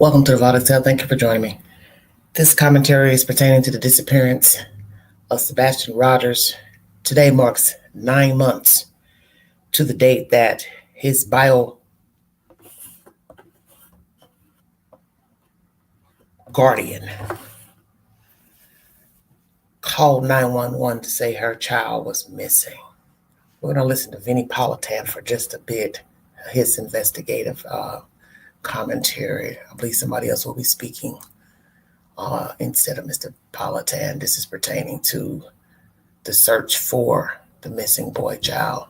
Welcome to the Volatile. Thank you for joining me. This commentary is pertaining to the disappearance of Sebastian Rogers. Today marks 9 months to the date that his bio guardian called 911 to say her child was missing. We're going to listen to Vinnie Politan for just a bit, his investigative commentary. I believe somebody else will be speaking instead of Mr. Politan. This is pertaining to the search for the missing boy child.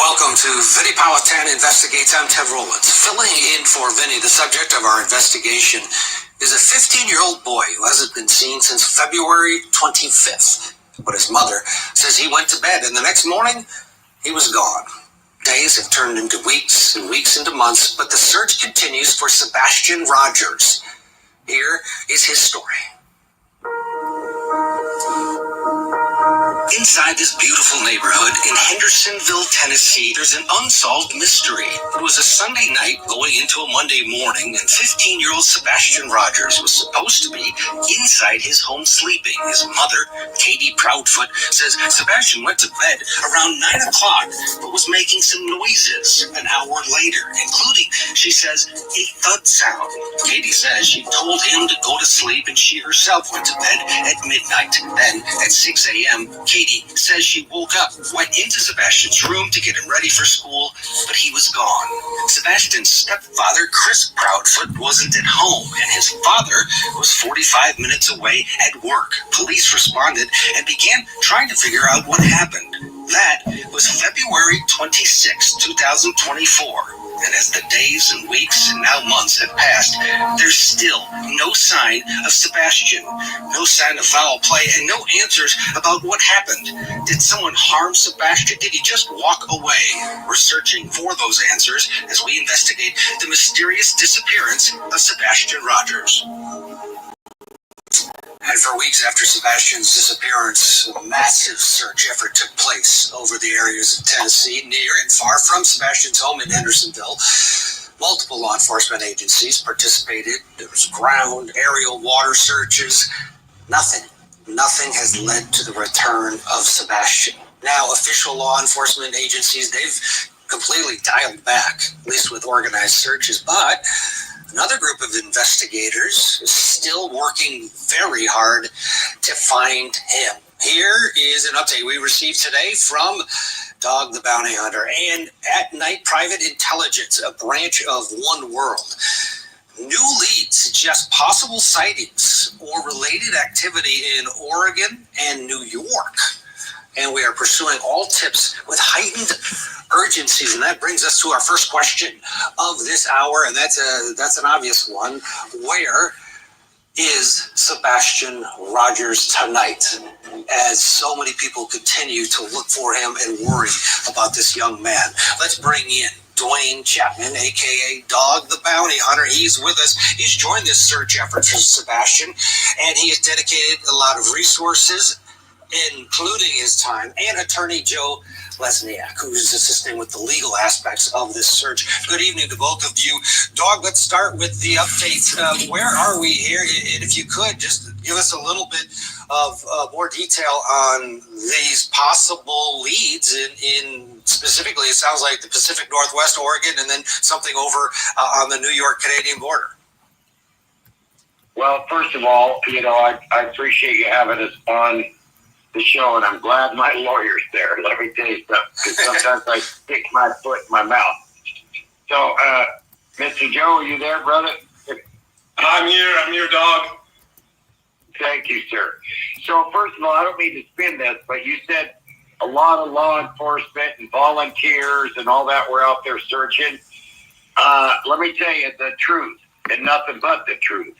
Welcome to Vinnie Politan Investigates. I'm Ted Rowlands. Filling in for Vinnie, the subject of our investigation is a 15-year-old boy who hasn't been seen since February 25th. But his mother says he went to bed, and the next morning, he was gone. Days have turned into weeks and weeks into months, but the search continues for Sebastian Rogers. Here is his story. Inside this beautiful neighborhood in Hendersonville, Tennessee, there's an unsolved mystery. It was a Sunday night going into a Monday morning, and 15-year-old Sebastian Rogers was supposed to be inside his home sleeping. His mother, Katie Proudfoot, says Sebastian went to bed around 9 o'clock, but was making some noises an hour later, including, she says, a thud sound. Katie says she told him to go to sleep, and she herself went to bed at midnight. Then, at 6 a.m., Katie says she woke up, went into Sebastian's room to get him ready for school, but he was gone. Sebastian's stepfather, Chris Proudfoot, wasn't at home, and his father was 45 minutes away at work. Police responded and began trying to figure out what happened. That was February 26, 2024. And as the days and weeks and now months have passed, there's still no sign of Sebastian, no sign of foul play, and no answers about what happened. Did someone harm Sebastian? Did he just walk away? We're searching for those answers as we investigate the mysterious disappearance of Sebastian Rogers. And for weeks after Sebastian's disappearance, a massive search effort took place over the areas of Tennessee, near and far from Sebastian's home in Hendersonville. Multiple law enforcement agencies participated. There was ground, aerial, water searches. Nothing has led to the return of Sebastian. Now, official law enforcement agencies, they've completely dialed back, at least with organized searches, but another group of investigators is still working very hard to find him. Here is an update we received today from Dog the Bounty Hunter and At Night Private Intelligence, a branch of One World. New leads suggest possible sightings or related activity in Oregon and New York. And we are pursuing all tips with heightened urgencies. And that brings us to our first question of this hour. And that's an obvious one. Where is Sebastian Rogers tonight? As so many people continue to look for him and worry about this young man. Let's bring in Dwayne Chapman, a.k.a. Dog the Bounty Hunter. He's with us. He's joined this search effort for Sebastian, and he has dedicated a lot of resources, including his time, and attorney Joe Lesniak, who is assisting with the legal aspects of this search. Good evening to both of you. Dog, let's start with the updates. Where are we here? And if you could, just give us a little bit of more detail on these possible leads in specifically, it sounds like the Pacific Northwest, Oregon, and then something over on the New York-Canadian border. Well, first of all, I appreciate you having us on the show, and I'm glad my lawyer's there. Let me tell you something, because sometimes I stick my foot in my mouth. So, Mr. Joe, are you there, brother? I'm here, Dog. Thank you, sir. So, first of all, I don't mean to spin this, but you said a lot of law enforcement and volunteers and all that were out there searching. Let me tell you the truth, and nothing but the truth.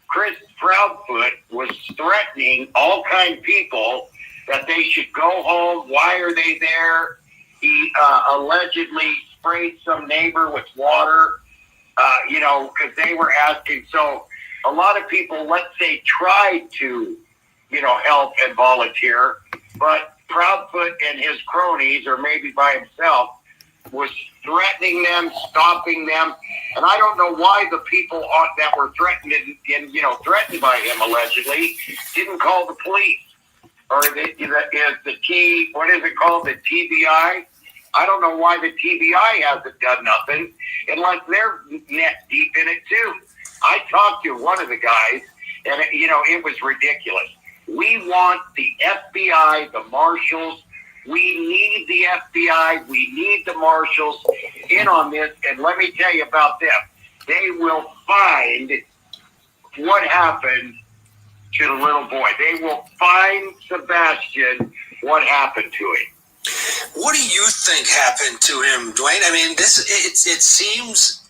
Chris Proudfoot was threatening all kind of people that they should go home. Why are they there? He allegedly sprayed some neighbor with water, because they were asking. So a lot of people, let's say, tried to, help and volunteer, but Proudfoot and his cronies, or maybe by himself, was threatening them, stopping them, and I don't know why the people that were threatened threatened by him allegedly didn't call the police or what is it called, the TBI? I don't know why the TBI hasn't done nothing unless they're net deep in it too. I talked to one of the guys, and it was ridiculous. We want the FBI, the marshals. We need the FBI. We need the marshals in on this. And let me tell you about them. They will find what happened to the little boy. They will find Sebastian what happened to him. What do you think happened to him, Dwayne? I mean, it seems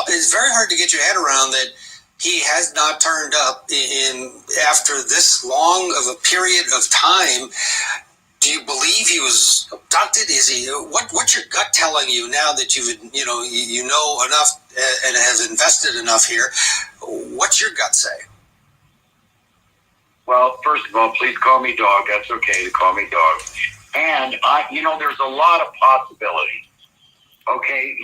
it's very hard to get your head around that he has not turned up after this long of a period of time. Do you believe he was abducted? Is he? What's your gut telling you now that you know enough and have invested enough here? What's your gut say? Well, first of all, please call me dog. That's okay to call me dog. And there's a lot of possibilities. Okay,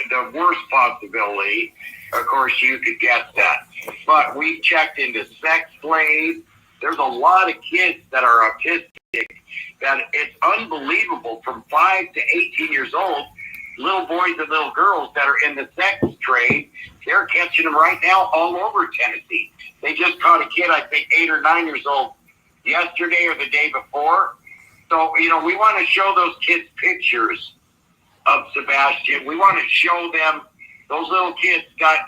the worst possibility, of course, you could guess that. But we checked into sex slaves. There's a lot of kids that are autistic that it's unbelievable, from 5 to 18 years old, little boys and little girls that are in the sex trade. They're catching them right now all over Tennessee. They just caught a kid, I think 8 or 9 years old, yesterday or the day before. So, we want to show those kids pictures of Sebastian. We want to show them those little kids got,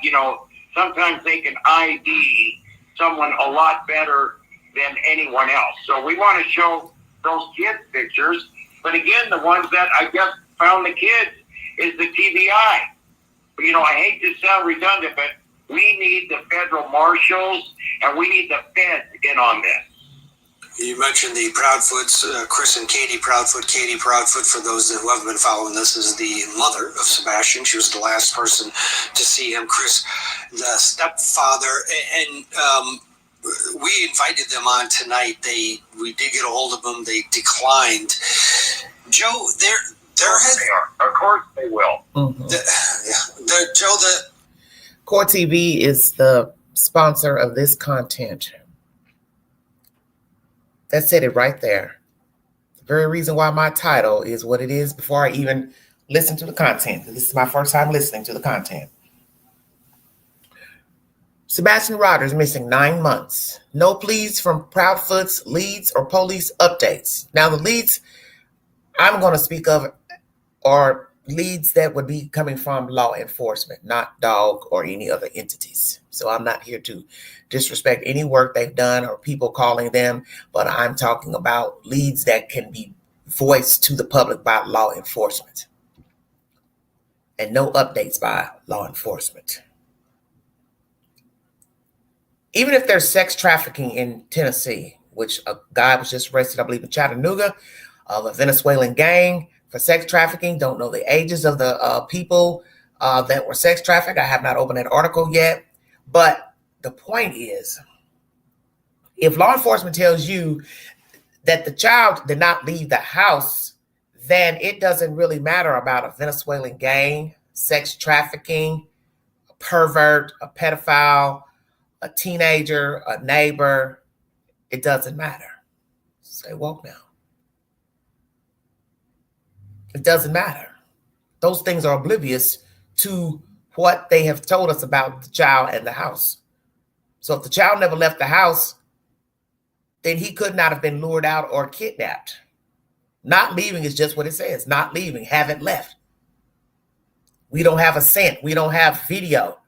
sometimes they can ID someone a lot better than anyone else. So we want to show those kids pictures. But again, the ones that I guess found the kids is the TBI. I hate to sound redundant, but we need the federal marshals and we need the feds in on this. You mentioned the Proudfoots, Chris and Katie Proudfoot. Katie Proudfoot, for those who haven't been following this, is the mother of Sebastian. She was the last person to see him. Chris, the stepfather, and we invited them on tonight. We did get a hold of them. They declined. Joe, Of course they will. Mm-hmm. The Core TV is the sponsor of this content. That said it right there. The very reason why my title is what it is before I even listen to the content. This is my first time listening to the content. Sebastian Rogers missing 9 months. No pleas from Proudfoots, leads, or police updates. Now, the leads I'm going to speak of are leads that would be coming from law enforcement, not DOG or any other entities. So I'm not here to disrespect any work they've done or people calling them, but I'm talking about leads that can be voiced to the public by law enforcement. And no updates by law enforcement. Even if there's sex trafficking in Tennessee, which a guy was just arrested, I believe, in Chattanooga, of a Venezuelan gang for sex trafficking. Don't know the ages of the people that were sex trafficked. I have not opened that article yet. But the point is, if law enforcement tells you that the child did not leave the house, then it doesn't really matter about a Venezuelan gang, sex trafficking, a pervert, a pedophile, a teenager, a neighbor. It doesn't matter. Say woke now. It doesn't matter. Those things are oblivious to what they have told us about the child and the house. So if the child never left the house, then he could not have been lured out or kidnapped. Not leaving is just what it says. Not leaving, haven't left. We don't have a scent. We don't have video.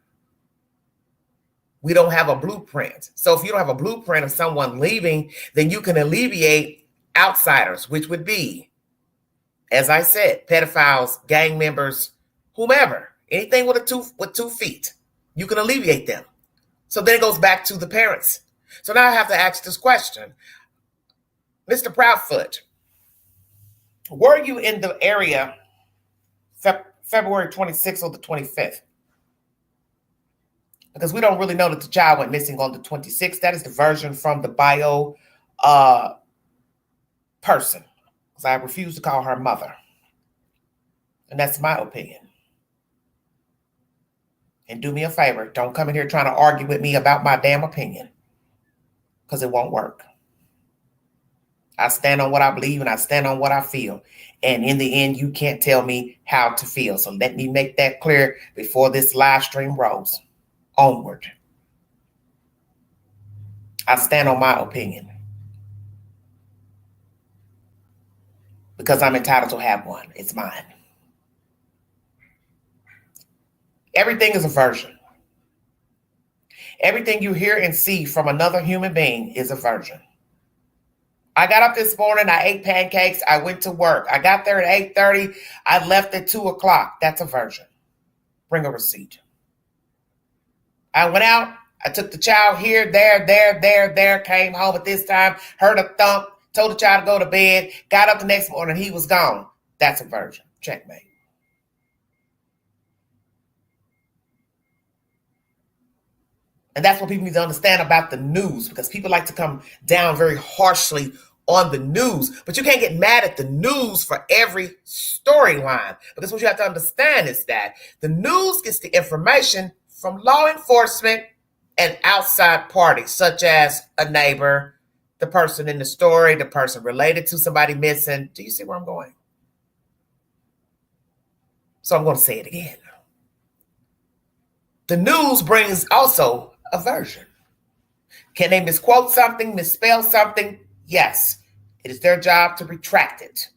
We don't have a blueprint. So if you don't have a blueprint of someone leaving, then you can alleviate outsiders, which would be, as I said, pedophiles, gang members, whomever, anything with two feet, you can alleviate them. So then it goes back to the parents. So now I have to ask this question. Mr. Proudfoot, were you in the area February 26th or the 25th? Because we don't really know that the child went missing on the 26th. That is the version from the bio person. because I refuse to call her mother. And that's my opinion. And do me a favor, don't come in here trying to argue with me about my damn opinion, because it won't work. I stand on what I believe and I stand on what I feel. And in the end, you can't tell me how to feel. So let me make that clear before this live stream rolls. Onward. I stand on my opinion, because I'm entitled to have one. It's mine. Everything is a version. Everything you hear and see from another human being is a version. I got up this morning, I ate pancakes, I went to work. I got there at 8:30, I left at 2 o'clock. That's a version. Bring a receipt. I went out, I took the child here, there, came home at this time, heard a thump, told the child to go to bed, got up the next morning, he was gone. That's a version. Checkmate. And that's what people need to understand about the news, because people like to come down very harshly on the news. But you can't get mad at the news for every storyline, because what you have to understand is that the news gets the information from law enforcement and outside parties, such as a neighbor, the person in the story, the person related to somebody missing. Do you see where I'm going? So I'm going to say it again. The news brings also a version. Can they misquote something, misspell something? Yes. It is their job to retract it,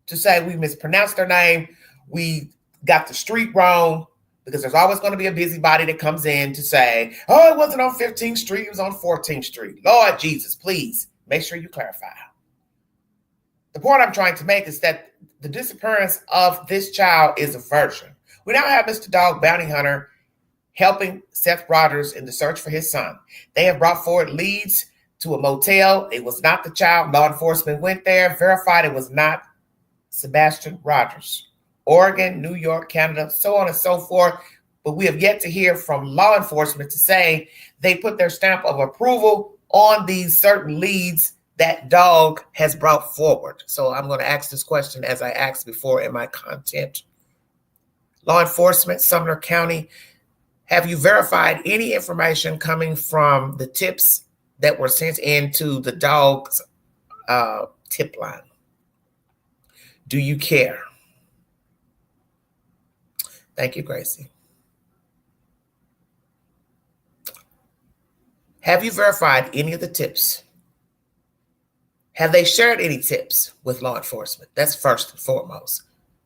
to say we mispronounced their name, we got the street wrong, because there's always going to be a busybody that comes in to say, oh, it wasn't on 15th Street, it was on 14th Street. Lord Jesus, please make sure you clarify. The point I'm trying to make is that the disappearance of this child is a version. We now have Mr. Dog Bounty Hunter helping Seth Rogers in the search for his son. They have brought forward leads to a motel. It was not the child. Law enforcement went there, verified it was not Sebastian Rogers. Oregon, New York, Canada, so on and so forth. But we have yet to hear from law enforcement to say they put their stamp of approval on these certain leads that Dog has brought forward. So I'm going to ask this question as I asked before in my content. Law enforcement, Sumner County, have you verified any information coming from the tips that were sent into the Dog's tip line? Do you care? Thank you, Gracie. Have you verified any of the tips? Have they shared any tips with law enforcement? That's first and foremost.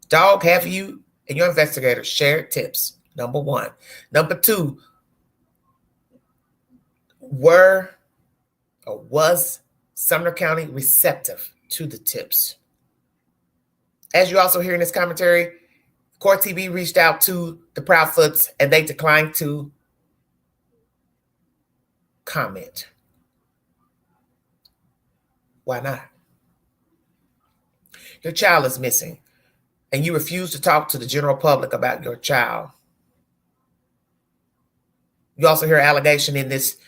Dog, have you and your investigators shared tips? Number one. Number two, was Sumner County receptive to the tips? As you also hear in this commentary, Court TV reached out to the Proudfoots and they declined to comment. Why not? Your child is missing and you refuse to talk to the general public about your child. You also hear allegation in this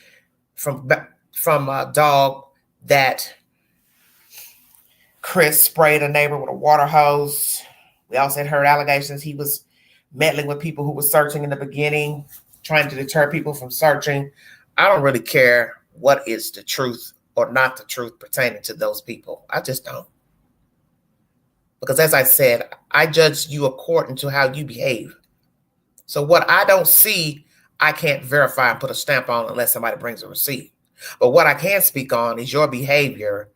from Dog that Chris sprayed a neighbor with a water hose. We also heard allegations he was meddling with people who were searching in the beginning, trying to deter people from searching. I don't really care what is the truth or not the truth pertaining to those people. I just don't. Because as I said, I judge you according to how you behave. So what I don't see, I can't verify and put a stamp on unless somebody brings a receipt. But what I can speak on is your behavior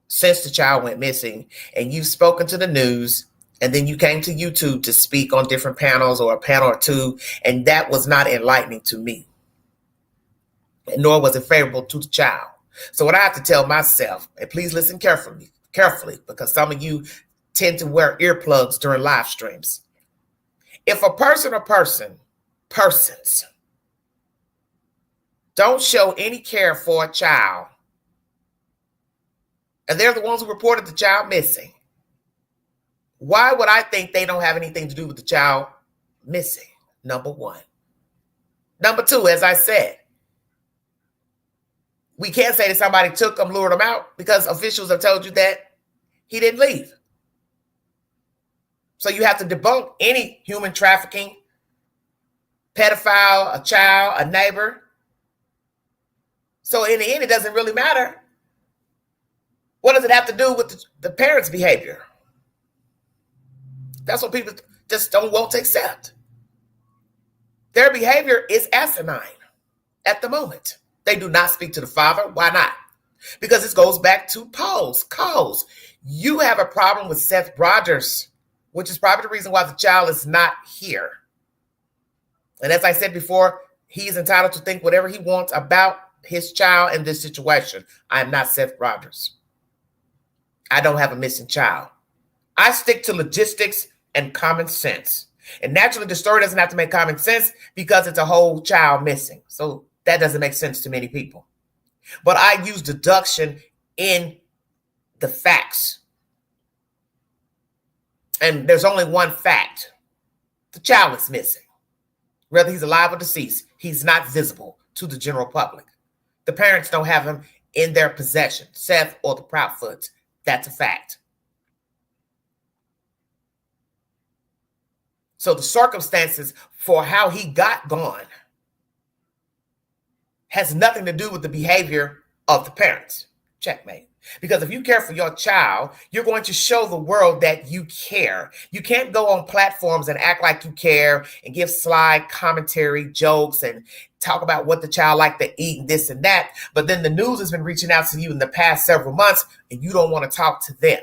since the child went missing, and you've spoken to the news, and then you came to YouTube to speak on different panels or a panel or two, and that was not enlightening to me, nor was it favorable to the child. So what I have to tell myself, and please listen carefully, because some of you tend to wear earplugs during live streams. If a person or persons don't show any care for a child, and they're the ones who reported the child missing, why would I think they don't have anything to do with the child missing? Number one. Number two, as I said, we can't say that somebody took him, lured him out, because officials have told you that he didn't leave. So you have to debunk any human trafficking, pedophile, a child, a neighbor. So in the end, it doesn't really matter. What does it have to do with the parents' behavior? That's what people just don't want to accept. Their behavior is asinine at the moment. They do not speak to the father. Why not? Because it goes back to Paul's cause. You have a problem with Seth Rogers, which is probably the reason why the child is not here. And as I said before, he's entitled to think whatever he wants about his child in this situation. I am not Seth Rogers. I don't have a missing child. I stick to logistics and common sense. And naturally, the story doesn't have to make common sense because it's a whole child missing. So that doesn't make sense to many people. But I use deduction in the facts. And there's only one fact. The child is missing. Whether he's alive or deceased, he's not visible to the general public. The parents don't have him in their possession, Seth or the Proudfoots. That's a fact. So the circumstances for how he got gone has nothing to do with the behavior of the parents. Checkmate. Because if you care for your child, you're going to show the world that you care. You can't go on platforms and act like you care and give sly commentary, jokes, and talk about what the child like to eat and this and that. But then the news has been reaching out to you in the past several months and you don't want to talk to them.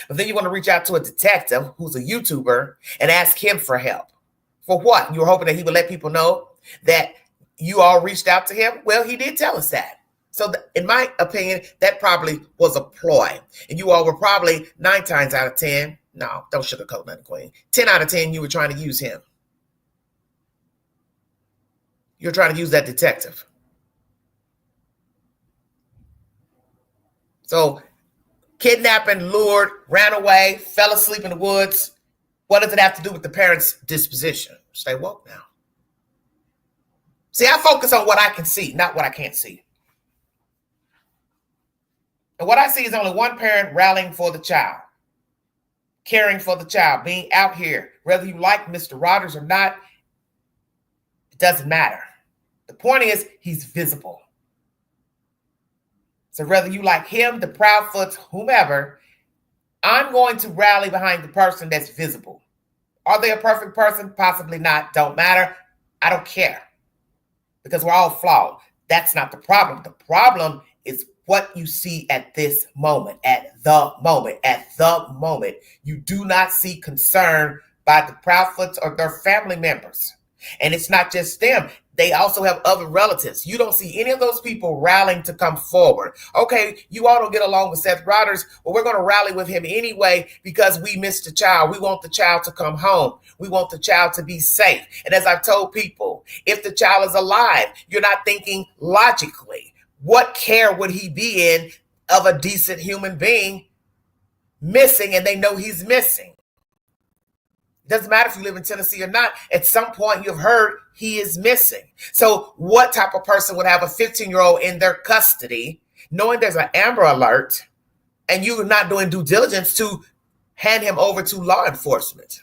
But then you want to reach out to a detective who's a YouTuber and ask him for help. For what? You were hoping that he would let people know that you all reached out to him? Well, he did tell us that. So in my opinion, that probably was a ploy. And you all were probably 9 times out of 10. No, don't sugarcoat nothing, Queen. 10 out of 10, you were trying to use him. You're trying to use that detective. So kidnapping, lured, ran away, fell asleep in the woods. What does it have to do with the parents' disposition? Stay woke now. See, I focus on what I can see, not what I can't see. And what I see is only one parent rallying for the child, caring for the child, being out here. Whether you like Mr. Rogers or not, it doesn't matter. The point is, he's visible. So whether you like him, the Proudfoots, whomever, I'm going to rally behind the person that's visible. Are they a perfect person? Possibly not. Don't matter. I don't care. Because we're all flawed. That's not the problem. The problem is what you see at this moment, at the moment. You do not see concern by the Proudfoots or their family members. And it's not just them. They also have other relatives. You don't see any of those people rallying to come forward. Okay, you all don't get along with Seth Rogers. Well, we're going to rally with him anyway because we missed the child. We want the child to come home. We want the child to be safe. And as I've told people, if the child is alive, you're not thinking logically. What care would he be in of a decent human being missing and they know he's missing? It doesn't matter if you live in Tennessee or not. At some point, you've heard he is missing. So what type of person would have a 15-year-old in their custody, knowing there's an Amber Alert, and you're not doing due diligence to hand him over to law enforcement?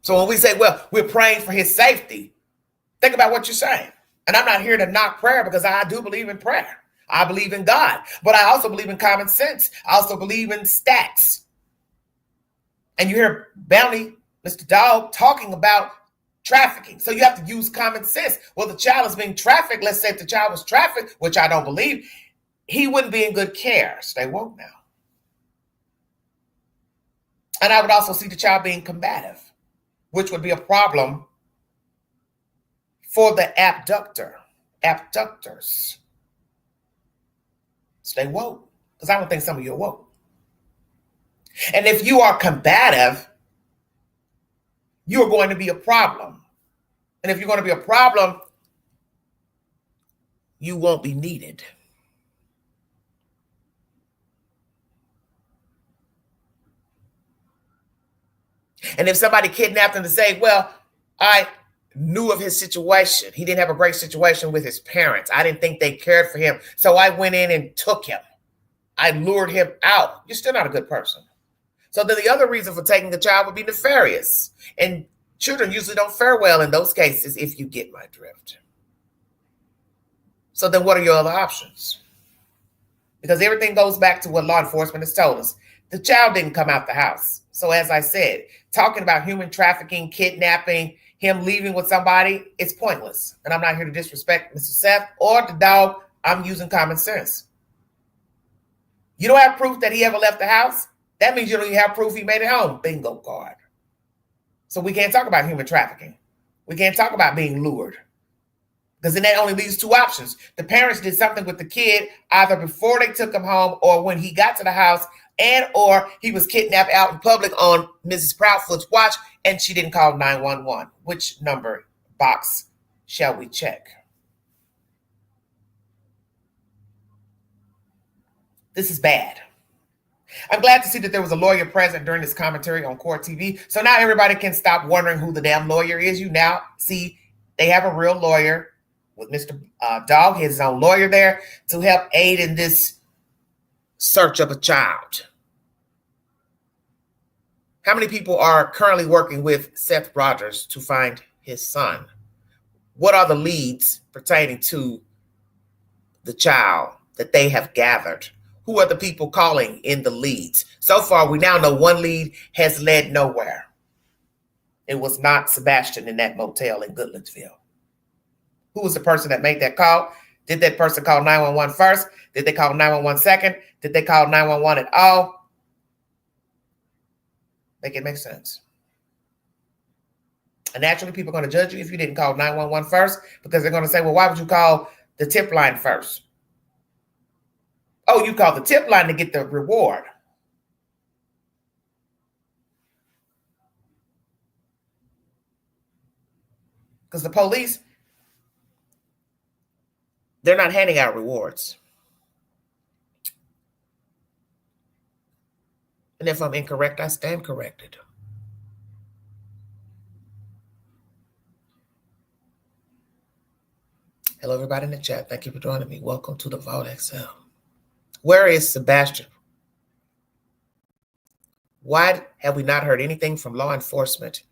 So when we say, well, we're praying for his safety, think about what you're saying. And I'm not here to knock prayer because I do believe in prayer. I believe in God, but I also believe in common sense. I also believe in stats. And you hear Bounty, Mr. Dog, talking about trafficking. So you have to use common sense. Well, the child is being trafficked. Let's say if the child was trafficked, which I don't believe, he wouldn't be in good care. Stay woke now. And I would also see the child being combative, which would be a problem for the abductors. Stay woke, because I don't think some of you are woke. And if you are combative, you are going to be a problem. And if you're going to be a problem, you won't be needed. And if somebody kidnapped him to say, well, I knew of his situation. He didn't have a great situation with his parents. I didn't think they cared for him. So I went in and took him. I lured him out. You're still not a good person. So then the other reason for taking the child would be nefarious. And children usually don't fare well in those cases, if you get my drift. So then what are your other options? Because everything goes back to what law enforcement has told us. The child didn't come out the house. So as I said, talking about human trafficking, kidnapping, him leaving with somebody, it's pointless. And I'm not here to disrespect Mr. Seth or the dog. I'm using common sense. You don't have proof that he ever left the house? That means you don't even have proof he made it home. Bingo card. So we can't talk about human trafficking. We can't talk about being lured. Because then that only leaves two options. The parents did something with the kid either before they took him home or when he got to the house, and or he was kidnapped out in public on Mrs. Proudfoot's watch and she didn't call 911. Which number box shall we check? This is bad. I'm glad to see that there was a lawyer present during this commentary on Court TV. So now everybody can stop wondering who the damn lawyer is. You now see they have a real lawyer with Mr. Dog, his own lawyer there to help aid in this search of a child. How many people are currently working with Seth Rogers to find his son? What are the leads pertaining to the child that they have gathered? Who are the people calling in the leads? So far, we now know one lead has led nowhere. It was not Sebastian in that motel in Goodlettsville. Who was the person that made that call? Did that person call 911 first? Did they call 911 second? Did they call 911 at all? Make it make sense. And naturally, people are going to judge you if you didn't call 911 first, because they're going to say, well, why would you call the tip line first? Oh, you called the tip line to get the reward. Because the police, they're not handing out rewards. And if I'm incorrect, I stand corrected. Hello, everybody in the chat. Thank you for joining me. Welcome to the Vault XL. Where is Sebastian? Why have we not heard anything from law enforcement?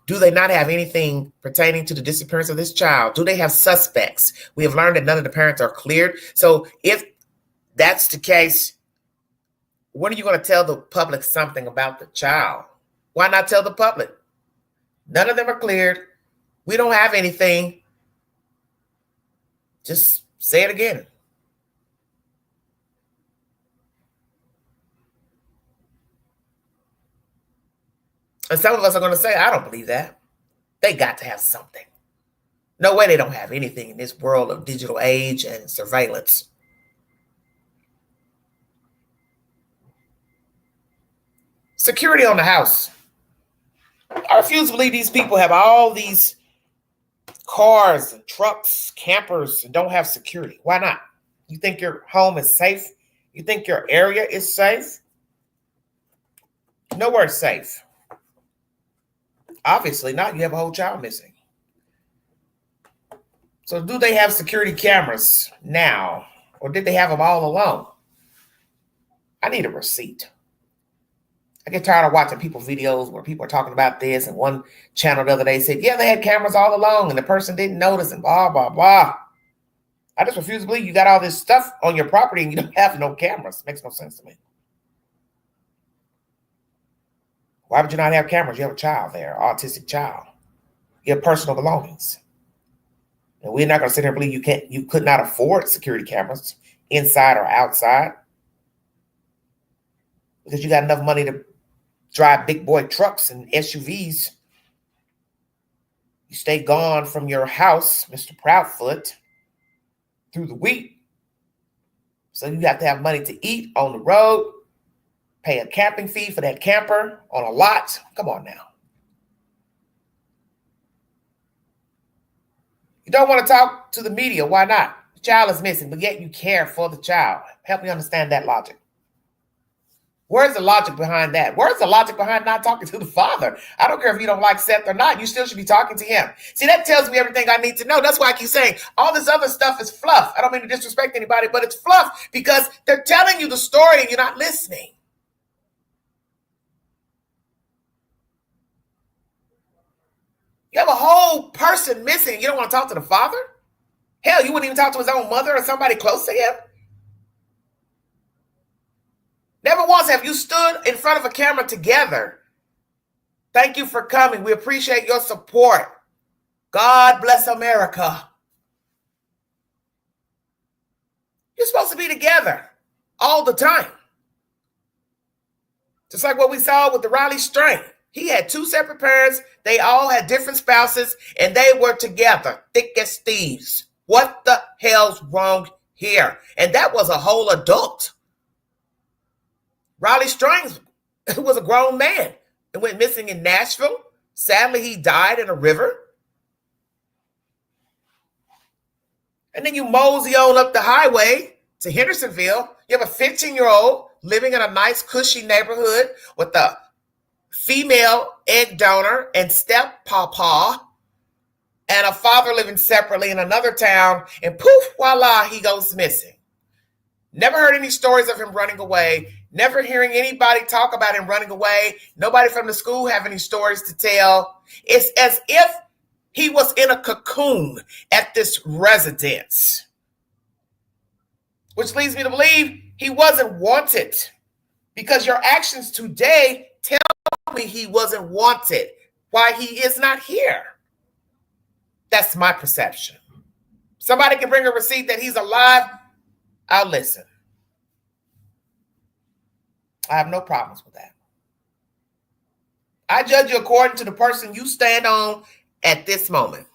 Do they not have anything pertaining to the disappearance of this child? Do they have suspects? We have learned that none of the parents are cleared. So if that's the case, when are you going to tell the public something about the child? Why not tell the public? None of them are cleared. We don't have anything. Just say it again. And some of us are going to say, I don't believe that. They got to have something. No way they don't have anything in this world of digital age and surveillance. Security on the house. I refuse to believe these people have all these cars and trucks, campers, and don't have security. Why not? You think your home is safe? You think your area is safe? Nowhere safe. Obviously not. You have a whole child missing. So do they have security cameras now? Or did they have them all along? I need a receipt. I get tired of watching people's videos where people are talking about this, and one channel the other day said, yeah, they had cameras all along and the person didn't notice and blah, blah, blah. I just refuse to believe you got all this stuff on your property and you don't have no cameras. Makes no sense to me. Why would you not have cameras? You have a child there, autistic child. You have personal belongings. And we're not going to sit here and believe you could not afford security cameras inside or outside because you got enough money to drive big boy trucks and SUVs. You stay gone from your house, Mr. Proudfoot, through the week. So you have to have money to eat on the road, pay a camping fee for that camper on a lot. Come on now. You don't want to talk to the media. Why not? The child is missing, but yet you care for the child. Help me understand that logic. Where's the logic behind that? Where's the logic behind not talking to the father? I don't care if you don't like Seth or not. You still should be talking to him. See, that tells me everything I need to know. That's why I keep saying all this other stuff is fluff. I don't mean to disrespect anybody, but it's fluff because they're telling you the story and you're not listening. You have a whole person missing. You don't want to talk to the father? Hell, you wouldn't even talk to his own mother or somebody close to him? Never once have you stood in front of a camera together. Thank you for coming. We appreciate your support. God bless America. You're supposed to be together all the time. Just like what we saw with the Raleigh strain. He had two separate parents. They all had different spouses, and they were together, thick as thieves. What the hell's wrong here? And that was a whole adult. Raleigh Strings was a grown man and went missing in Nashville. Sadly, he died in a river. And then you mosey on up the highway to Hendersonville. You have a 15-year-old living in a nice, cushy neighborhood with a female egg donor and step-pawpaw, and a father living separately in another town, and poof, voila, he goes missing. Never heard any stories of him running away. Never hearing anybody talk about him running away. Nobody from the school have any stories to tell. It's as if he was in a cocoon at this residence, which leads me to believe he wasn't wanted, because your actions today tell me he wasn't wanted. Why he is not here. That's my perception. Somebody can bring a receipt that he's alive. I'll listen. I have no problems with that. I judge you according to the person you stand on at this moment.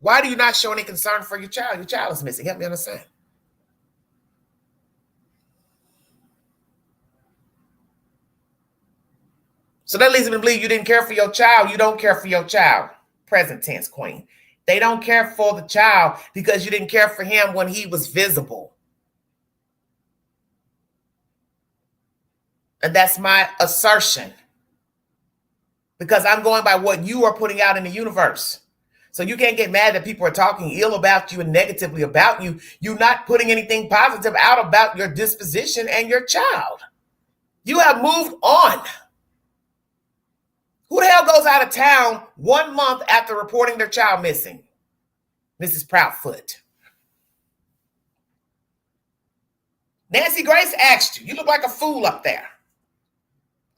Why do you not show any concern for your child? Your child is missing. Help me understand. So that leads me to believe you didn't care for your child. You don't care for your child. Present tense, queen. They don't care for the child because you didn't care for him when he was visible. And that's my assertion, because I'm going by what you are putting out in the universe. So you can't get mad that people are talking ill about you and negatively about you. You're not putting anything positive out about your disposition and your child. You have moved on. Who the hell goes out of town 1 month after reporting their child missing? Mrs. Proudfoot. Nancy Grace asked you. You look like a fool up there.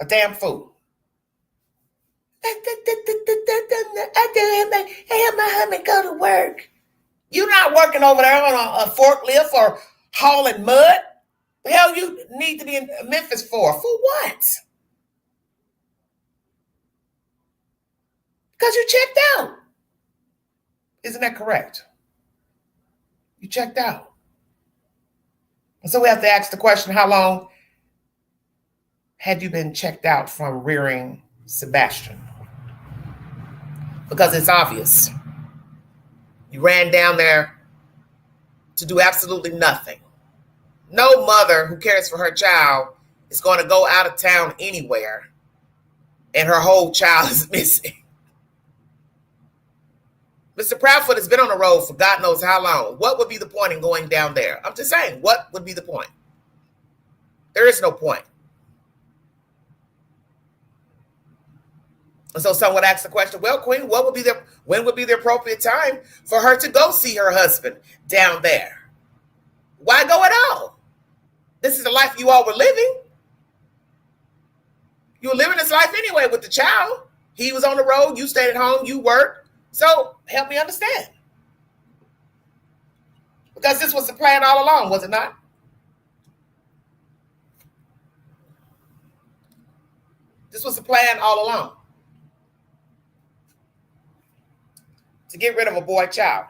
A damn fool. I have my husband go to work. You're not working over there on a forklift or hauling mud. The hell you need to be in Memphis for? For what? Because you checked out. Isn't that correct? You checked out. And so we have to ask the question, how long had you been checked out from rearing Sebastian? Because it's obvious. You ran down there to do absolutely nothing. No mother who cares for her child is going to go out of town anywhere and her whole child is missing. Mr. Proudfoot has been on the road for God knows how long. What would be the point in going down there? I'm just saying, what would be the point? There is no point. And so someone asked the question, well, Queen, when would be the appropriate time for her to go see her husband down there? Why go at all? This is the life you all were living. You were living this life anyway with the child. He was on the road. You stayed at home. You worked. So help me understand. Because this was the plan all along, was it not? This was the plan all along. To get rid of a boy child.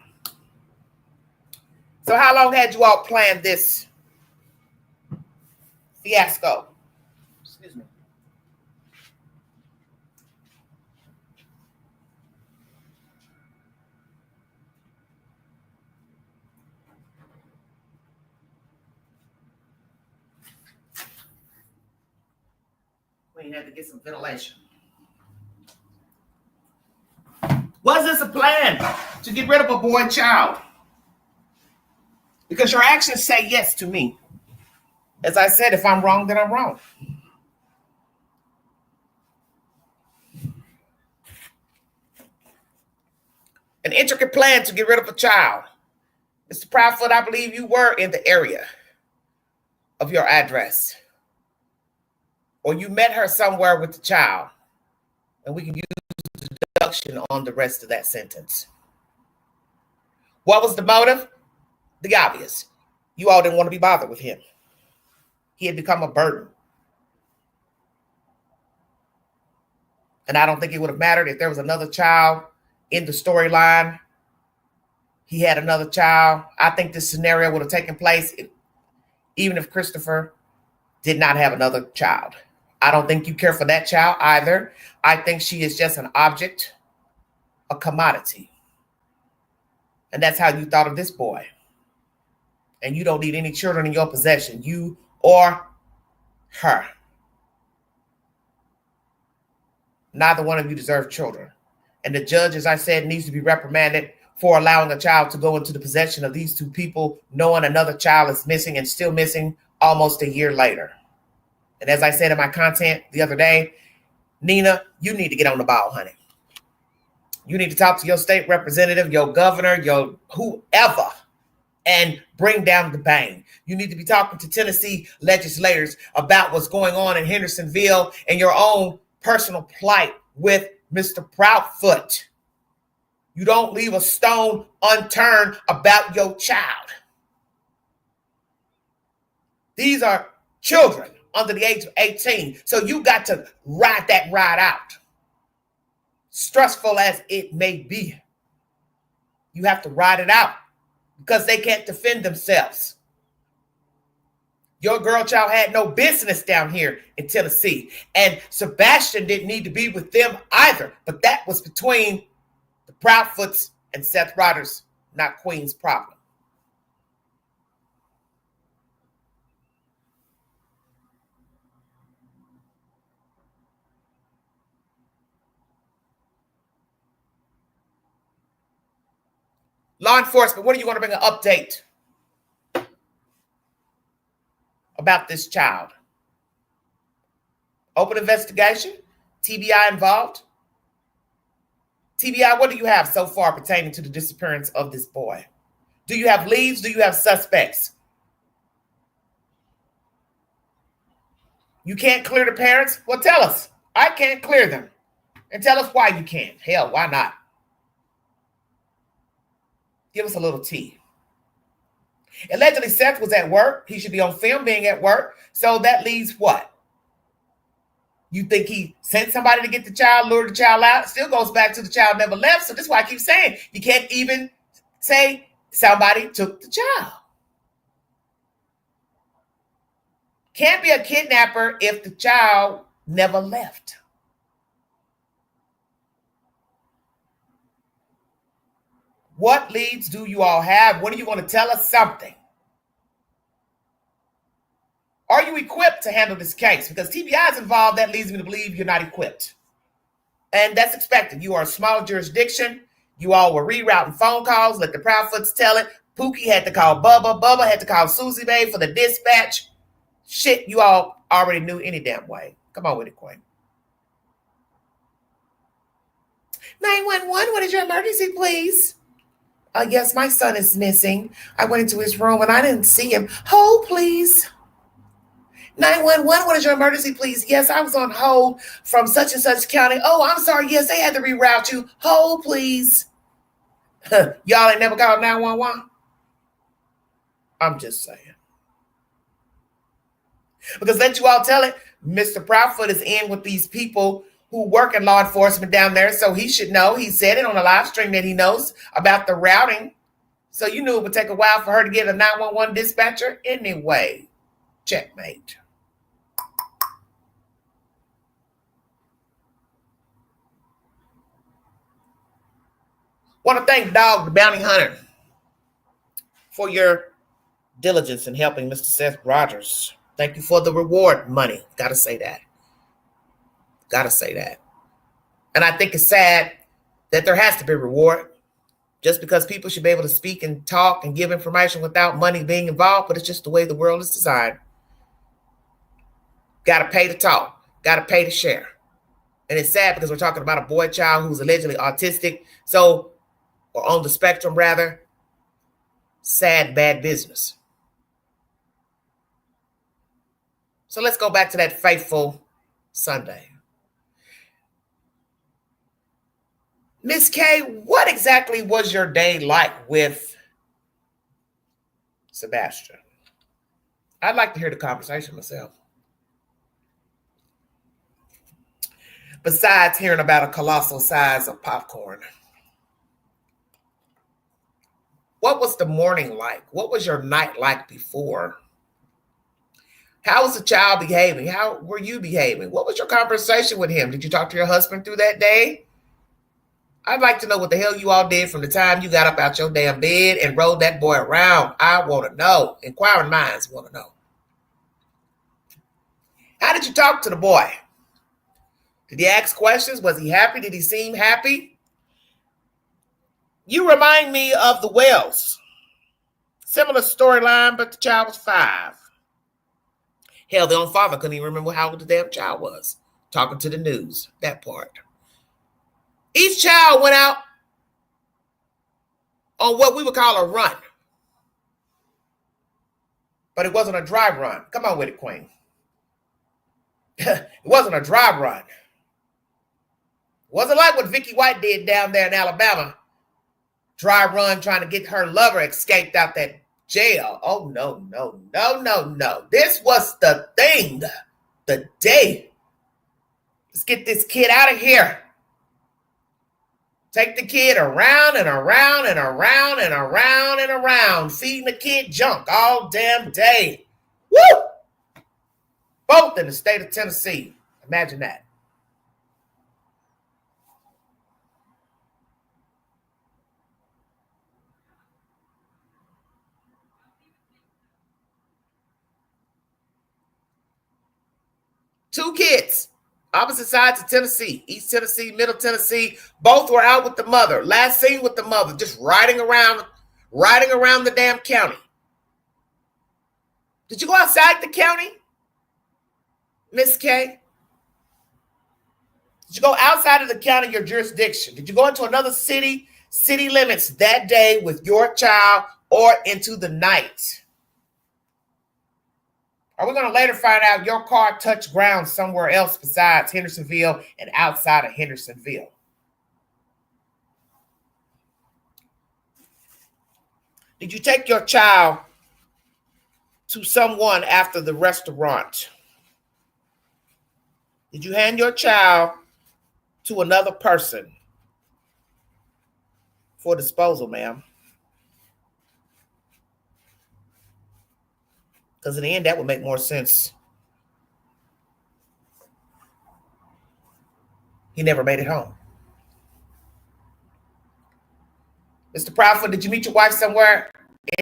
So how long had you all planned this fiasco. Excuse me. We had to get some ventilation. Was this a plan to get rid of a boy child? Because your actions say yes to me. As I said, if I'm wrong, then I'm wrong. An intricate plan to get rid of a child. Mr. Proudfoot, I believe you were in the area of your address. Or you met her somewhere with the child. And we can use deduction on the rest of that sentence. What was the motive? The obvious. You all didn't want to be bothered with him. He had become a burden. And I don't think it would have mattered if there was another child in the storyline. He had another child. I think this scenario would have taken place even if Christopher did not have another child. I don't think you care for that child either. I think she is just an object, a commodity. And that's how you thought of this boy. And you don't need any children in your possession, you or her. Neither one of you deserve children. And the judge, as I said, needs to be reprimanded for allowing a child to go into the possession of these two people, knowing another child is missing and still missing almost a year later. And as I said in my content the other day, Nina, you need to get on the ball, honey. You need to talk to your state representative, your governor, your whoever, and bring down the bang. You need to be talking to Tennessee legislators about what's going on in Hendersonville and your own personal plight with Mr. Proudfoot. You don't leave a stone unturned about your child. These are children under the age of 18. So you got to ride that ride out. Stressful as it may be. You have to ride it out because they can't defend themselves. Your girl child had no business down here in Tennessee. And Sebastian didn't need to be with them either. But that was between the Proudfoots and Seth Rodgers, not Queen's problem. Law enforcement, what are you going to bring an update about this child? Open investigation? TBI involved? TBI, what do you have so far pertaining to the disappearance of this boy? Do you have leads? Do you have suspects? You can't clear the parents? Well, tell us. I can't clear them. And tell us why you can't. Hell, why not? Give us a little tea. Allegedly, Seth was at work. He should be on film being at work. So that leaves what? You think he sent somebody to get the child, lured the child out? It still goes back to the child never left. So this is why I keep saying you can't even say somebody took the child. Can't be a kidnapper if the child never left. What leads do you all have? When are you going to tell us something? Are you equipped to handle this case? Because TBI is involved, that leads me to believe you're not equipped. And that's expected. You are a small jurisdiction. You all were rerouting phone calls. Let the Proudfoots tell it. Pookie had to call Bubba. Bubba had to call Susie Bae for the dispatch. Shit, you all already knew any damn way. Come on with it, Queen. 911, what is your emergency, please? Yes, my son is missing. I went into his room and I didn't see him. Hold, please. 911, what is your emergency, please? Yes, I was on hold from such and such county. Oh, I'm sorry. Yes, they had to reroute you. Hold, please. Y'all ain't never called 911? I'm just saying. Because let you all tell it, Mr. Proudfoot is in with these people who work in law enforcement down there, so he should know. He said it on a live stream that he knows about the routing. So you knew it would take a while for her to get a 911 dispatcher anyway. Checkmate. Want to thank Dog the Bounty Hunter for your diligence in helping Mr. Seth Rogers. Thank you for the reward money. Gotta say that. And I think it's sad that there has to be reward just because people should be able to speak and talk and give information without money being involved, but it's just the way the world is designed. Gotta pay to talk, gotta pay to share. And it's sad because we're talking about a boy child who's allegedly autistic, or on the spectrum rather. Sad, bad business. So let's go back to that fateful Sunday. Miss K, what exactly was your day like with Sebastian? I'd like to hear the conversation myself. Besides hearing about a colossal size of popcorn. What was the morning like? What was your night like before? How was the child behaving? How were you behaving? What was your conversation with him? Did you talk to your husband through that day? I'd like to know what the hell you all did from the time you got up out your damn bed and rode that boy around. I want to know. Inquiring minds want to know. How did you talk to the boy? Did he ask questions? Was he happy? Did he seem happy? You remind me of the Wells. Similar storyline, but the child was 5. Hell, the own father couldn't even remember how old the damn child was. Talking to the news, that part. Each child went out on what we would call a run. But it wasn't a dry run. Come on with it, Queen. It wasn't a dry run. It wasn't like what Vicky White did down there in Alabama. Dry run trying to get her lover escaped out that jail. Oh, no. This was the thing. The day. Let's get this kid out of here. Take the kid around and around and around and around and around, feeding the kid junk all damn day. Woo! Both in the state of Tennessee. Imagine that. Two kids, opposite sides of Tennessee, East Tennessee, Middle Tennessee. Both were out with the mother. Last seen with the mother, just riding around the damn county. Did you go outside the county, Miss K? Did you go outside of the county, your jurisdiction? Did you go into another city limits that day with your child or into the night? Are we going to later find out your car touched ground somewhere else besides Hendersonville and outside of Hendersonville? Did you take your child to someone after the restaurant? Did you hand your child to another person for disposal, ma'am? Because in the end, that would make more sense. He never made it home. Mr. Proudfoot, did you meet your wife somewhere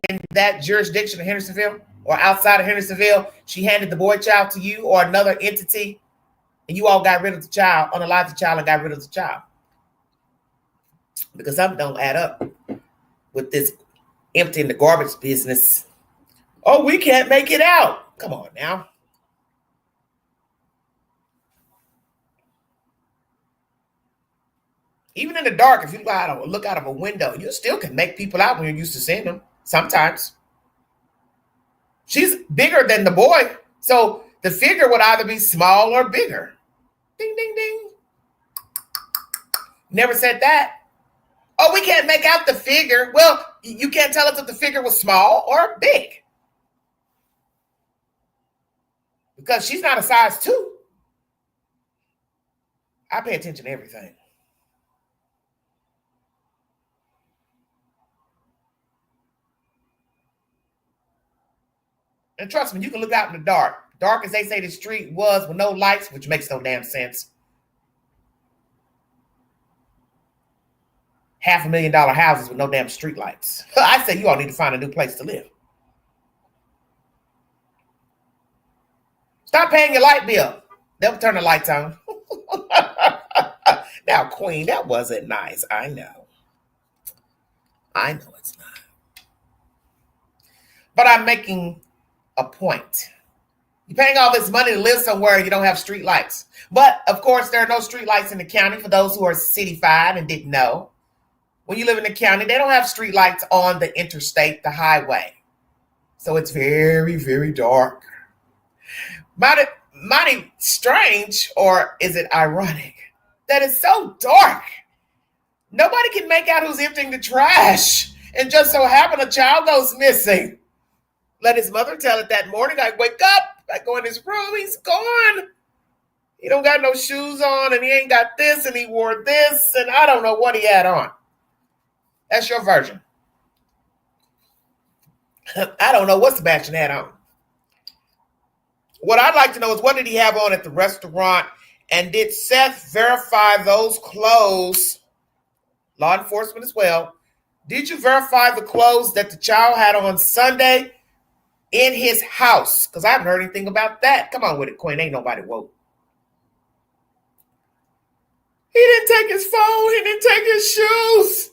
in that jurisdiction of Hendersonville or outside of Hendersonville? She handed the boy child to you or another entity, and you all got rid of the child, unalived the child, and got rid of the child. Because something don't add up with this emptying the garbage business. Oh, we can't make it out. Come on now. Even in the dark, if you look out of a window, you still can make people out when you're used to seeing them. Sometimes. She's bigger than the boy. So the figure would either be small or bigger. Ding, ding, ding. Never said that. Oh, we can't make out the figure. Well, you can't tell us if the figure was small or big. Because she's not a size 2. I pay attention to everything. And trust me, you can look out in the dark. Dark as they say the street was with no lights, which makes no damn sense. $500,000 houses with no damn street lights. I say you all need to find a new place to live. Stop paying your light bill. They'll turn the lights on. Now, Queen, that wasn't nice. I know it's not. But I'm making a point. You're paying all this money to live somewhere and you don't have street lights. But, of course, there are no street lights in the county for those who are city-fied and didn't know. When you live in the county, they don't have street lights on the interstate, the highway. So it's very, very dark. Mighty strange, or is it ironic, that it's so dark? Nobody can make out who's emptying the trash. And just so happened a child goes missing. Let his mother tell it that morning. I wake up, I go in his room, he's gone. He don't got no shoes on, and he ain't got this, and he wore this, and I don't know what he had on. That's your version. I don't know what Sebastian had on. What I'd like to know is, what did he have on at the restaurant? And did Seth verify those clothes? Law enforcement as well. Did you verify the clothes that the child had on Sunday in his house? Because I haven't heard anything about that. Come on with it, Queen. Ain't nobody woke. He didn't take his phone. He didn't take his shoes.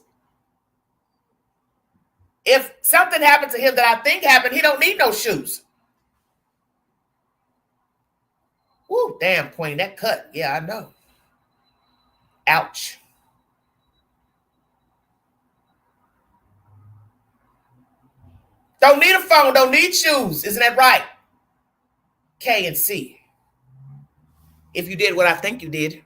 If something happened to him that I think happened, he don't need no shoes. Woo, damn, Queen, that cut. Yeah, I know. Ouch. Don't need a phone, don't need shoes. Isn't that right? K and C. If you did what I think you did.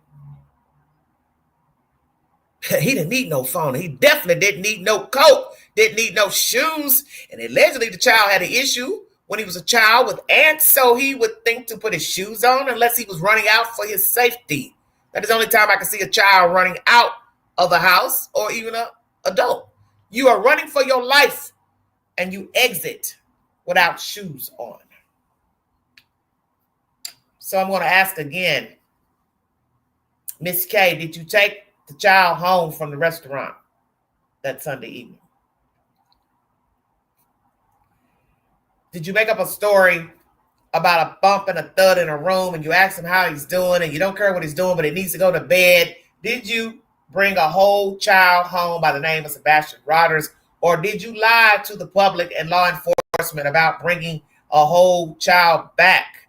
He didn't need no phone. He definitely didn't need no coat. Didn't need no shoes. And allegedly the child had an issue when he was a child with ants, so he would think to put his shoes on unless he was running out for his safety. That is the only time I can see a child running out of the house, or even an adult. You are running for your life and you exit without shoes on. So I'm going to ask again, Miss K, did you take the child home from the restaurant that Sunday evening? Did you make up a story about a bump and a thud in a room and you ask him how he's doing and you don't care what he's doing, but he needs to go to bed? Did you bring a whole child home by the name of Sebastian Rodgers, or did you lie to the public and law enforcement about bringing a whole child back?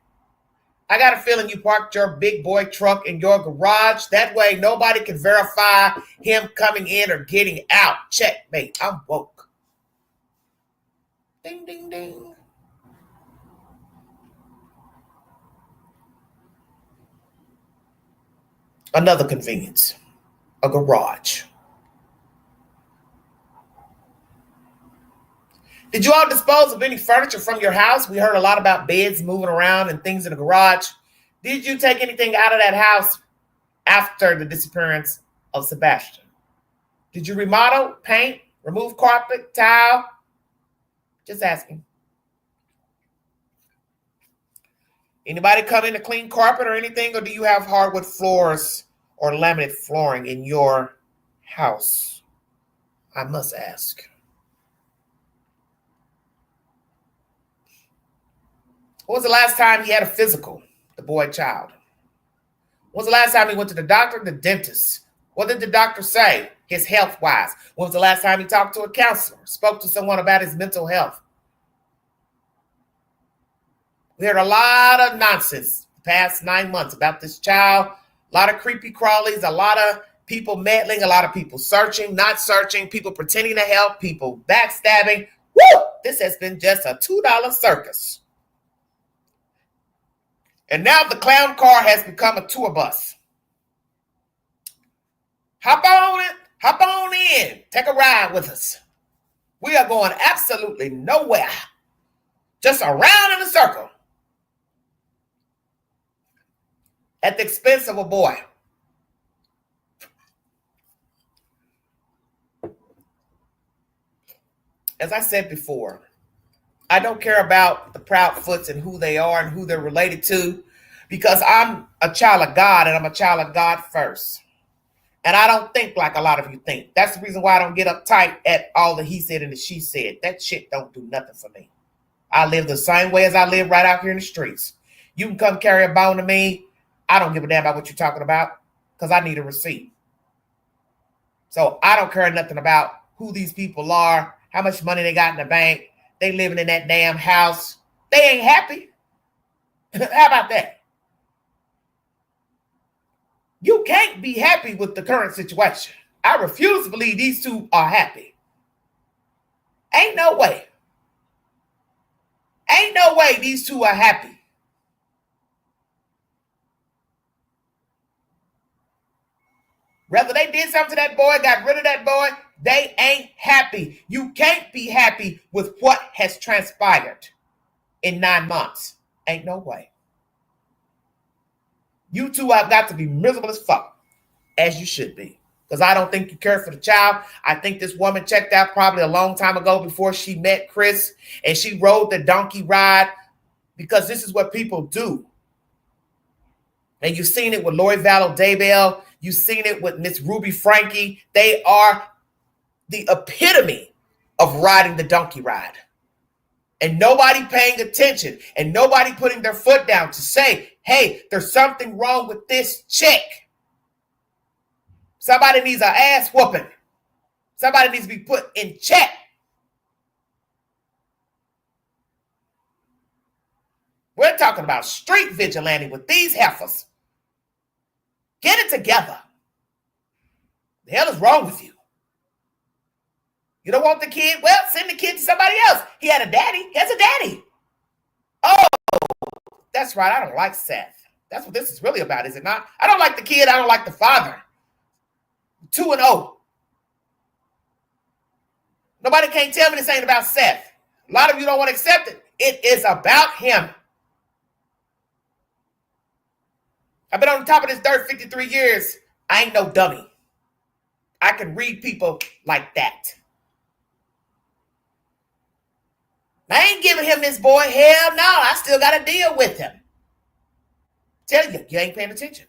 I got a feeling you parked your big boy truck in your garage. That way nobody can verify him coming in or getting out. Checkmate. I'm woke. Ding, ding, ding. Another convenience. A garage. Did you all dispose of any furniture from your house? We heard a lot about beds moving around and things in the garage. Did you take anything out of that house after the disappearance of Sebastian? Did you remodel, paint, remove carpet, tile? Just asking. Anybody come in to clean carpet or anything, or do you have hardwood floors or laminate flooring in your house? I must ask. When was the last time he had a physical, the boy child? When was the last time he went to the doctor, the dentist? What did the doctor say, his health-wise? When was the last time he talked to a counselor, spoke to someone about his mental health? We heard a lot of nonsense the past 9 months about this child. A lot of creepy crawlies, a lot of people meddling, a lot of people searching, not searching, people pretending to help, people backstabbing. Woo! This has been just a $2 circus. And now the clown car has become a tour bus. Hop on it, hop on in, take a ride with us. We are going absolutely nowhere, just around in a circle at the expense of a boy. As I said before, I don't care about the Proudfoots and who they are and who they're related to, because I'm a child of God and I'm a child of God first. And I don't think like a lot of you think. That's the reason why I don't get uptight at all the he said and the she said. That shit don't do nothing for me. I live the same way as I live right out here in the streets. You can come carry a bone to me. I don't give a damn about what you're talking about because I need a receipt. So I don't care nothing about who these people are, how much money they got in the bank. They living in that damn house. They ain't happy. How about that? You can't be happy with the current situation. I refuse to believe these two are happy. Ain't no way. Ain't no way these two are happy. Whether they did something to that boy, got rid of that boy, they ain't happy. You can't be happy with what has transpired in 9 months. Ain't no way. You two have got to be miserable as fuck, as you should be. Because I don't think you care for the child. I think this woman checked out probably a long time ago before she met Chris, and she rode the donkey ride because this is what people do. And you've seen it with Lori Vallow Daybell. You've seen it with Miss Ruby Frankie. They are the epitome of riding the donkey ride. And nobody paying attention and nobody putting their foot down to say, hey, there's something wrong with this chick. Somebody needs an ass whooping. Somebody needs to be put in check. We're talking about street vigilante with these heifers. Get it together. The hell is wrong with you? You don't want the kid? Well, send the kid to somebody else. He had a daddy. He has a daddy. Oh, that's right. I don't like Seth. That's what this is really about, is it not? I don't like the kid. I don't like the father. 2-0. Nobody can't tell me this ain't about Seth. A lot of you don't want to accept it. It is about him. I've been on the top of this dirt 53 years. I ain't no dummy. I can read people like that. I ain't giving him this boy. Hell no. I still got to deal with him. Tell you, you ain't paying attention.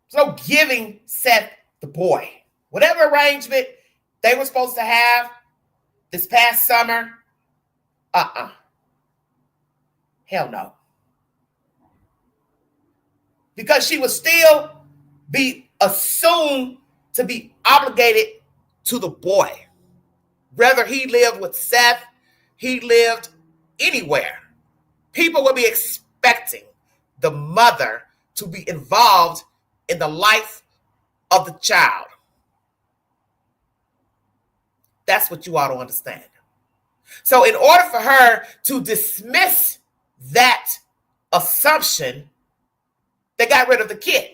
So giving Seth the boy. Whatever arrangement they were supposed to have this past summer, hell no. Because she would still be assumed to be obligated to the boy. Whether he lived with Seth, he lived anywhere. People would be expecting the mother to be involved in the life of the child. That's what you ought to understand. So in order for her to dismiss that assumption, they got rid of the kid.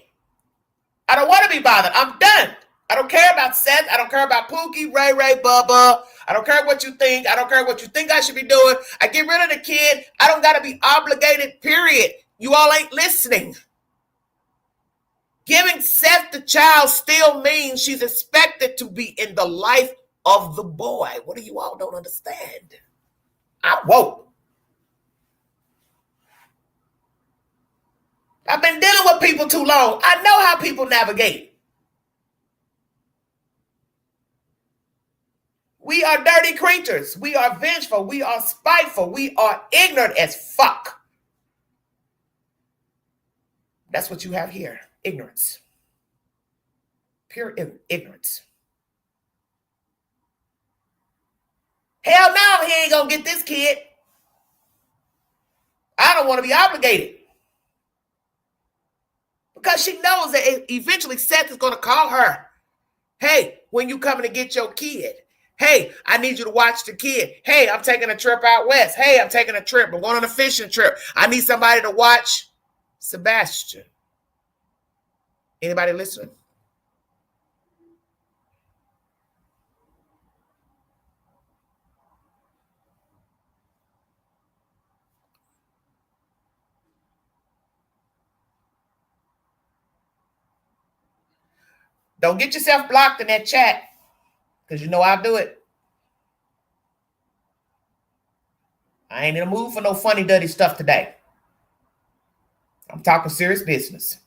I don't want to be bothered. I'm done. I don't care about Seth. I don't care about Pookie, Ray Ray, Bubba. I don't care what you think. I don't care what you think I should be doing. I get rid of the kid. I don't got to be obligated, period. You all ain't listening. Giving Seth the child still means she's expected to be in the life of the boy. What do you all don't understand? I won't. I've been dealing with people too long. I know how people navigate. We are dirty creatures. We are vengeful. We are spiteful. We are ignorant as fuck. That's what you have here. Ignorance. Pure ignorance. Hell no, he ain't gonna get this kid. I don't want to be obligated. Because she knows that eventually Seth is going to call her. Hey, when you coming to get your kid? Hey, I need you to watch the kid. Hey, I'm taking a trip out west. Hey, I'm taking a trip. I'm going on a fishing trip. I need somebody to watch Sebastian. Anybody listening? Don't get yourself blocked in that chat, because you know I'll do it. I ain't in a mood for no funny, dirty stuff today. I'm talking serious business.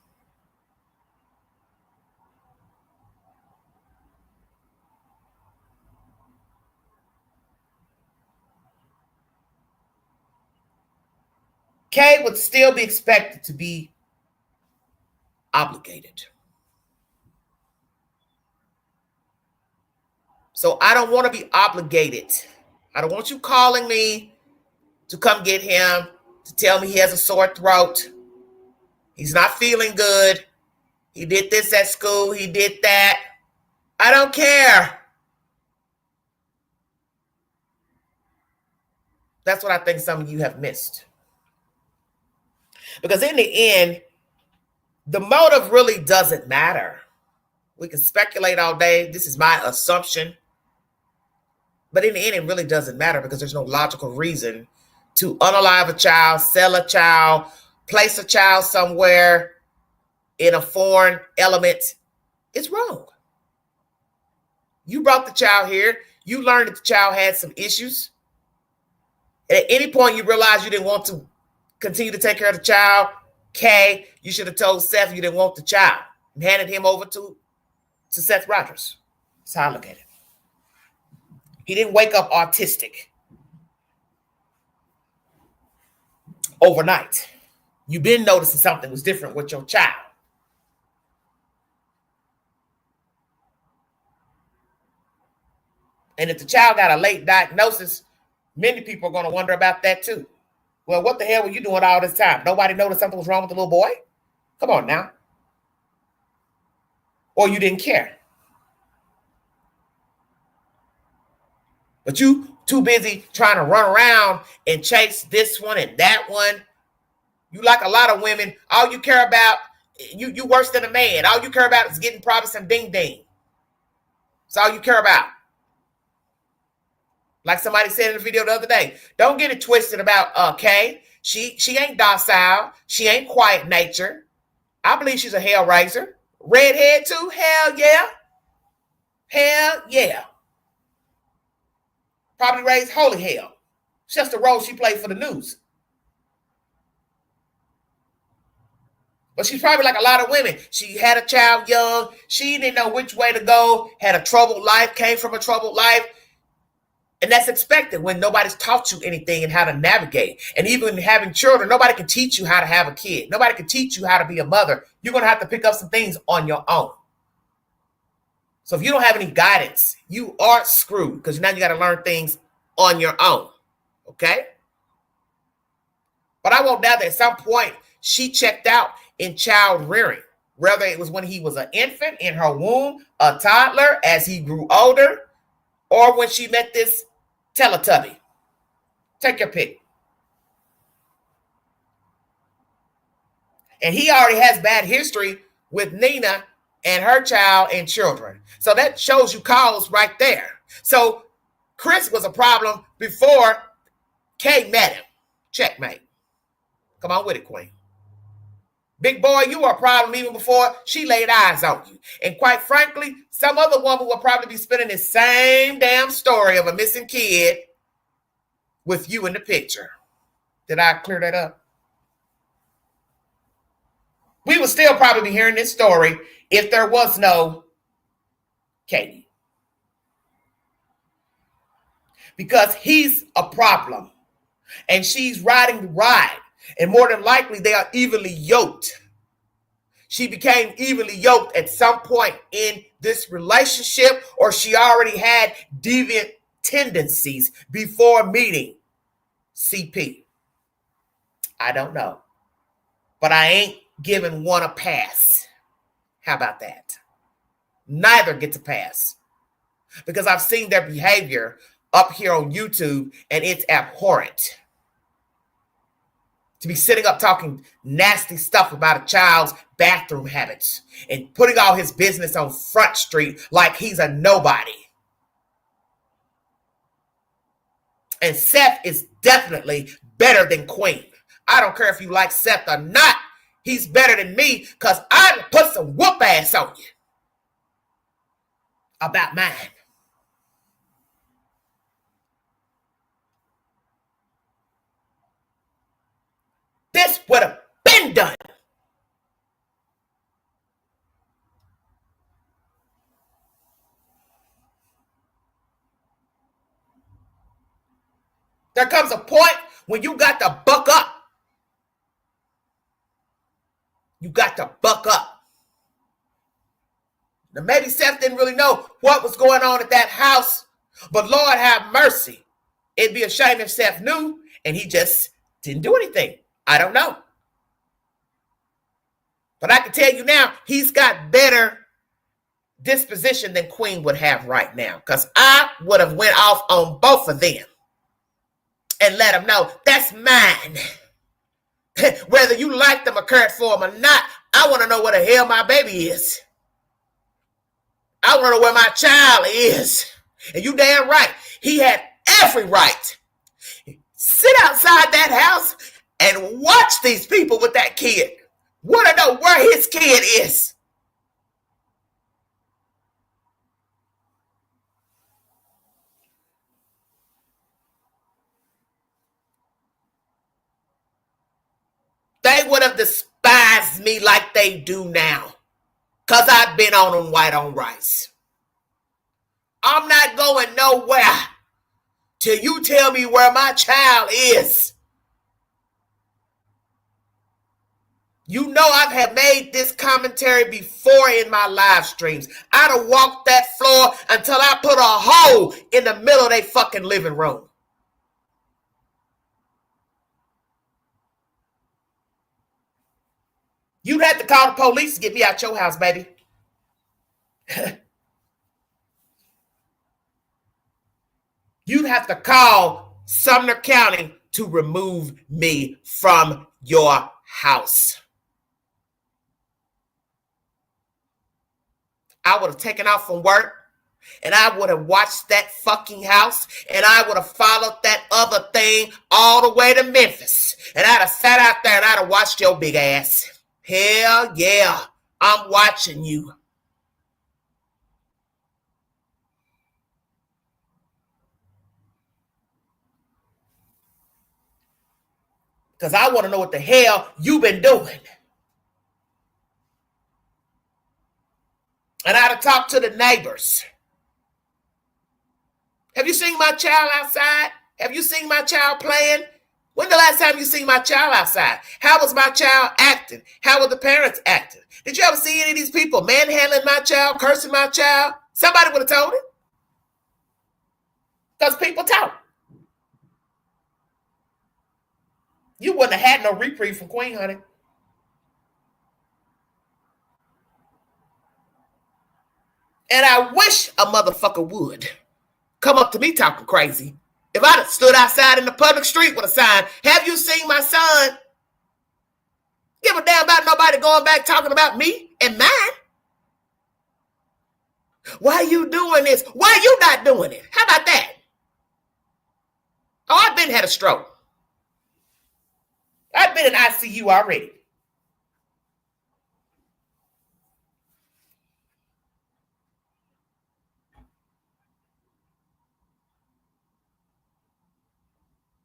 Kay would still be expected to be obligated. So I don't want to be obligated. I don't want you calling me to come get him, to tell me he has a sore throat. He's not feeling good. He did this at school. He did that. I don't care. That's what I think some of you have missed. Because in the end, the motive really doesn't matter. We can speculate all day. This is my assumption. But in the end, it really doesn't matter because there's no logical reason to unalive a child, sell a child, place a child somewhere in a foreign element. It's wrong. You brought the child here. You learned that the child had some issues. And at any point you realize you didn't want to continue to take care of the child, Kay, you should have told Seth you didn't want the child and handed him over to Seth Rogers. That's how I look at it. He didn't wake up autistic overnight. You've been noticing something was different with your child. And if the child got a late diagnosis, many people are going to wonder about that too. Well, what the hell were you doing all this time? Nobody noticed something was wrong with the little boy? Come on now. Or you didn't care. But you too busy trying to run around and chase this one and that one. You like a lot of women, all you care about, you worse than a man. All you care about is getting probably some ding-ding. That's all you care about. Like somebody said in the video the other day, don't get it twisted about Kay. She ain't docile. She ain't quiet nature. I believe she's a hell raiser. Redhead too? Hell yeah. Hell yeah. Probably raised holy hell. It's just a role she played for the news. But she's probably like a lot of women. She had a child young. She didn't know which way to go. Had a troubled life. Came from a troubled life. And that's expected when nobody's taught you anything and how to navigate. And even having children, nobody can teach you how to have a kid. Nobody can teach you how to be a mother. You're going to have to pick up some things on your own. So if you don't have any guidance, you are screwed because now you got to learn things on your own. Okay? But I won't doubt that at some point she checked out in child rearing, whether it was when he was an infant in her womb, a toddler as he grew older, or when she met this Teletubby. Take your pick. And he already has bad history with Nina and her child and children. So that shows you cause right there. So Chris was a problem before Kay met him. Checkmate. Come on with it, Queen. Big boy, you were a problem even before she laid eyes on you. And quite frankly, some other woman will probably be spinning the same damn story of a missing kid with you in the picture. Did I clear that up? We would still probably be hearing this story if there was no Katie. Because he's a problem. And she's riding the ride. And more than likely, they are evenly yoked. She became evenly yoked at some point in this relationship, or she already had deviant tendencies before meeting CP. I don't know. But I ain't giving one a pass. How about that? Neither gets a pass. Because I've seen their behavior up here on YouTube, and it's abhorrent. To be sitting up talking nasty stuff about a child's bathroom habits and putting all his business on Front Street like he's a nobody. And Seth is definitely better than Queen. I don't care if you like Seth or not. He's better than me because I put some whoop ass on you about mine. This would have been done. There comes a point when you got to buck up You got to buck up. Now, maybe Seth didn't really know what was going on at that house, but Lord have mercy. It'd be a shame if Seth knew and he just didn't do anything. I don't know. But I can tell you now, he's got better disposition than Queen would have right now, because I would have went off on both of them and let them know that's mine. Whether you like them or cared for them or not, I want to know where the hell my baby is. I want to know where my child is. And you damn right, he had every right. Sit outside that house and watch these people with that kid. Want to know where his kid is. They would have despised me like they do now, because I've been on them white on rice. I'm not going nowhere till you tell me where my child is. You know I have made this commentary before in my live streams. I'd have walked that floor until I put a hole in the middle of their fucking living room. You'd have to call the police to get me out your house, baby. You'd have to call Sumner County to remove me from your house. I would have taken off from work and I would have watched that fucking house and I would have followed that other thing all the way to Memphis. And I'd have sat out there and I'd have watched your big ass. Hell yeah, I'm watching you. Because I want to know what the hell you've been doing. And I'd have talked to the neighbors. Have you seen my child outside? Have you seen my child playing? When the last time you seen my child outside? How was my child acting? How were the parents acting? Did you ever see any of these people manhandling my child, cursing my child? Somebody would have told it. Because people talk. You wouldn't have had no reprieve from Queen, honey. And I wish a motherfucker would come up to me talking crazy. If I'd have stood outside in the public street with a sign, have you seen my son? Give a damn about nobody going back talking about me and mine. Why you doing this? Why you not doing it? How about that? Oh, I've been had a stroke. I've been in ICU already.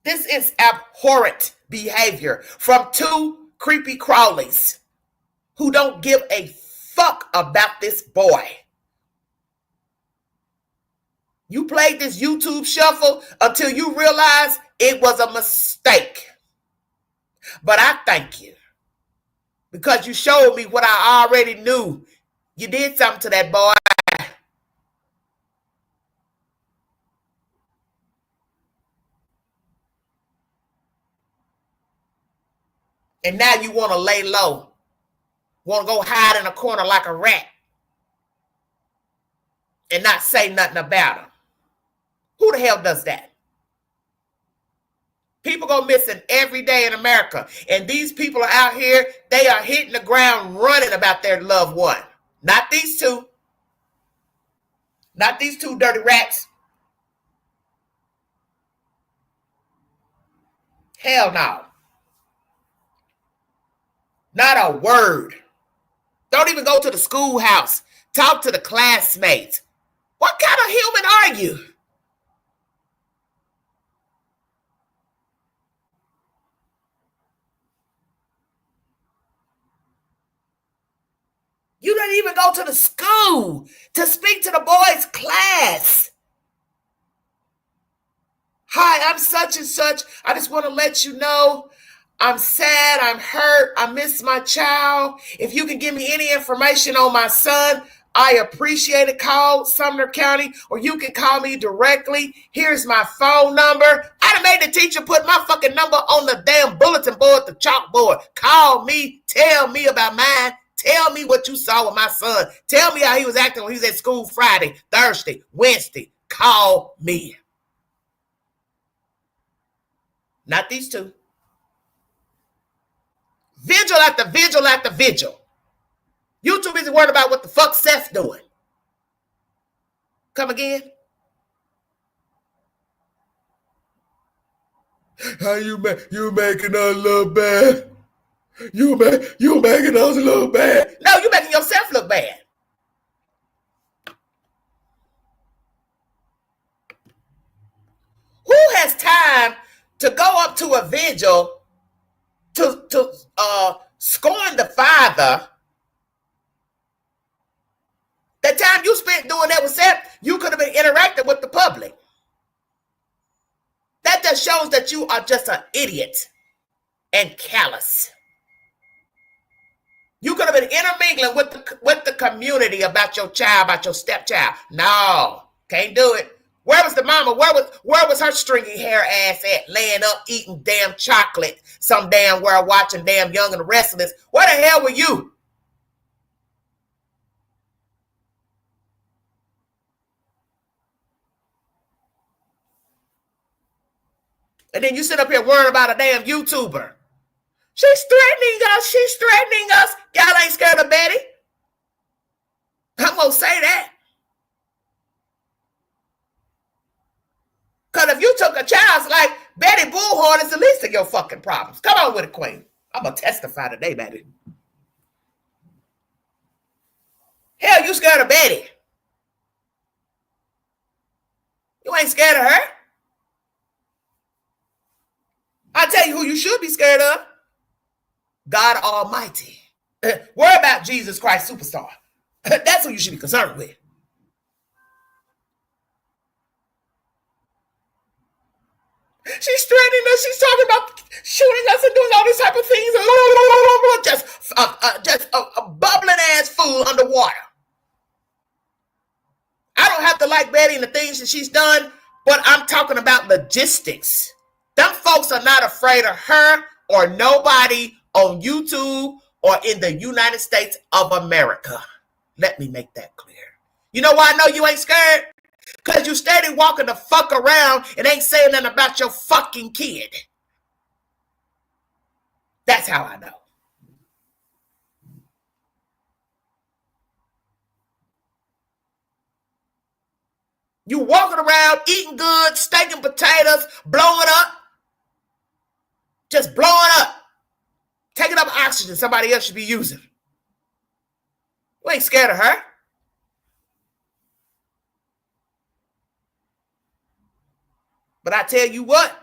This is abhorrent behavior from two creepy crawlies who don't give a fuck about this boy. You played this YouTube shuffle until you realized it was a mistake. But I thank you because you showed me what I already knew. You did something to that boy. And now you want to lay low. Want to go hide in a corner like a rat. And not say nothing about him. Who the hell does that? People go missing every day in America. And these people are out here, they are hitting the ground running about their loved one. Not these two. Not these two dirty rats. Hell no. Not a word. Don't even go to the schoolhouse. Talk to the classmates. What kind of human are you? You didn't even go to the school to speak to the boys' class. Hi, I'm such and such. I just want to let you know I'm sad, I'm hurt, I miss my child. If you can give me any information on my son, I appreciate it. Call Sumner County, or you can call me directly. Here's my phone number. I done made the teacher put my fucking number on the damn bulletin board, the chalkboard. Call me, tell me about mine. Tell me what you saw with my son. Tell me how he was acting when he was at school Friday, Thursday, Wednesday. Call me. Not these two. Vigil after vigil after vigil. You too busy worried about what the fuck Seth's doing. Come again? How you making us look bad? You making us look bad. No, you making yourself look bad. Who has time to go up to a vigil to scorn the Father? The time you spent doing that with Seth, you could have been interacting with the public. That just shows that you are just an idiot and callous. You could have been intermingling with the community about your child, about your stepchild. No, can't do it. Where was the mama? Where was her stringy hair ass at, laying up eating damn chocolate some damn where watching damn Young and the Restless? Where the hell were you? And then you sit up here worrying about a damn YouTuber. She's threatening us. She's threatening us. Y'all ain't scared of Betty. I'm going to say that. Because if you took a child's life, Betty Bullhorn is the least of your fucking problems. Come on with it, Queen. I'm going to testify today, baby. Hell, you scared of Betty. You ain't scared of her. I'll tell you who you should be scared of. God Almighty. Worry about Jesus Christ Superstar. That's who you should be concerned with. She's threatening us. She's talking about shooting us and doing all these type of things. Just a bubbling ass fool underwater. I don't have to like Betty and the things that she's done, but I'm talking about logistics. Them folks are not afraid of her or nobody on YouTube or in the United States of America. Let me make that clear. You know why I know you ain't scared? Because you steady walking the fuck around and ain't saying nothing about your fucking kid. That's how I know. You walking around eating good, steak and potatoes, blowing up. Just blowing up. Taking up oxygen somebody else should be using. You ain't scared of her. But I tell you what,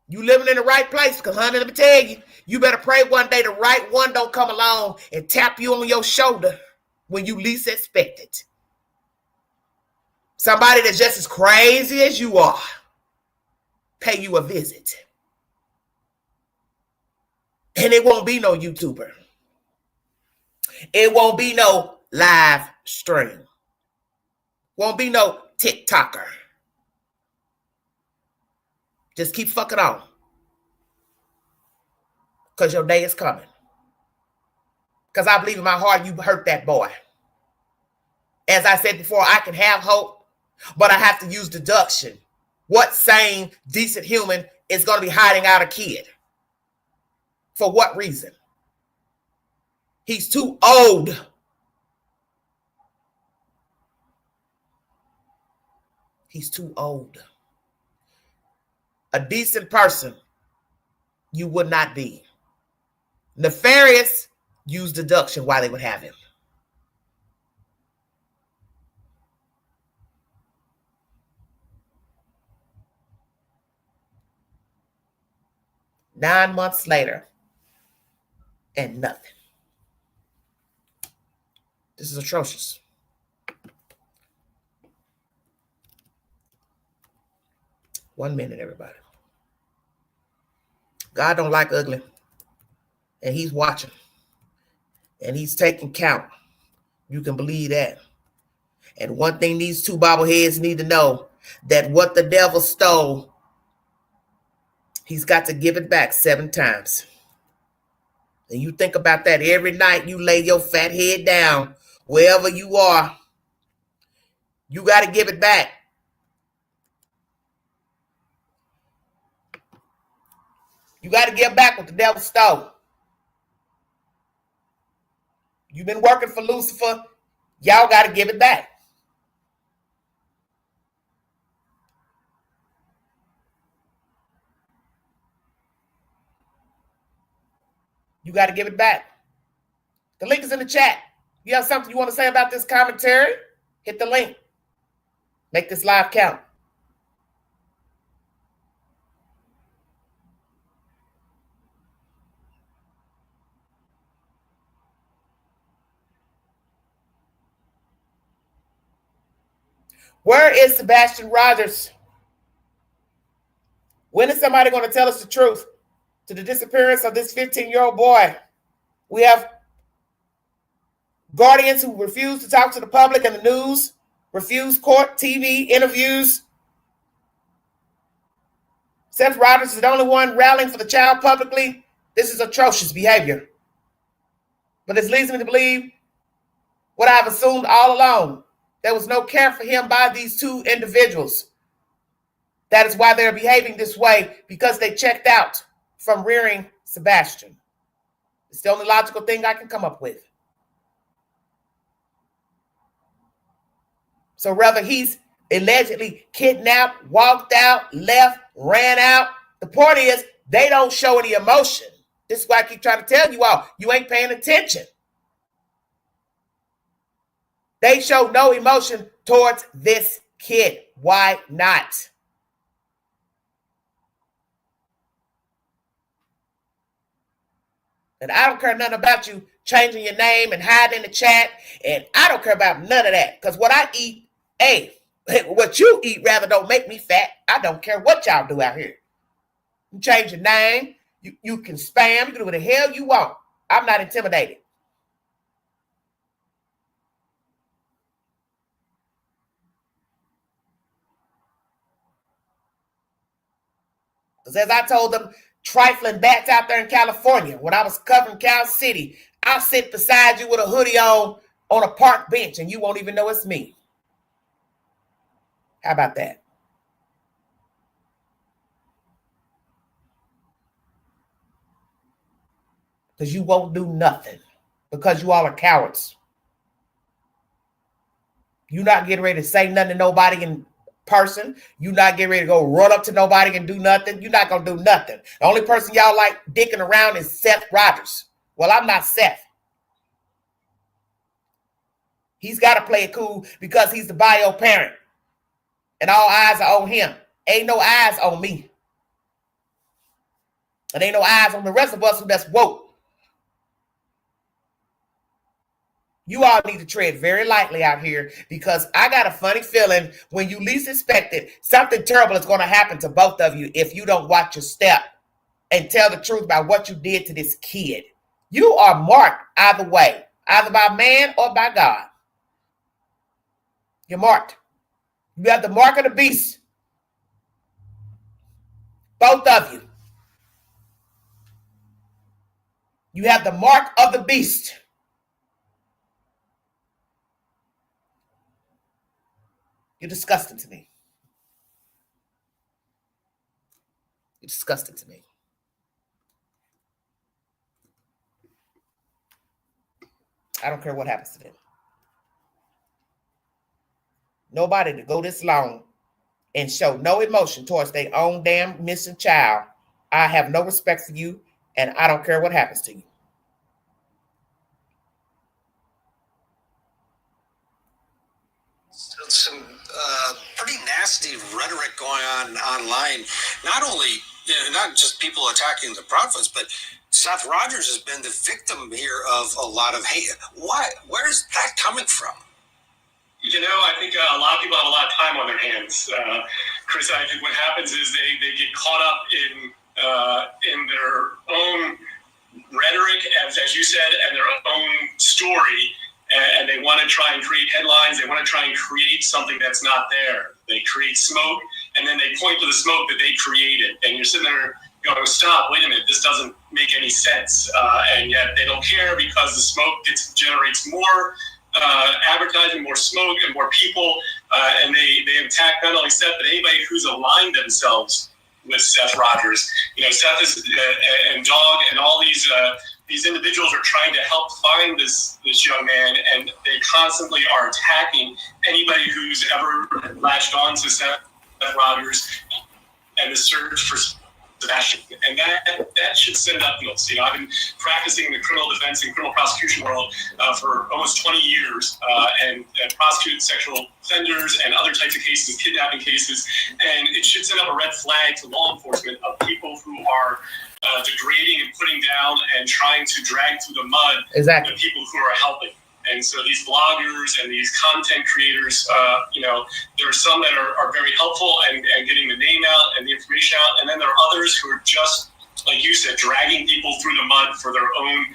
you living in the right place, because honey, let me tell you, you better pray one day the right one don't come along and tap you on your shoulder when you least expect it. Somebody that's just as crazy as you are, pay you a visit. And it won't be no YouTuber. It won't be no live stream. Won't be no TikToker. Just keep fucking on. Because your day is coming. Because I believe in my heart you hurt that boy. As I said before, I can have hope, but I have to use deduction. What sane, decent human is going to be hiding out a kid? For what reason? He's too old. He's too old. A decent person, you would not be. Nefarious, use deduction why they would have him. Nine months later, and nothing. This is atrocious. One minute, everybody. God don't like ugly. And he's watching. And he's taking count. You can believe that. And one thing these two bobbleheads need to know, that what the devil stole, he's got to give it back 7 times. And you think about that every night you lay your fat head down, wherever you are, you got to give it back. You got to give back what the devil stole. You've been working for Lucifer. Y'all got to give it back. You got to give it back. The link is in the chat. You have something you want to say about this commentary? Hit the link. Make this live count. Where is Sebastian Rogers? When is somebody going to tell us the truth to the disappearance of this 15-year-old boy? We have guardians who refuse to talk to the public and the news, refuse court, TV, interviews. Seth Rogers is the only one rallying for the child publicly. This is atrocious behavior. But this leads me to believe what I've assumed all along. There was no care for him by these two individuals. That is why they're behaving this way, because they checked out from rearing Sebastian. It's the only logical thing I can come up with. So whether he's allegedly kidnapped, walked out, left, ran out, the point is they don't show any emotion. This is why I keep trying to tell you all, you ain't paying attention. They show no emotion towards this kid. Why not? And I don't care nothing about you changing your name and hiding in the chat. And I don't care about none of that. Because what I eat, what you eat rather don't make me fat. I don't care what y'all do out here. You change your name. You can spam. You can do what the hell you want. I'm not intimidated. Because as I told them, trifling bats out there in California, when I was covering Cal City, I'll sit beside you with a hoodie on a park bench and you won't even know it's me. How about that? Because you won't do nothing. Because you all are cowards. You're not getting ready to say nothing to nobody in person. You're not getting ready to go run up to nobody and do nothing. You're not going to do nothing. The only person y'all like dicking around is Seth Rogers. Well, I'm not Seth. He's got to play it cool because he's the bio parent. And all eyes are on him. Ain't no eyes on me. And ain't no eyes on the rest of us who that's woke. You all need to tread very lightly out here because I got a funny feeling when you least expect it, something terrible is going to happen to both of you if you don't watch your step and tell the truth about what you did to this kid. You are marked either way, either by man or by God. You're marked. You have the mark of the beast. Both of you. You have the mark of the beast. You're disgusting to me. You're disgusting to me. I don't care what happens to them. Nobody to go this long and show no emotion towards their own damn missing child. I have no respect for you, and I don't care what happens to you. Some pretty nasty rhetoric going on online. Not only, not just people attacking the Proudfoots, but Seth Rogers has been the victim here of a lot of hate. Why? Where is that coming from? I think a lot of people have a lot of time on their hands. Chris, I think what happens is they get caught up in in their own rhetoric, as you said, and their own story, and they want to try and create headlines. They want to try and create something that's not there. They create smoke, and then they point to the smoke that they created. And you're sitting there going, stop, wait a minute, this doesn't make any sense. And yet they don't care because the smoke generates more advertising, more smoke, and more people. And they attack not only Seth, but anybody who's aligned themselves with Seth Rogers. Seth is and Dog and all these individuals are trying to help find this young man, and they constantly are attacking anybody who's ever latched on to Seth Rogers and the search for Sebastian. And that should send up notes. I've been practicing in the criminal defense and criminal prosecution world for almost 20 years and prosecuted sexual offenders and other types of cases, kidnapping cases. And it should send up a red flag to law enforcement of people who are degrading and putting down and trying to drag through the mud the people who are helping. And so these bloggers and these content creators, there are some that are very helpful and getting the name out and the information out. And then there are others who are just, like you said, dragging people through the mud for their own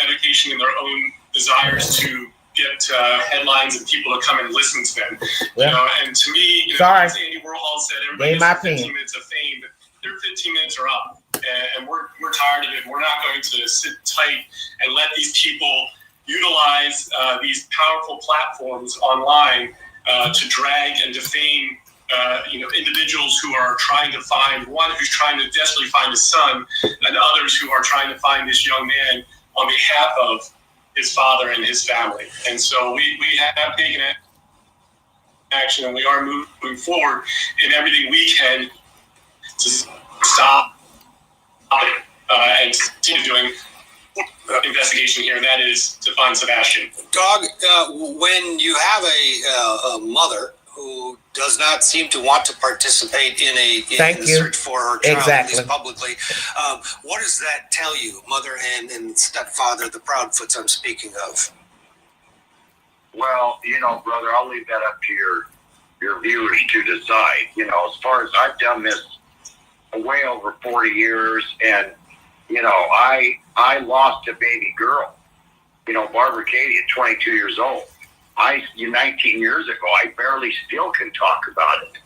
education and their own desires to get headlines and people to come and listen to them. And to me, as Andy Warhol said, everybody gets 15 minutes of fame, but their 15 minutes are up. And we're tired of it. We're not going to sit tight and let these people utilize these powerful platforms online to drag and defame individuals who are trying to find one who's trying to desperately find his son, and others who are trying to find this young man on behalf of his father and his family. And so we have taken action, and we are moving forward in everything we can to stop and continue doing investigation here, and that is to find Sebastian. Dog, when you have a mother who does not seem to want to participate in the search for her child, at least publicly, what does that tell you, mother and stepfather, the Proudfoots I'm speaking of? Well, brother, I'll leave that up to your viewers to decide. As far as I've done this way over 40 years, and I lost a baby girl, Barbara Katie at 22 years old. 19 years ago, I barely still can talk about it.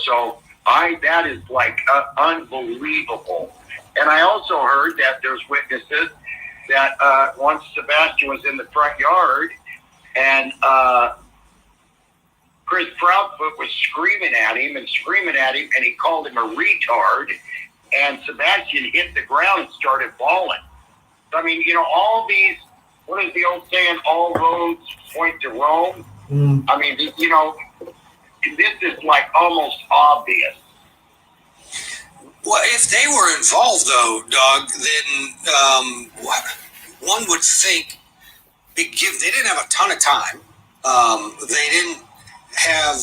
So that is like unbelievable. And I also heard that there's witnesses that once Sebastian was in the front yard and Chris Proudfoot was screaming at him, and he called him a retard, and Sebastian hit the ground and started bawling. I mean, all these, what is the old saying, all roads point to Rome? I mean, this is like almost obvious. Well, if they were involved, though, Dog, then one would think they didn't have a ton of time. They didn't have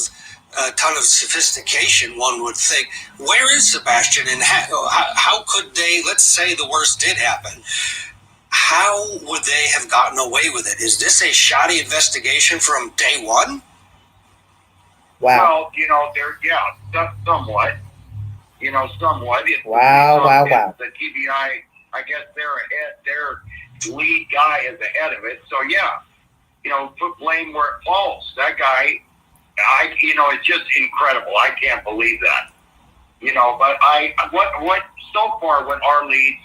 a ton of sophistication, one would think. Where is Sebastian, and how could they, let's say the worst did happen, how would they have gotten away with it? Is this a shoddy investigation from day one? Wow. Well, somewhat. Somewhat. Wow. The TBI, I guess their lead guy is ahead of it. So, put blame where it falls. That guy, it's just incredible. I can't believe that. But what our leads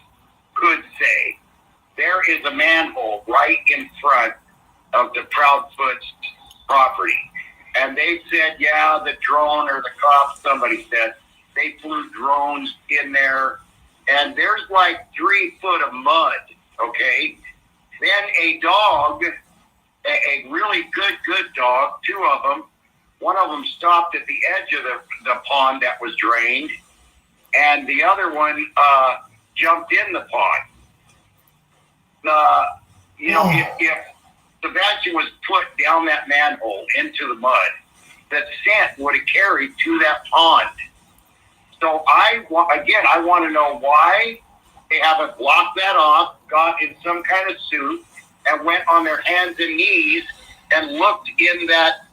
could say, there is a manhole right in front of the Proudfoots property. And they said, the drone or the cops, somebody said, they flew drones in there. And there's like 3 foot of mud, okay? Then a dog, a really good dog, 2 of them, one of them stopped at the edge of the pond that was drained, and the other one jumped in the pond. If Sebastian was put down that manhole into the mud, the scent would have carried to that pond. So I want to know why they haven't blocked that off, got in some kind of suit, and went on their hands and knees and looked in that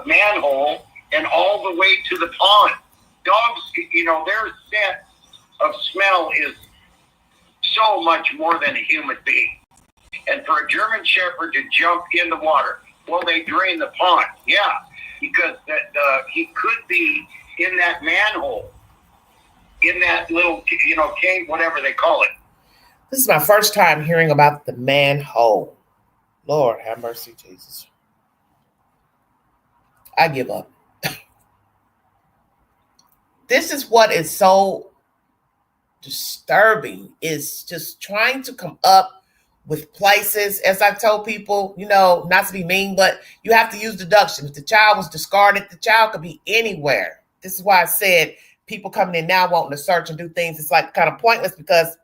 manhole and all the way to the pond. dogs, their sense of smell is so much more than a human being. And for a German Shepherd to jump in the water, well, they drain the pond, yeah, because he could be in that manhole, in that little, cave, whatever they call it. This is my first time hearing about the manhole. Lord have mercy, Jesus. I give up. This is what is so disturbing, is just trying to come up with places, as I've told people, not to be mean, but you have to use deduction. If the child was discarded, the child could be anywhere. This is why I said people coming in now wanting to search and do things, it's like kind of pointless, because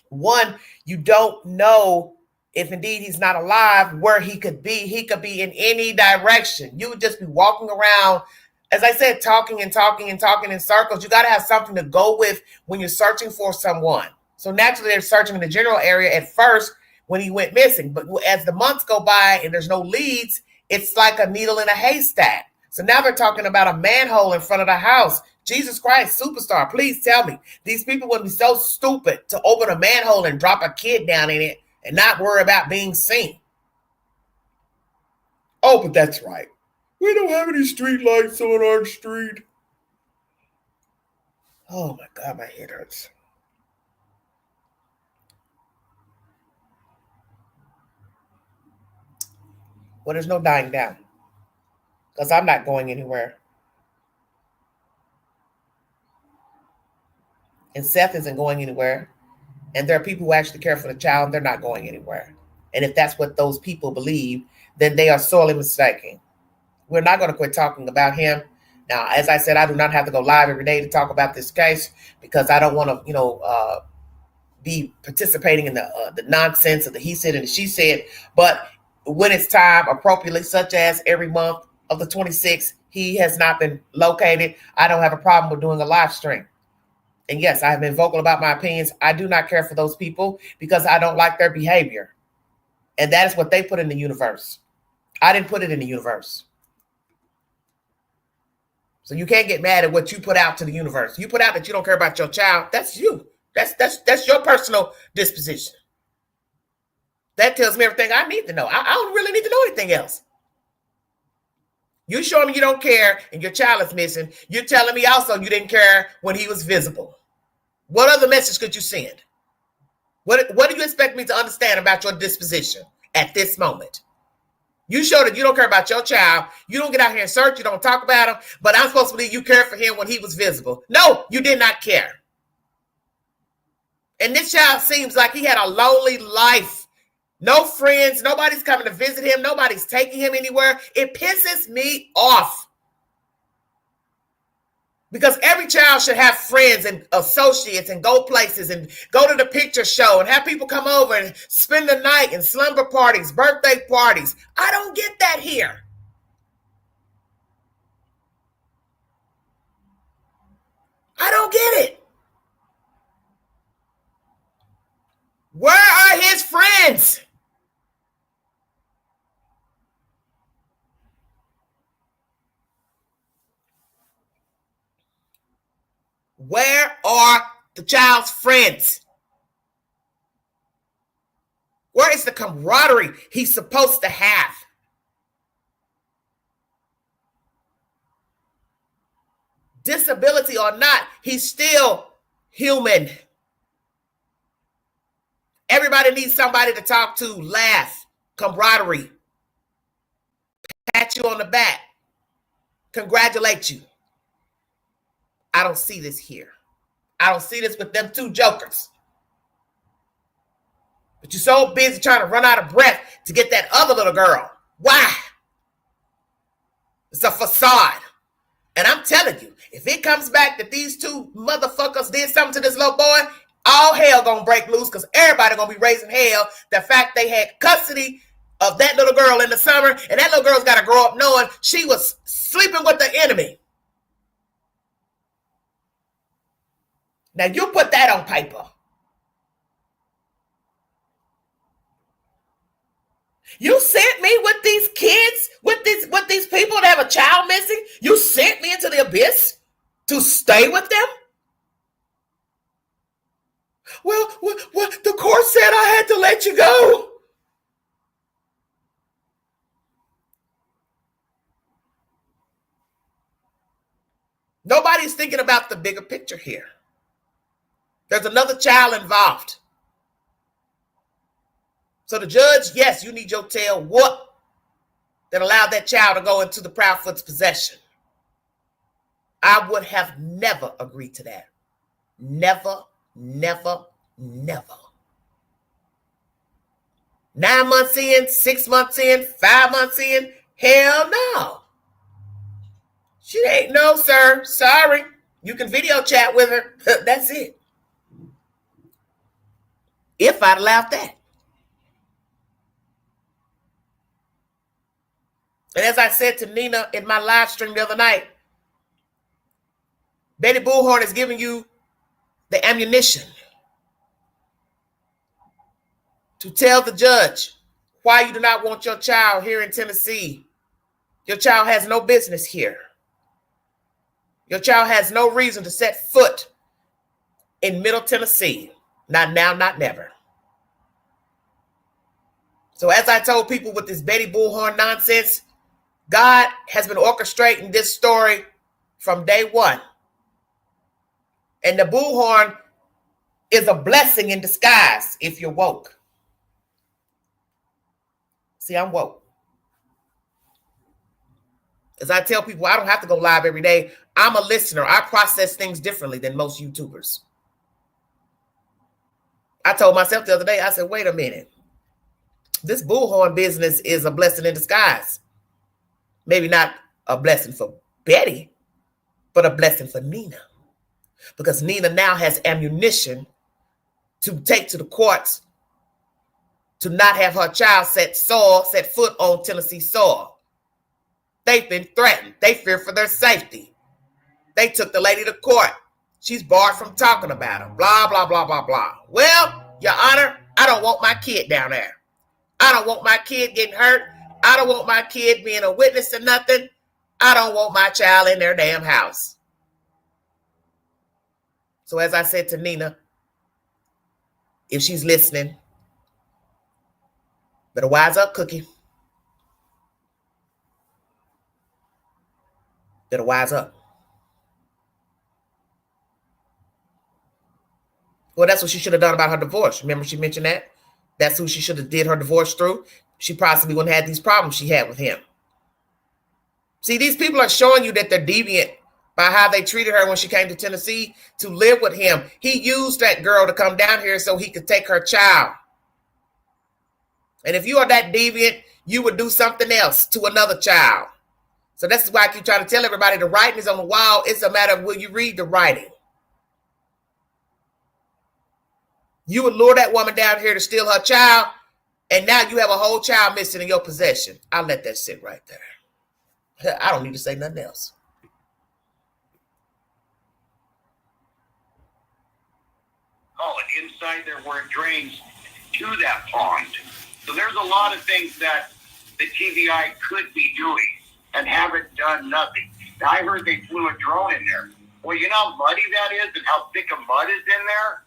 one, you don't know if indeed he's not alive, where he could be. He could be in any direction. You would just be walking around, as I said, talking in circles. You got to have something to go with when you're searching for someone. So naturally, they're searching in the general area at first when he went missing. But as the months go by and there's no leads, it's like a needle in a haystack. So now they're talking about a manhole in front of the house. Jesus Christ, superstar, please tell me. These people would be so stupid to open a manhole and drop a kid down in it and not worry about being seen. Oh, but that's right. We don't have any street lights on our street. Oh my God, my head hurts. Well, there's no dying down, because I'm not going anywhere. And Seth isn't going anywhere. And there are people who actually care for the child, and they're not going anywhere. And if that's what those people believe, then they are sorely mistaken. We're not going to quit talking about him. Now, as I said, I do not have to go live every day to talk about this case, because I don't want to, be participating in the nonsense of the he said and the she said. But when it's time, appropriately, such as every month of the 26th, he has not been located, I don't have a problem with doing a live stream. And yes, I have been vocal about my opinions. I do not care for those people because I don't like their behavior. And that is what they put in the universe. I didn't put it in the universe. So you can't get mad at what you put out to the universe. You put out that you don't care about your child. That's you. That's your personal disposition. That tells me everything I need to know. I don't really need to know anything else. You showing me you don't care and your child is missing. You're telling me also you didn't care when he was visible. What other message could you send? What do you expect me to understand about your disposition at this moment? You show that you don't care about your child. You don't get out here and search. You don't talk about him. But I'm supposed to believe you cared for him when he was visible. No, you did not care. And this child seems like he had a lonely life. No friends. Nobody's coming to visit him. Nobody's taking him anywhere. It pisses me off. Because every child should have friends and associates and go places and go to the picture show and have people come over and spend the night and slumber parties, birthday parties. I don't get that here. I don't get it. Where are his friends? Where are the child's friends? Where is the camaraderie he's supposed to have? Disability or not, he's still human. Everybody needs somebody to talk to, laugh, camaraderie, pat you on the back, congratulate you. I don't see this here. I don't see this with them two jokers. But you're so busy trying to run out of breath to get that other little girl. Why? It's a facade. And I'm telling you, if it comes back that these two motherfuckers did something to this little boy, all hell gonna break loose, because everybody gonna be raising hell the fact they had custody of that little girl in the summer, and that little girl's got to grow up knowing she was sleeping with the enemy. Now you put that on paper. You sent me with these kids, with these people that have a child missing. You sent me into the abyss. stay with them? Well, the court said I had to let you go. Nobody's thinking about the bigger picture here. There's another child involved. So the judge, yes, you need your tail whooped that allowed that child to go into the Proudfoots' possession. I would have never agreed to that. Never, never, never. 9 months in, 6 months in, 5 months in, hell no. She ain't, no, sir. Sorry. You can video chat with her. That's it. If I'd allowed that. And as I said to Nina in my live stream the other night, Betty Bullhorn is giving you the ammunition to tell the judge why you do not want your child here in Tennessee. Your child has no business here. Your child has no reason to set foot in Middle Tennessee. Not now, not never. So as I told people with this Betty Bullhorn nonsense, God has been orchestrating this story from day one. And the Bullhorn is a blessing in disguise if you're woke. See, I'm woke. As I tell people, I don't have to go live every day. I'm a listener. I process things differently than most YouTubers. I told myself the other day, I said, wait a minute. This Bullhorn business is a blessing in disguise. Maybe not a blessing for Betty, but a blessing for Nina. Because Nina now has ammunition to take to the courts to not have her child set foot on Tennessee soil. They've been threatened. They fear for their safety. They took the lady to court. She's barred from talking about him. Blah, blah, blah, blah, blah. Well, Your Honor, I don't want my kid down there. I don't want my kid getting hurt. I don't want my kid being a witness to nothing. I don't want my child in their damn house. So as I said to Nina, if she's listening, better wise up, Cookie. Better wise up. Well, that's what she should have done about her divorce. Remember she mentioned that? That's who she should have did her divorce through. She possibly wouldn't have had these problems she had with him. See, these people are showing you that they're deviant by how they treated her when she came to Tennessee to live with him. He used that girl to come down here so he could take her child. And if you are that deviant, you would do something else to another child. So that's why I keep trying to tell everybody the writing is on the wall. It's a matter of will you read the writing. You would lure that woman down here to steal her child, and now you have a whole child missing in your possession. I'll let that sit right there. I don't need to say nothing else. Oh, and inside there were drains to that pond. So there's a lot of things that the TBI could be doing and haven't done nothing. Now, I heard they flew a drone in there. Well, you know how muddy that is and how thick a mud is in there?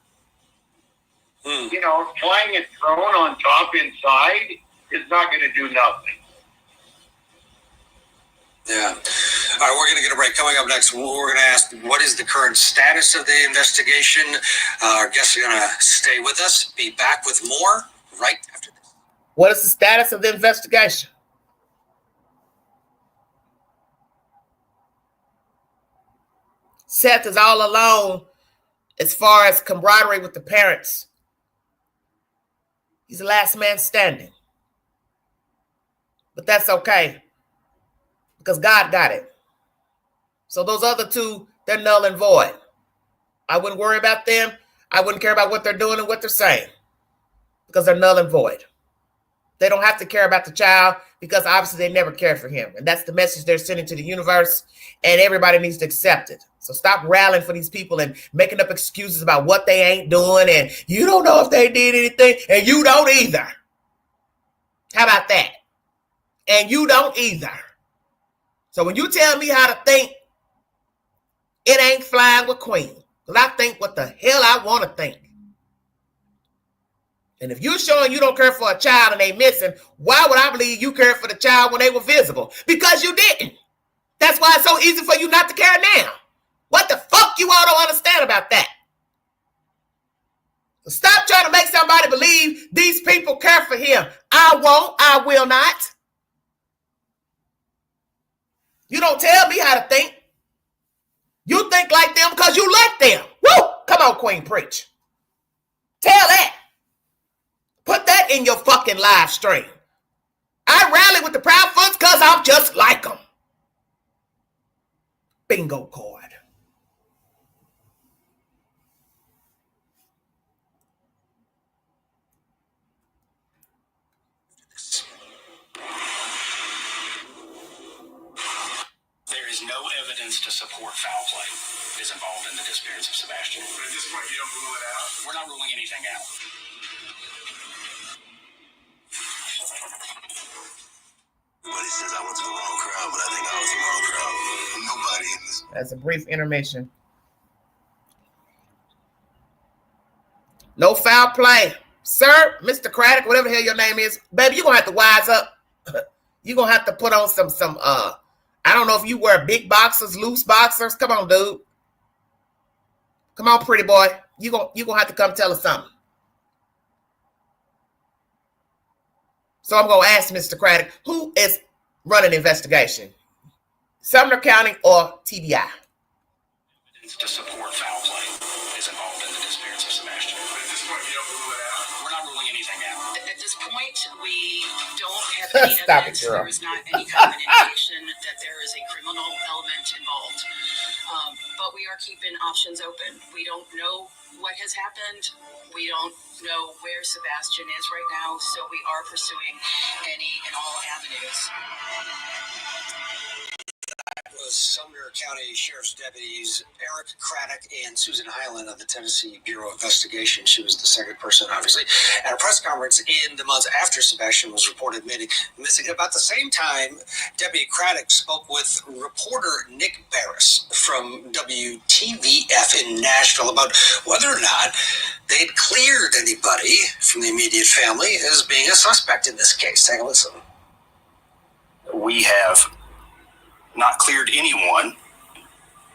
You know, flying a drone on top inside is not going to do nothing. Yeah. All right, we're going to get a break. Coming up next, we're going to ask what is the current status of the investigation. Our guests are going to stay with us. Be back with more right after this. What is the status of the investigation? Seth is all alone as far as camaraderie with the parents. He's the last man standing. But that's okay, because God got it. So those other two, they're null and void. I wouldn't worry about them. I wouldn't care about what they're doing and what they're saying, because they're null and void. They don't have to care about the child because obviously they never cared for him. And that's the message they're sending to the universe, and everybody needs to accept it. So stop rallying for these people and making up excuses about what they ain't doing, and you don't know if they did anything, and you don't either. How about that? And you don't either. So when you tell me how to think, it ain't flying with Queen. Because I think what the hell I want to think. And if you're showing you don't care for a child and they missing, why would I believe you cared for the child when they were visible? Because you didn't. That's why it's so easy for you not to care now. What the fuck you all don't understand about that? So stop trying to make somebody believe these people care for him. I won't. I will not. You don't tell me how to think. You think like them because you like them. Woo! Come on, Queen, preach. Tell that. Put that in your fucking live stream. I rally with the Proudfoots because I'm just like them. Bingo card. There is no evidence to support foul play is involved in the disappearance of Sebastian. But at this point, you don't rule it out. We're not ruling anything out. Everybody says I went to the wrong crowd, but I think I was the wrong crowd. Nobody in this. That's a brief intermission. No foul play. Sir, Mr. Craddock, whatever the hell your name is, baby, you're going to have to wise up. You're going to have to put on some, I don't know if you wear big boxers, loose boxers. Come on, dude. Come on, pretty boy. You're going to have to come tell us something. So I'm going to ask Mr. Craddock, who is running investigation? Sumner County or TBI? To support foul play is involved in the disappearance of Sebastian. But at this point, you don't rule it out. We're not ruling anything out. At this point, we don't have any Stop it, evidence. girl. There is not any kind of indication that there is a criminal element involved. But we are keeping options open. We don't know what has happened. We don't know where Sebastian is right now, so we are pursuing any and all avenues. Was Sumner County Sheriff's deputies Eric Craddock and Susan Hyland of the Tennessee Bureau of Investigation. She was the second person, obviously, at a press conference in the months after Sebastian was reported missing. About the same time, Deputy Craddock spoke with reporter Nick Barris from WTVF in Nashville about whether or not they'd cleared anybody from the immediate family as being a suspect in this case. Take a listen. We have not cleared anyone,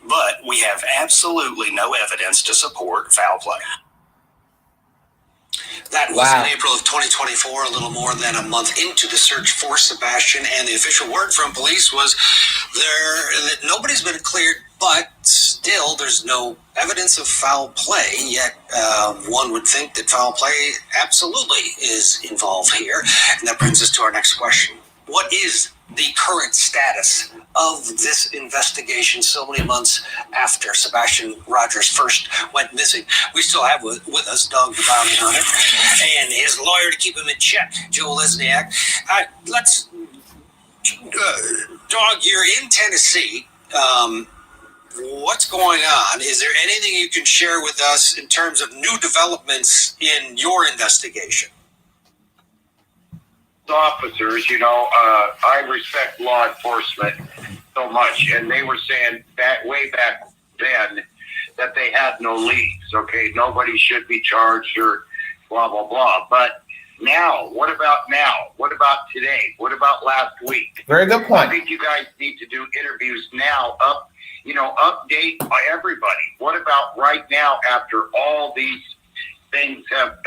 but we have absolutely no evidence to support foul play. That was in April of 2024, a little more than a month into the search for Sebastian, and the official word from police was that nobody's been cleared, but still there's no evidence of foul play, yet one would think that foul play absolutely is involved here. And that brings us to our next question. What is the current status of this investigation so many months after Sebastian Rogers first went missing? We still have with us Doug the Bounty Hunter and his lawyer to keep him in check, Joe Lesniak. Let's, Doug, you're in Tennessee. What's going on? Is there anything you can share with us in terms of new developments in your investigation? Officers, I respect law enforcement so much, and they were saying that way back then that they had no leads. Okay, nobody should be charged or blah blah blah. But now, what about now? What about today? What about last week? Very good point. I think you guys need to do interviews now. Update everybody. What about right now after all these things have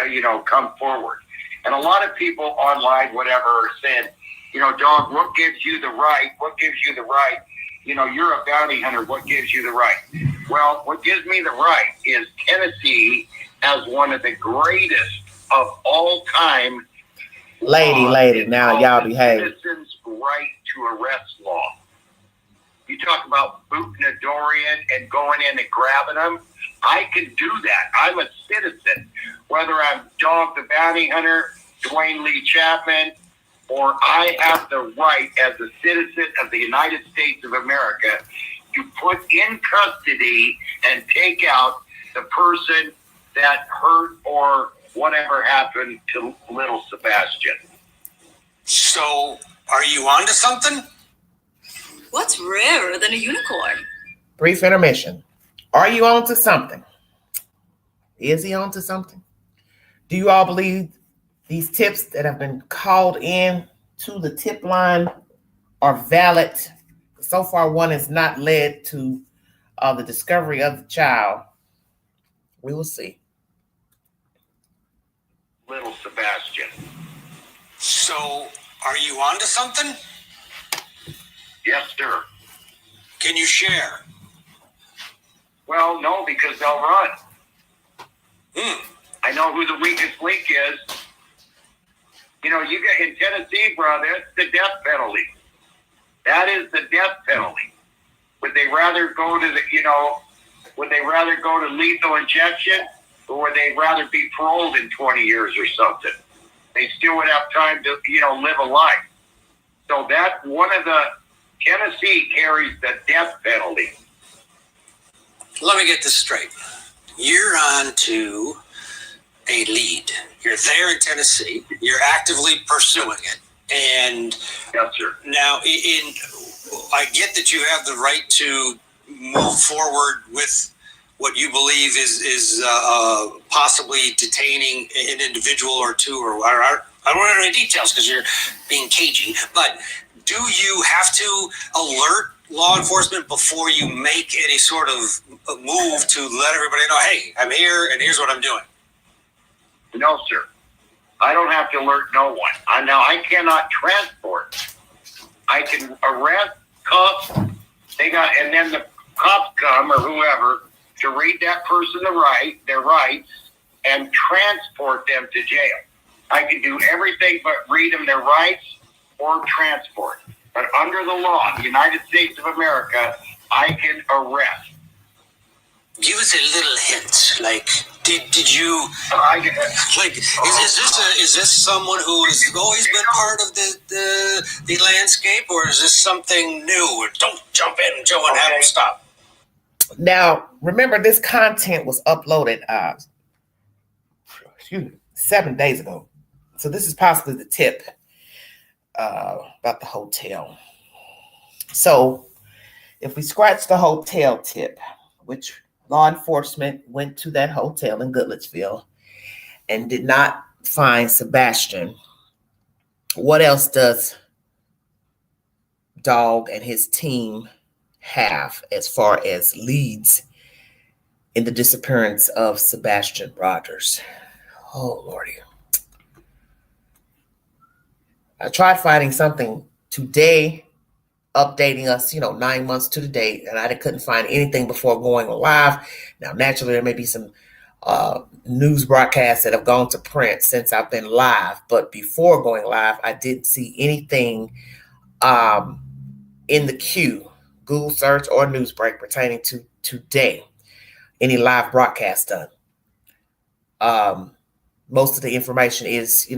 come forward? And a lot of people online, whatever, are saying, Dog, what gives you the right? What gives you the right? You're a bounty hunter. What gives you the right? Well, what gives me the right is Tennessee has one of the greatest of all time. Lady, now y'all behave. Citizens' right to arrest law. You talk about booting a door in and going in and grabbing them. I can do that. I'm a citizen. Whether I'm Dog the Bounty Hunter, Dwayne Lee Chapman, or I have the right as a citizen of the United States of America to put in custody and take out the person that hurt or whatever happened to little Sebastian. So, are you onto something? What's rarer than a unicorn? Brief intermission. Are you on to something? Is he on to something? Do you all believe these tips that have been called in to the tip line are valid? So far, one has not led to the discovery of the child. We will see. Little Sebastian. So, are you onto something? Yes, sir. Can you share? Well, no, because they'll run. Hmm. I know who the weakest link is. You know, you get in Tennessee, brother, it's the death penalty. That is the death penalty. Would they rather go to would they rather go to lethal injection, or would they rather be paroled in 20 years or something? They still would have time to, live a life. So that one of the Tennessee carries the death penalty. Let me get this straight. You're on to a lead. You're there in Tennessee. You're actively pursuing it. And yes, sir. Now, I get that you have the right to move forward with what you believe is possibly detaining an individual or two, or I don't want any details because you're being cagey, but do you have to alert law enforcement before you make any sort of move to let everybody know, hey, I'm here and here's what I'm doing? No, sir. I don't have to alert no one. I cannot transport. I can arrest, cuff, and then the cops come or whoever to read that person their rights and transport them to jail. I can do everything but read them their rights or transport. But under the law, the United States of America, I can arrest. Give us a little hint. Like, did you is this someone who has always been part of the landscape, or is this something new? Don't jump in, Joe, and have him stop. Now, remember, this content was uploaded 7 days ago. So this is possibly the tip about the hotel. So if we scratch the hotel tip, which law enforcement went to that hotel in Goodlettsville and did not find Sebastian, what else does Dog and his team have as far as leads in the disappearance of Sebastian Rogers? Oh, Lordy. I tried finding something today updating us, 9 months to the date, and I couldn't find anything before going live. Now, naturally, there may be some news broadcasts that have gone to print since I've been live, but before going live, I didn't see anything in the queue, Google search or Newsbreak, pertaining to today, any live broadcast done. Most of the information is,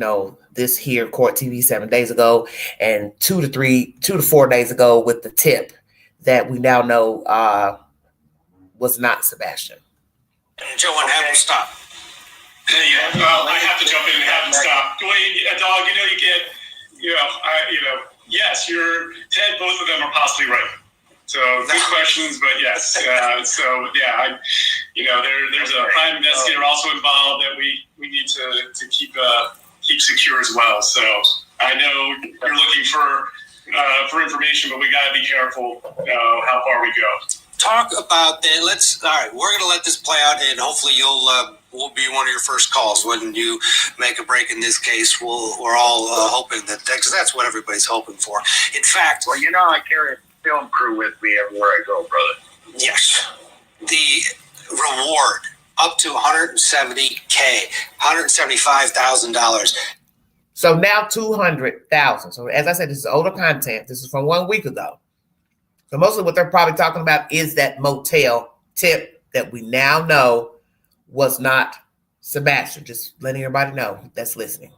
this here, Court TV 7 days ago, and 2 to 4 days ago with the tip that we now know was not Sebastian. Joe, and have him stop. Yeah, well, I have to jump in and have him stop. Dwayne, Dog, you get, yes, Ted, both of them are possibly right. So good questions, but yes. There's a prime investigator also involved that we need to keep secure as well. So I know you're looking for information, but we got to be careful how far we go. Talk about that. All right, we're going to let this play out, and hopefully we'll be one of your first calls when you make a break in this case. We're all hoping because that's what everybody's hoping for. In fact, well, I carry a film crew with me everywhere I go, brother. Yes. The reward up to $170K, $175,000. So now $200,000. So as I said, this is older content. This is from 1 week ago. So mostly what they're probably talking about is that motel tip that we now know was not Sebastian. Just letting everybody know that's listening.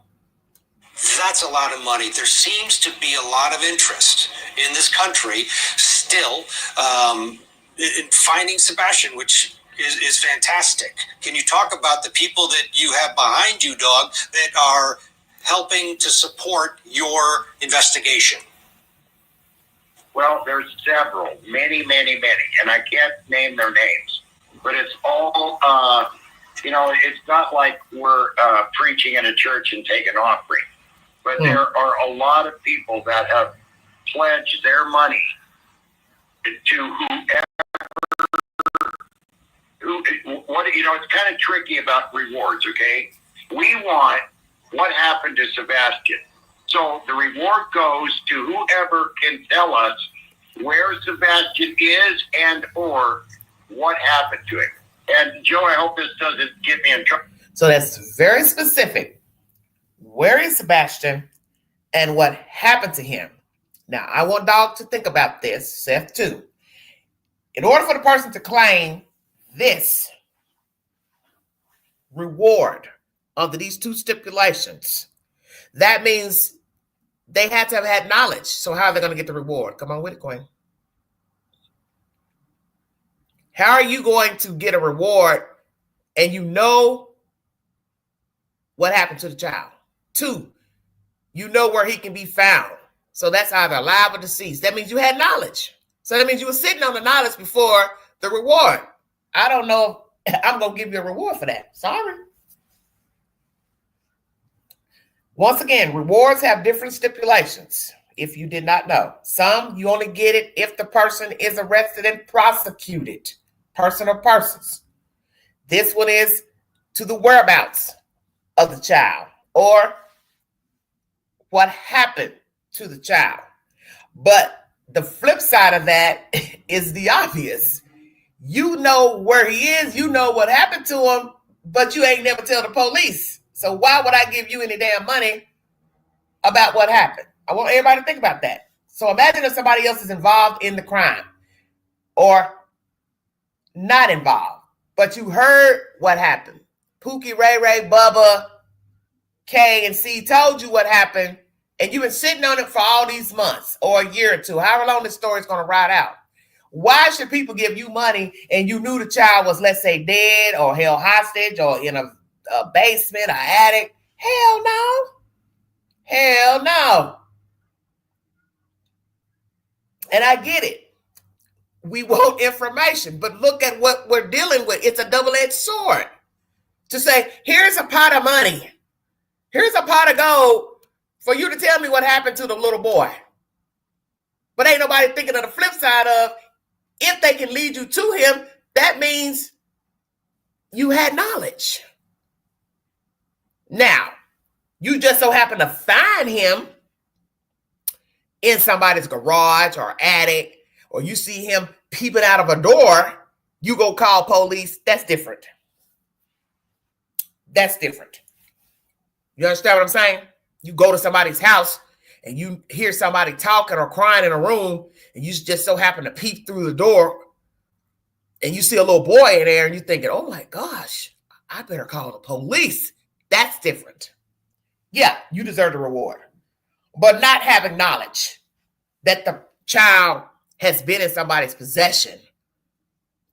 That's a lot of money. There seems to be a lot of interest in this country still in finding Sebastian, which is fantastic. Can you talk about the people that you have behind you, Dog, that are helping to support your investigation? Well, there's several, many, and I can't name their names. but it's all, it's not like we're preaching in a church and taking offering. But there are a lot of people that have pledged their money to it's kind of tricky about rewards, okay? We want what happened to Sebastian. So the reward goes to whoever can tell us where Sebastian is and or what happened to him. And Joe, I hope this doesn't get me in trouble. So that's very specific. Where is Sebastian and what happened to him? Now, I want Dog to think about this, Seth too. In order for the person to claim this reward under these two stipulations, that means they had to have had knowledge. So how are they going to get the reward? Come on with it, Queen. How are you going to get a reward and you know what happened to the child? 2, you know where he can be found. So that's either alive or deceased. That means you had knowledge. So that means you were sitting on the knowledge before the reward. I don't know if I'm going to give you a reward for that. Sorry. Once again, rewards have different stipulations. If you did not know, some you only get it if the person is arrested and prosecuted, person or persons. This one is to the whereabouts of the child or what happened to the child. But the flip side of that is the obvious. You know where he is, you know what happened to him, but you ain't never tell the police. So why would I give you any damn money about what happened? I want everybody to think about that. So imagine if somebody else is involved in the crime or not involved, but you heard what happened. Pookie, Ray Ray, Bubba, K, and C told you what happened, and you've been sitting on it for all these months or a year or two, however long this story is going to ride out. Why should people give you money and you knew the child was, let's say, dead or held hostage or in a basement or attic? Hell no. Hell no. And I get it. We want information, but look at what we're dealing with. It's a double-edged sword. To say, here's a pot of money. Here's a pot of gold for you to tell me what happened to the little boy. But ain't nobody thinking of the flip side of, if they can lead you to him, that means you had knowledge. Now, you just so happen to find him in somebody's garage or attic, or you see him peeping out of a door, you go call police. That's different. That's different. You understand what I'm saying? You go to somebody's house and you hear somebody talking or crying in a room, and you just so happen to peep through the door and you see a little boy in there and you're thinking, oh my gosh, I better call the police. That's different. Yeah, you deserve the reward. But not having knowledge that the child has been in somebody's possession,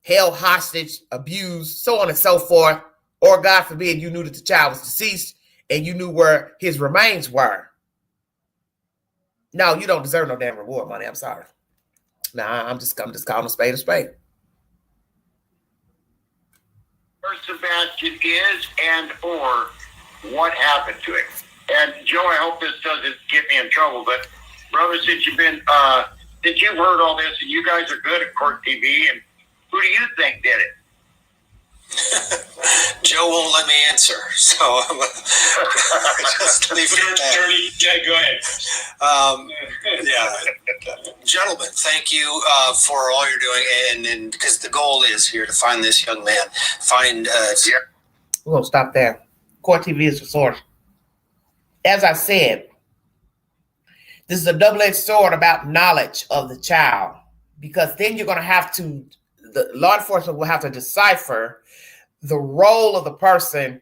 held hostage, abused, so on and so forth, or God forbid, you knew that the child was deceased and you knew where his remains were. No, you don't deserve no damn reward money. I'm sorry. Nah, I'm just calling a spade a spade. Where Sebastian is and or what happened to him. And Joe, I hope this doesn't get me in trouble, but brother, since you've heard all this and you guys are good at Court TV, and who do you think did it? Joe won't let me answer, so I'm just leave it at that. Attorney, yeah, go ahead. Yeah, gentlemen, thank you for all you're doing, and because the goal is here to find this young man. We're gonna stop there. Court TV is the source. As I said, this is a double-edged sword about knowledge of the child, because then you're going to have to, the law enforcement will have to decipher the role of the person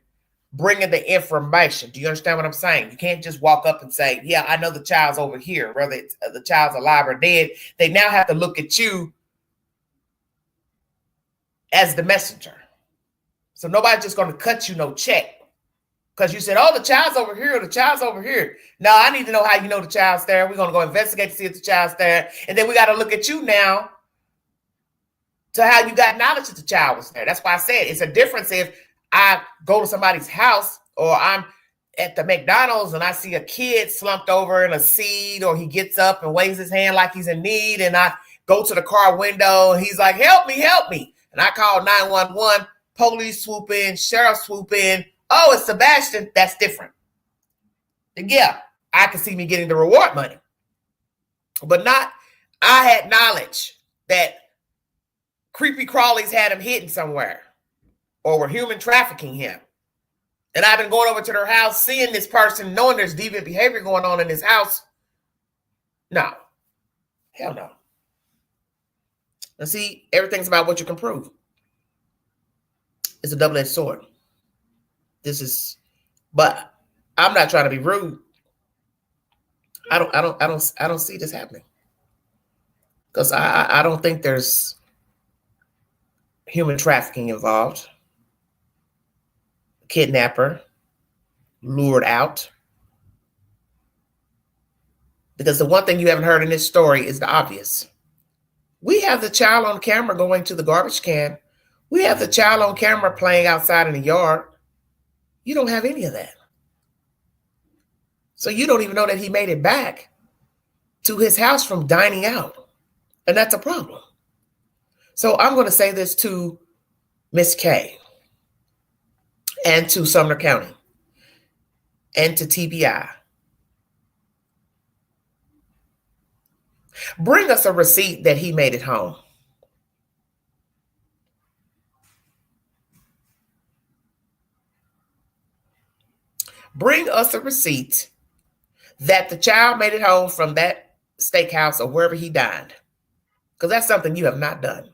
bringing the information. Do you understand what I'm saying? You can't just walk up and say, yeah, I know the child's over here, whether it's the child's alive or dead. They now have to look at you as the messenger. So nobody's just going to cut you no check. Because you said, oh, the child's over here, the child's over here. No, I need to know how you know the child's there. We're going to go investigate to see if the child's there. And then we got to look at you now to how you got knowledge that the child was there. That's why I said it's a difference if I go to somebody's house or I'm at the McDonald's and I see a kid slumped over in a seat, or he gets up and waves his hand like he's in need, and I go to the car window and he's like, help me, help me. And I call 911, police swoop in, sheriff swoop in. Oh, it's Sebastian. That's different. And yeah, I can see me getting the reward money. But not, I had knowledge that creepy crawlies had him hidden somewhere or were human trafficking him. And I've been going over to their house, seeing this person, knowing there's deviant behavior going on in this house. No. Hell no. And see, everything's about what you can prove. It's a double-edged sword. But I'm not trying to be rude. I don't see this happening. Because I don't think there's human trafficking involved. Kidnapper, lured out. Because the one thing you haven't heard in this story is the obvious. We have the child on camera going to the garbage can. We have the child on camera playing outside in the yard. You don't have any of that. So you don't even know that he made it back to his house from dining out. And that's a problem. So I'm going to say this to Miss K and to Sumner County and to TBI. Bring us a receipt that he made it home. Bring us a receipt that the child made it home from that steakhouse or wherever he dined. Because that's something you have not done.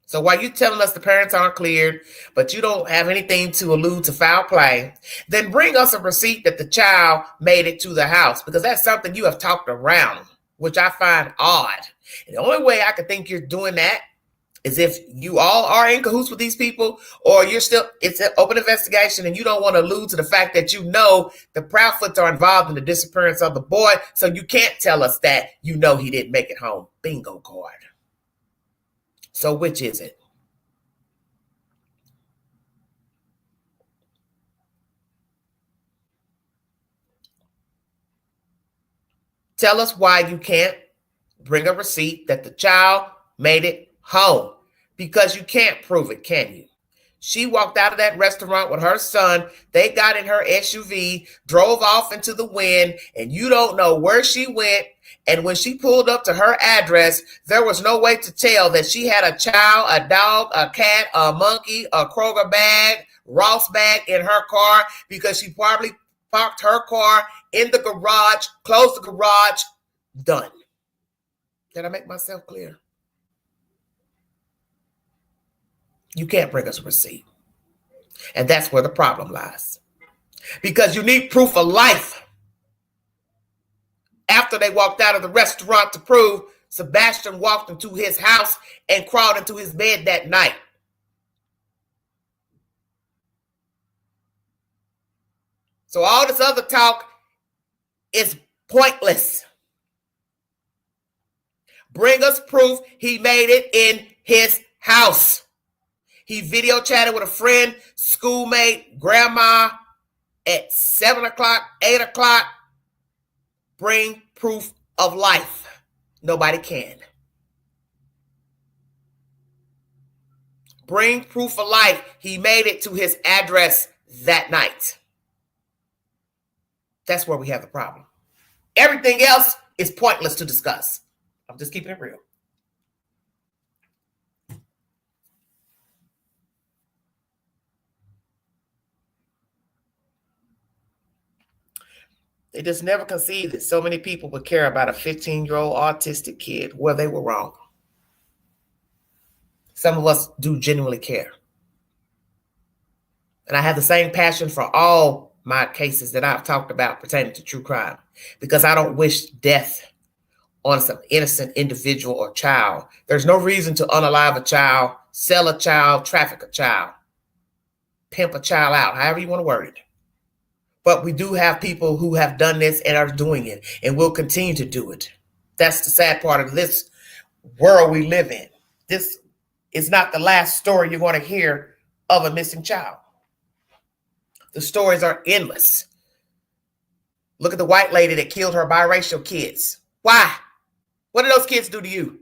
So while you're telling us the parents aren't cleared, but you don't have anything to allude to foul play, then bring us a receipt that the child made it to the house, because that's something you have talked around, which I find odd. And the only way I could think you're doing that is if you all are in cahoots with these people, or it's an open investigation and you don't want to allude to the fact that you know the Proudfoots are involved in the disappearance of the boy, so you can't tell us that you know he didn't make it home. Bingo card. So which is it? Tell us why you can't bring a receipt that the child made it home, because you can't prove it, can you? She walked out of that restaurant with her son. They got in her SUV, drove off into the wind, and you don't know where she went. And when she pulled up to her address, there was no way to tell that she had a child, a dog, a cat, a monkey, a Kroger bag, Ross bag in her car, because she probably parked her car in the garage, closed the garage, done. Did I make myself clear? You can't bring us a receipt. And that's where the problem lies. Because you need proof of life after they walked out of the restaurant to prove Sebastian walked into his house and crawled into his bed that night. So all this other talk is pointless. Bring us proof he made it in his house. He video chatted with a friend, schoolmate, grandma at 7 o'clock, 8 o'clock. Bring proof of life. Nobody can. Bring proof of life. He made it to his address that night. That's where we have the problem. Everything else is pointless to discuss. I'm just keeping it real. They just never conceived that so many people would care about a 15-year-old autistic kid. Well, they were wrong. Some of us do genuinely care. And I have the same passion for all my cases that I've talked about pertaining to true crime, because I don't wish death on some innocent individual or child. There's no reason to unalive a child, sell a child, traffic a child, pimp a child out, however you want to word it. But we do have people who have done this and are doing it and will continue to do it. That's the sad part of this world we live in. This is not the last story you're going to hear of a missing child. The stories are endless. Look at the white lady that killed her biracial kids. Why? What did those kids do to you?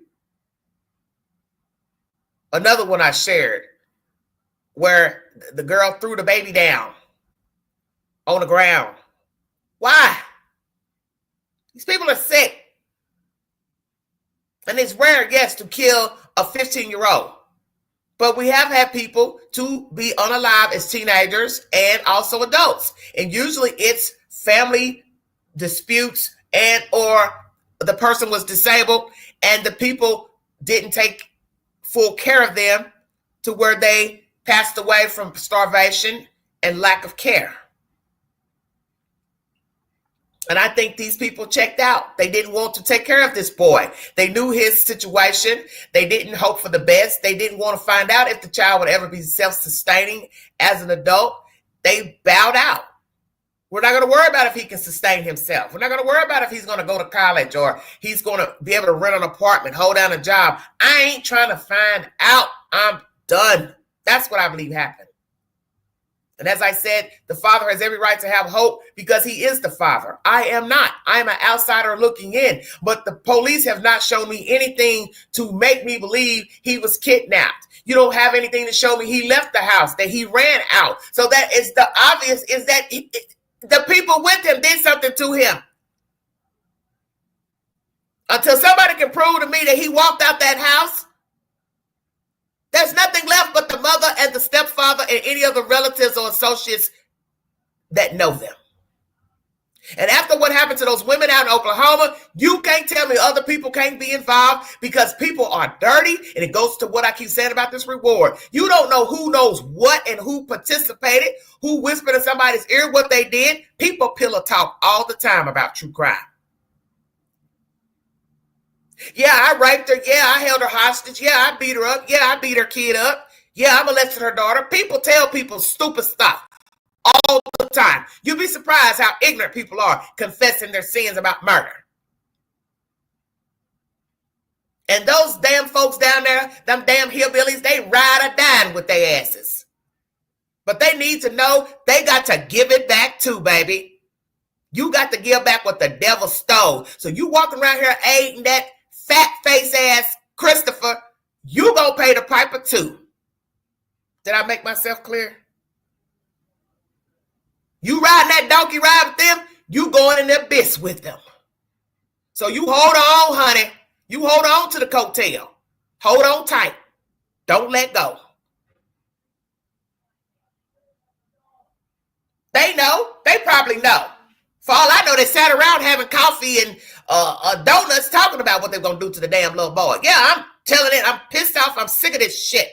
Another one I shared where the girl threw the baby down on the ground. Why? These people are sick. And it's rare, yes, to kill a 15-year-old. But we have had people to be unalive as teenagers and also adults. And usually it's family disputes and or the person was disabled and the people didn't take full care of them to where they passed away from starvation and lack of care. And I think these people checked out. They didn't want to take care of this boy. They knew his situation. They didn't hope for the best. They didn't want to find out if the child would ever be self-sustaining as an adult. They bowed out. We're not going to worry about if he can sustain himself. We're not going to worry about if he's going to go to college or he's going to be able to rent an apartment, hold down a job. I ain't trying to find out. I'm done. That's what I believe happened. And as I said, the father has every right to have hope because he is the father. I am not. I am an outsider looking in. But the police have not shown me anything to make me believe he was kidnapped. You don't have anything to show me he left the house, that he ran out. So that is the obvious is that the people with him did something to him. Until somebody can prove to me that he walked out that house, there's nothing left but the mother and the stepfather and any other relatives or associates that know them. And after what happened to those women out in Oklahoma, you can't tell me other people can't be involved because people are dirty. And it goes to what I keep saying about this reward. You don't know who knows what and who participated, who whispered in somebody's ear what they did. People pillow talk all the time about true crime. Yeah, I raped her. Yeah, I held her hostage. Yeah, I beat her up. Yeah, I beat her kid up. Yeah, I molested her daughter. People tell people stupid stuff all the time. You'd be surprised how ignorant people are confessing their sins about murder. And those damn folks down there, them damn hillbillies, they ride or dine with their asses. But they need to know they got to give it back too, baby. You got to give back what the devil stole. So you walking around here aiding that fat face ass Christopher, you gonna pay the piper too. Did I make myself clear? You riding that donkey ride with them, you going in the abyss with them. So you hold on, honey. You hold on to the coattail. Hold on tight. Don't let go. They know. They probably know. For all I know, they sat around having coffee and donuts talking about what they're going to do to the damn little boy. Yeah, I'm telling it. I'm pissed off. I'm sick of this shit.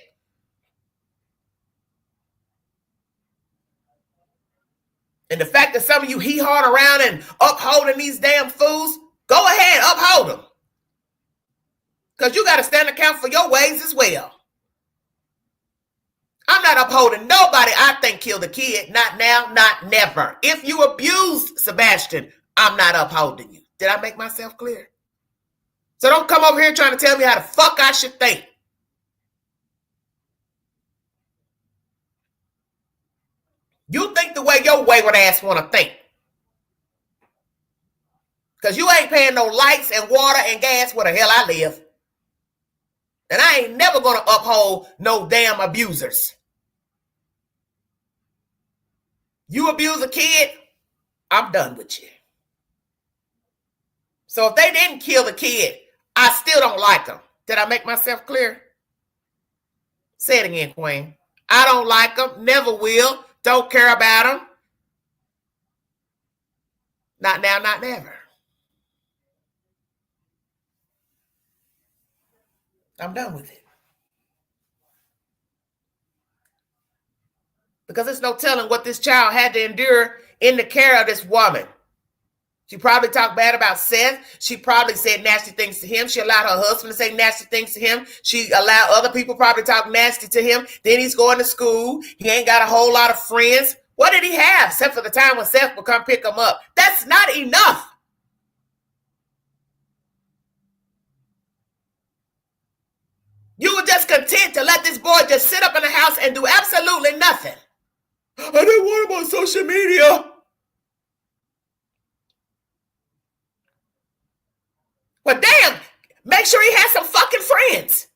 And the fact that some of you hee-hawing around and upholding these damn fools, go ahead, uphold them. Because you got to stand account for your ways as well. I'm not upholding nobody I think killed a kid. Not now, not never. If you abused Sebastian, I'm not upholding you. Did I make myself clear? So don't come over here trying to tell me how the fuck I should think. You think the way your wayward ass want to think. Because you ain't paying no lights and water and gas where the hell I live. And I ain't never going to uphold no damn abusers. You abuse a kid, I'm done with you. So if they didn't kill the kid, I still don't like them. Did I make myself clear? Say it again, Queen. I don't like them, never will, don't care about them. Not now, not never. I'm done with it. Because there's no telling what this child had to endure in the care of this woman. She probably talked bad about Seth. She probably said nasty things to him. She allowed her husband to say nasty things to him. She allowed other people probably talk nasty to him. Then he's going to school. He ain't got a whole lot of friends. What did he have except for the time when Seth would come pick him up? That's not enough. You were just content to let this boy just sit up in the house and do absolutely nothing. I didn't want him on social media. Well, damn, make sure he has some fucking friends.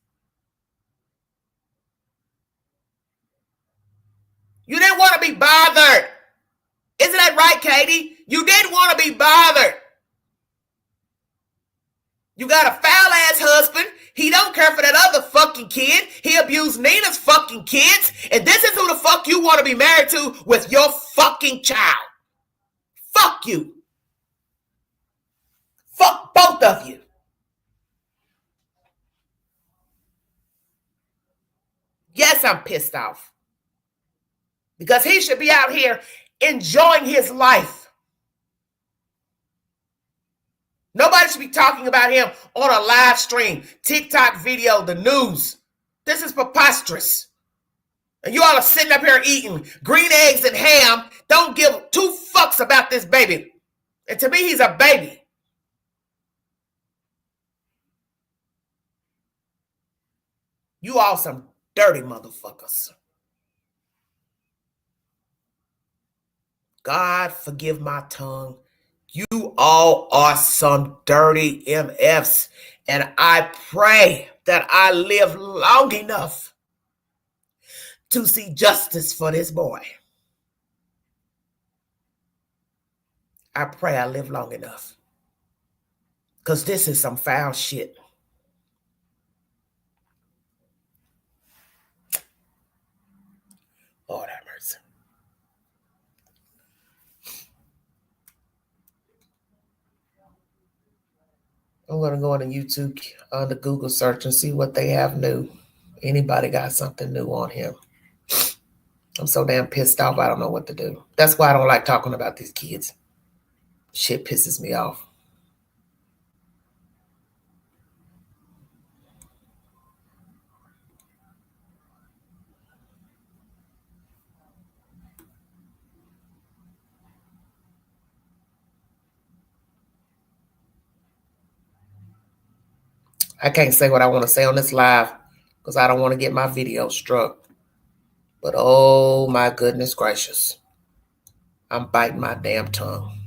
You didn't want to be bothered. Isn't that right, Katie? You didn't want to be bothered. You got a foul-ass husband. He don't care for that other fucking kid. He abused Nina's fucking kids. And this is who the fuck you want to be married to with your fucking child. Fuck you. Fuck both of you. Yes, I'm pissed off. Because he should be out here enjoying his life. Nobody should be talking about him on a live stream, TikTok video, the news. This is preposterous. And you all are sitting up here eating green eggs and ham. Don't give two fucks about this baby. And to me, he's a baby. You all some dirty motherfuckers. God forgive my tongue. You all are some dirty MFs. And I pray that I live long enough to see justice for this boy. I pray I live long enough. Because this is some foul shit. Lord have mercy. I'm going to go on the YouTube, on the Google search and see what they have new. Anybody got something new on him? I'm so damn pissed off, I don't know what to do. That's why I don't like talking about these kids. Shit pisses me off. I can't say what I want to say on this live because I don't want to get my video struck. But oh my goodness gracious. I'm biting my damn tongue.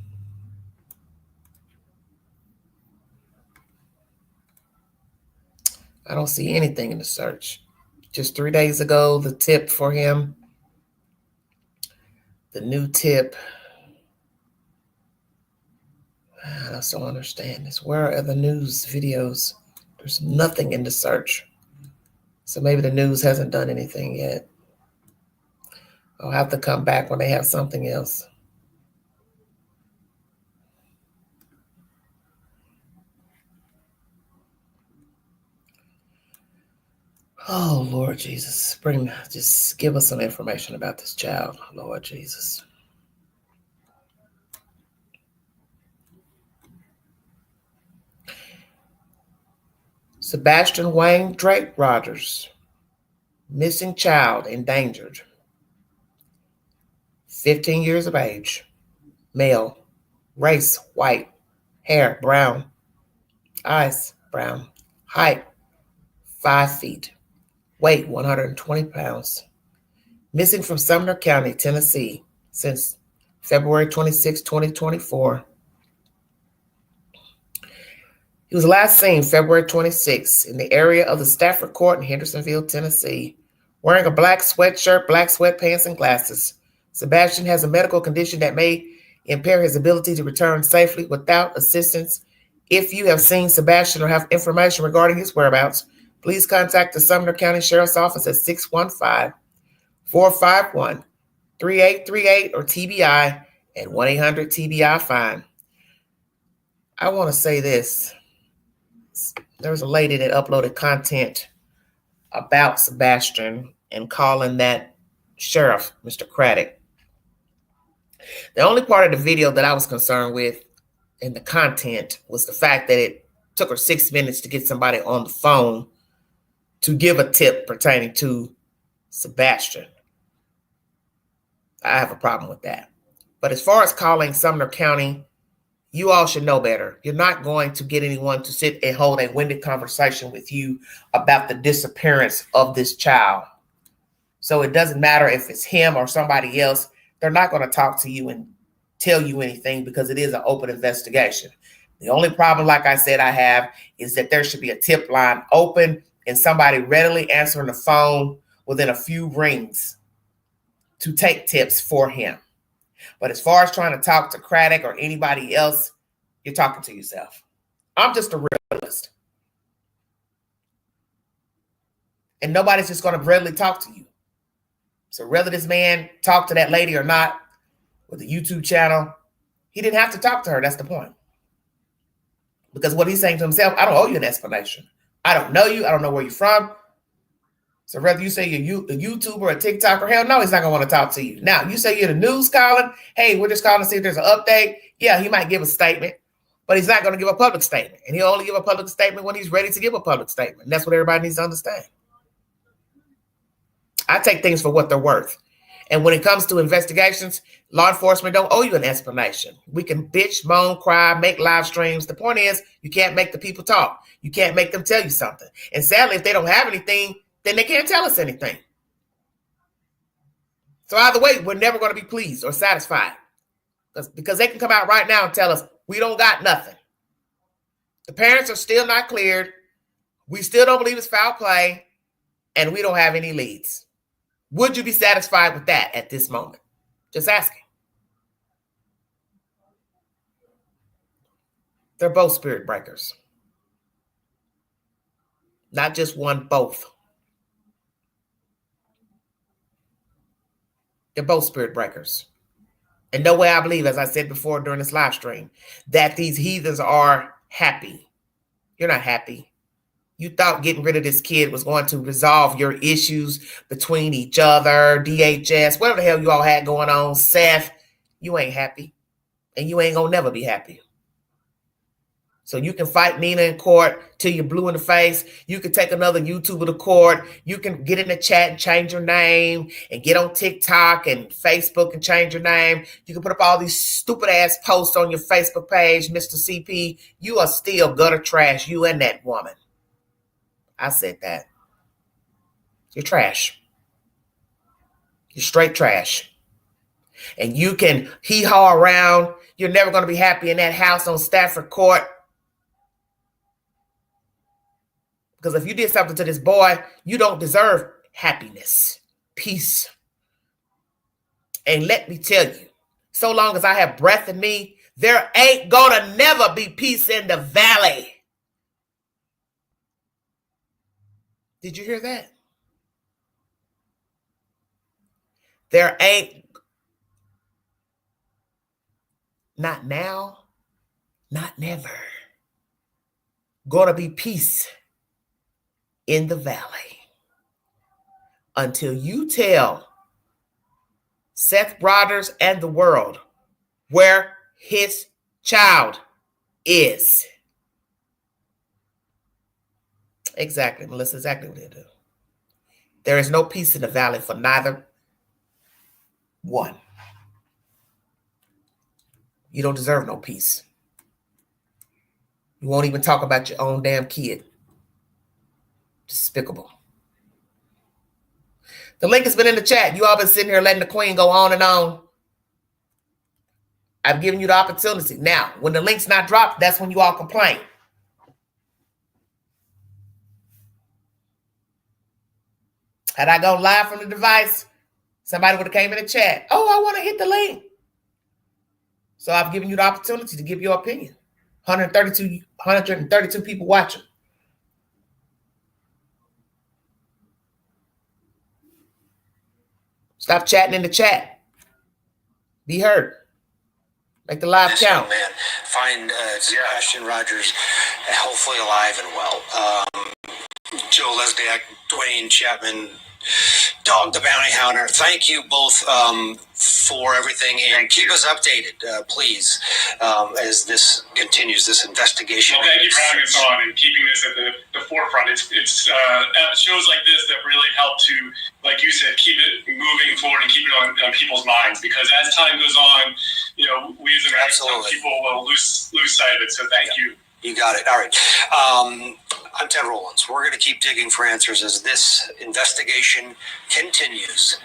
I don't see anything in the search. Just 3 days ago, the tip for him. The new tip. I just don't understand this. Where are the news videos? There's nothing in the search. So maybe the news hasn't done anything yet. I'll have to come back when they have something else. Oh, Lord Jesus. Just give us some information about this child, Lord Jesus. Sebastian Wayne Drake Rogers, missing child, endangered. 15 years of age, male, race, white, hair, brown, eyes, brown, height, 5 feet, weight, 120 pounds. Missing from Sumner County, Tennessee, since February 26, 2024. He was last seen February 26 in the area of the Stafford Court in Hendersonville, Tennessee, wearing a black sweatshirt, black sweatpants, and glasses. Sebastian has a medical condition that may impair his ability to return safely without assistance. If you have seen Sebastian or have information regarding his whereabouts, please contact the Sumner County Sheriff's Office at 615-451-3838 or TBI at 1-800-TBI-FINE. I want to say this. There was a lady that uploaded content about Sebastian and calling that sheriff, Mr. Craddock. The only part of the video that I was concerned with in the content was the fact that it took her 6 minutes to get somebody on the phone to give a tip pertaining to Sebastian. I have a problem with that. But as far as calling Sumner County You all should know better. You're not going to get anyone to sit and hold a winded conversation with you about the disappearance of this child. So it doesn't matter if it's him or somebody else. They're not going to talk to you and tell you anything because it is an open investigation. The only problem, like I said, I have is that there should be a tip line open and somebody readily answering the phone within a few rings to take tips for him. But as far as trying to talk to Craddock or anybody else, you're talking to yourself. I'm just a realist. And nobody's just going to readily talk to you. So whether this man talked to that lady or not with the YouTube channel, he didn't have to talk to her. That's the point. Because what he's saying to himself, I don't owe you an explanation. I don't know you. I don't know where you're from. So whether you say you're a YouTuber, a TikToker, hell no, he's not going to want to talk to you. Now, you say you're the news calling. Hey, we're just calling to see if there's an update. Yeah, he might give a statement, but he's not going to give a public statement. And he'll only give a public statement when he's ready to give a public statement. And that's what everybody needs to understand. I take things for what they're worth. And when it comes to investigations, law enforcement don't owe you an explanation. We can bitch, moan, cry, make live streams. The point is, you can't make the people talk. You can't make them tell you something. And sadly, if they don't have anything, then they can't tell us anything. So either way, we're never going to be pleased or satisfied. Because they can come out right now and tell us, we don't got nothing. The parents are still not cleared. We still don't believe it's foul play. And we don't have any leads. Would you be satisfied with that at this moment? Just asking. They're both spirit breakers. Not just one, both. They're both spirit breakers. And no way I believe, as I said before during this live stream, that these heathens are happy. You're not happy. You thought getting rid of this kid was going to resolve your issues between each other, DHS, whatever the hell you all had going on, Seth. You ain't happy. And you ain't going to never be happy. So you can fight Nina in court till you're blue in the face. You can take another YouTuber to court. You can get in the chat and change your name and get on TikTok and Facebook and change your name. You can put up all these stupid ass posts on your Facebook page, Mr. CP. You are still gutter trash, you and that woman. I said that. You're trash. You're straight trash. And you can hee-haw around. You're never going to be happy in that house on Stafford Court. Because if you did something to this boy, you don't deserve happiness, peace. And let me tell you, so long as I have breath in me, there ain't going to never be peace in the valley. Did you hear that? There ain't, not now, not never, gonna be peace in the valley until you tell Seth Broders and the world where his child is. Exactly, Melissa, exactly what they do. There is no peace in the valley for neither one. You don't deserve no peace. You won't even talk about your own damn kid. Despicable. The link has been in the chat. You all been sitting here letting the queen go on and on. I've given you the opportunity. Now, when the link's not dropped, that's when you all complain. Had I gone live from the device, somebody would have came in the chat. Oh, I want to hit the link. So I've given you the opportunity to give your opinion. 132 people watching. Stop chatting in the chat. Be heard. Make the live This count. young man find Sebastian Rogers hopefully alive and well. Joe Lesniak, Dwayne Chapman, Dog the Bounty Hunter, thank you both for everything, and keep us updated, please, as this continues, this investigation. Well, thank you for having us on and keeping this at the forefront. It's shows like this that really help to, like you said, keep it moving forward and keep it on people's minds, because as time goes on, we as American people will lose sight of it. So thank you. You got it. All right. I'm Ted Rollins. We're going to keep digging for answers as this investigation continues.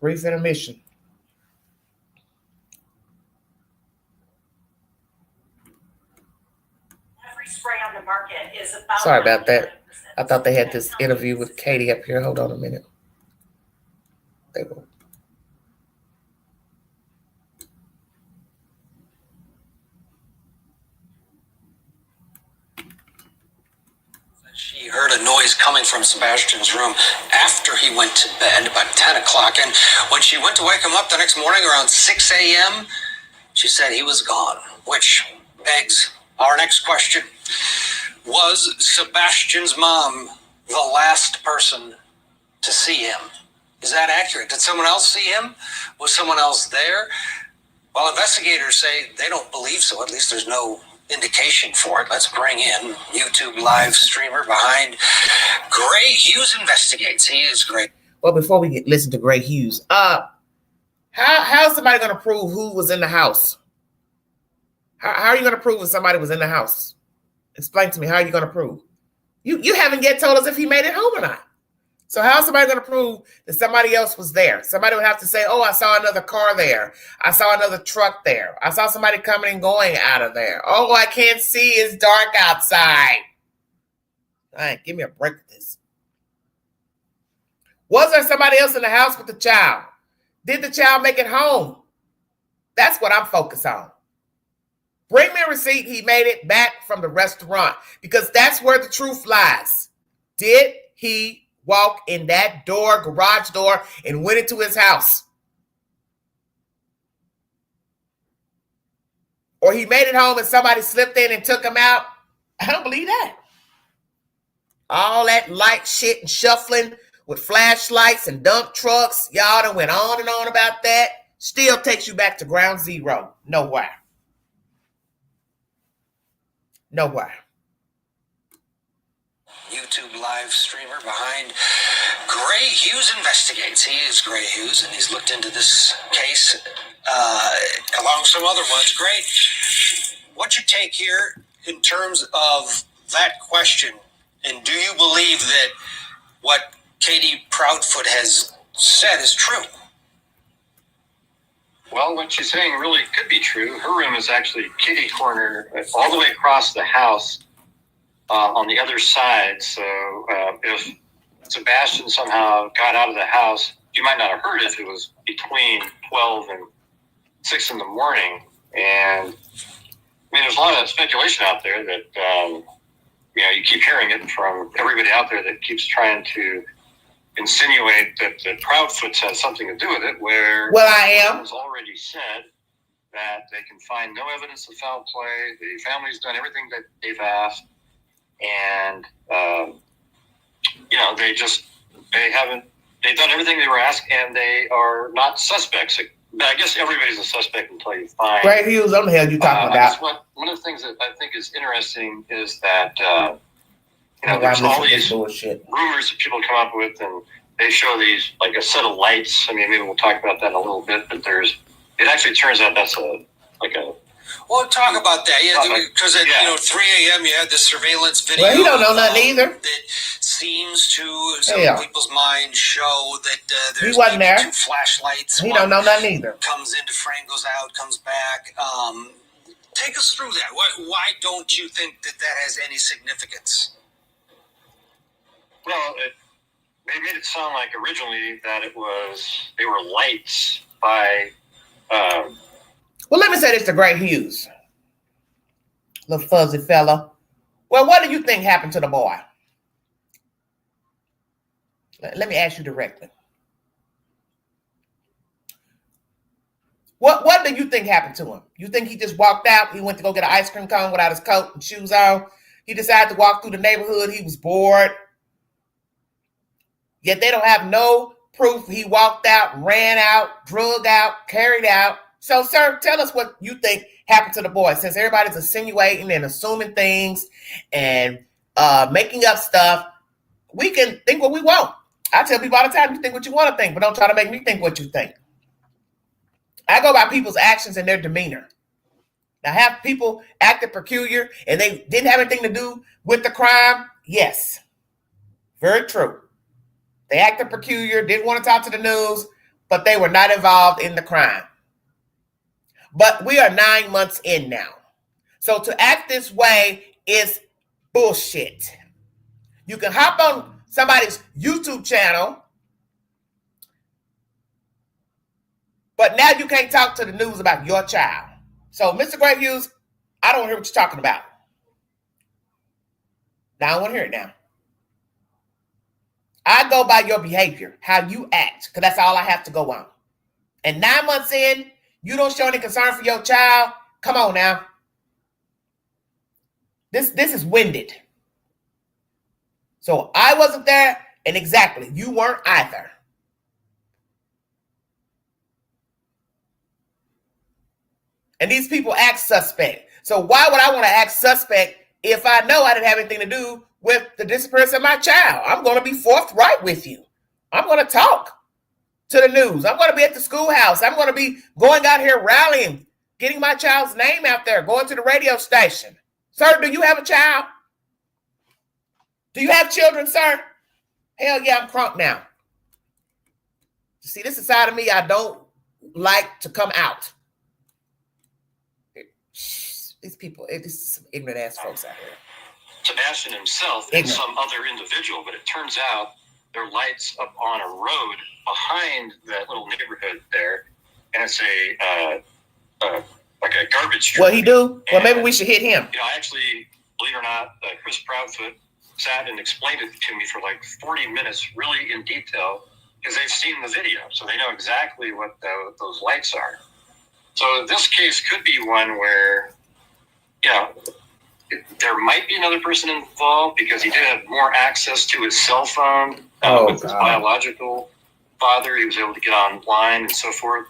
Brief intermission. Every spray on the market is about. Sorry about that. I thought they had this interview with Katie up here. Hold on a minute. There we go. She heard a noise coming from Sebastian's room after he went to bed about 10 o'clock. And when she went to wake him up the next morning around 6 a.m., she said he was gone, which begs our next question. Was Sebastian's mom the last person to see him? Is that accurate? Did someone else see him? Was someone else there? Well, investigators say they don't believe so. At least there's no indication for it. Let's bring in YouTube live streamer behind Gray Hughes Investigates. He is great. Well, before we listen to Gray Hughes, how's somebody going to prove who was in the house? How are you going to prove if somebody was in the house? Explain to me. How are you going to prove? You haven't yet told us if he made it home or not. So how's somebody going to prove that somebody else was there? Somebody would have to say, oh, I saw another car there. I saw another truck there. I saw somebody coming and going out of there. Oh, I can't see. It's dark outside. All right, give me a break with this. Was there somebody else in the house with the child? Did the child make it home? That's what I'm focused on. Bring me a receipt he made it back from the restaurant, because that's where the truth lies. Did he walk in that door, garage door, and went into his house? Or he made it home and somebody slipped in and took him out? I don't believe that. All that light shit and shuffling with flashlights and dump trucks, y'all done went on and on about that. Still takes you back to ground zero. Nowhere. Nowhere. YouTube live streamer behind Gray Hughes Investigates. He is Gray Hughes, and he's looked into this case along with some other ones. Great. What's your take here in terms of that question? And do you believe that what Katie Proudfoot has said is true? Well, what she's saying really could be true. Her room is actually kitty corner all the way across the house on the other side. So if Sebastian somehow got out of the house, you might not have heard it. It was between 12 and 6 in the morning. And I mean, there's a lot of speculation out there that, you keep hearing it from everybody out there that keeps trying to insinuate that the Proudfoots has something to do with it, where has already said that they can find no evidence of foul play. The family's done everything that they've asked, and they've done everything they were asked, and they are not suspects. I guess everybody's a suspect until you find. Gray Hughes, what the hell are you talking about? One of the things that I think is interesting is that there's all these bullshit rumors that people come up with, and they show these like a set of lights. I mean, maybe we'll talk about that in a little bit, but it actually turns out that's Well, talk about that, because at 3 a.m. you had this surveillance video. Well, he don't know nothing either. That seems to some people's minds show that there's two flashlights. He don't know nothing either. Comes into frame, goes out, comes back. Take us through that. Why don't you think that has any significance? Well, they made it sound like originally that they were lights by. Well, let me say this to Gray Hughes, little fuzzy fella. Well, what do you think happened to the boy? Let me ask you directly. What do you think happened to him? You think he just walked out? He went to go get an ice cream cone without his coat and shoes on? He decided to walk through the neighborhood. He was bored. Yet they don't have no proof he walked out, ran out, drug out, carried out. So, sir, tell us what you think happened to the boy, since everybody's insinuating and assuming things and making up stuff. We can think what we want. I tell people all the time, you think what you want to think, but don't try to make me think what you think. I go by people's actions and their demeanor. Now, have people acted peculiar and they didn't have anything to do with the crime? Yes. Very true. They acted peculiar, didn't want to talk to the news, but they were not involved in the crime. But we are 9 months in now. So to act this way is bullshit. You can hop on somebody's YouTube channel, but now you can't talk to the news about your child. So, Mr. Great Hughes, I don't hear what you're talking about. Now, I want to hear it now. I go by your behavior, how you act, because that's all I have to go on. And 9 months in, you don't show any concern for your child. Come on now. This is winded. So I wasn't there, and exactly, you weren't either. And these people act suspect. So why would I want to act suspect if I know I didn't have anything to do with the disappearance of my child? I'm going to be forthright with you. I'm going to talk to the news. I'm going to be at the schoolhouse. I'm going to be going out here rallying, getting my child's name out there, going to the radio station. Sir, do you have a child? Do you have children, sir? Hell yeah, I'm crunk now. See, this is a side of me I don't like to come out. These people, this is some ignorant ass folks out here. Sebastian himself and some other individual, but it turns out there are lights up on a road behind that little neighborhood there, and it's like a garbage truck. What he do? Well, maybe we should hit him. You know, I actually, believe it or not, Chris Proudfoot sat and explained it to me for like 40 minutes, really in detail, because they've seen the video, so they know exactly what those lights are. So this case could be one where, there might be another person involved because he did have more access to his cell phone with his biological father. He was able to get online and so forth.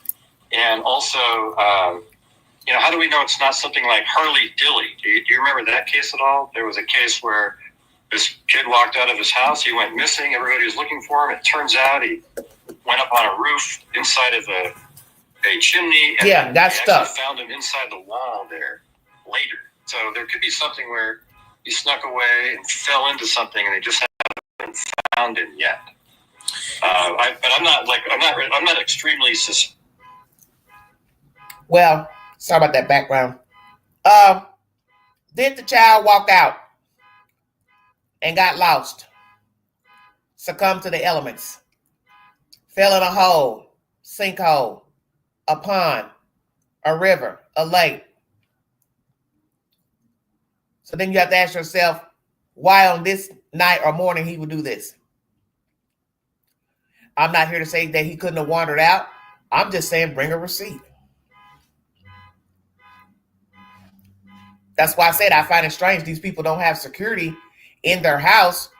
And also, how do we know it's not something like Harley Dilly? Do you remember that case at all? There was a case where this kid walked out of his house. He went missing. Everybody was looking for him. It turns out he went up on a roof inside of a chimney. And that stuff. Found him inside the wall there later. So there could be something where he snuck away and fell into something, and they just haven't found him yet. But I'm not extremely suspicious. Well, sorry about that background. Did the child walk out and got lost, succumbed to the elements, fell in a hole, sinkhole, a pond, a river, a lake? So then you have to ask yourself, why on this night or morning he would do this? I'm not here to say that he couldn't have wandered out. I'm just saying bring a receipt. That's why I said I find it strange these people don't have security in their house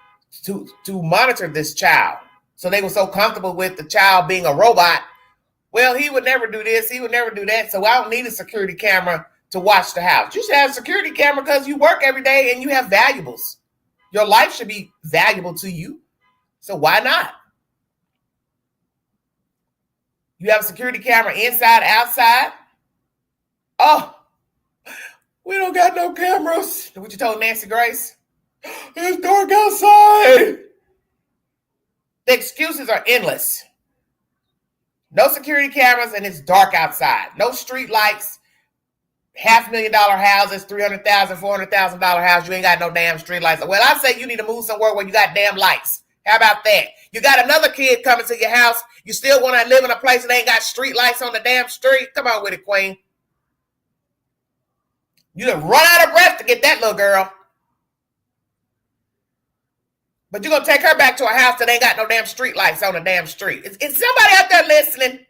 to monitor this child. So they were so comfortable with the child being a robot. Well, he would never do this. He would never do that. So I don't need a security camera to watch the house. You should have a security camera because you work every day and you have valuables. Your life should be valuable to you. So why not? You have a security camera inside, outside. Oh, we don't got no cameras. What you told Nancy Grace? It's dark outside. The excuses are endless. No security cameras and it's dark outside. No street lights. $500,000 houses, $300,000, $400,000 house. You ain't got no damn street lights. Well, I say you need to move somewhere where you got damn lights. How about that? You got another kid coming to your house. You still want to live in a place that ain't got street lights on the damn street? Come on with it, Queen. You done run out of breath to get that little girl. But you're going to take her back to a house that ain't got no damn street lights on the damn street. Is somebody out there listening?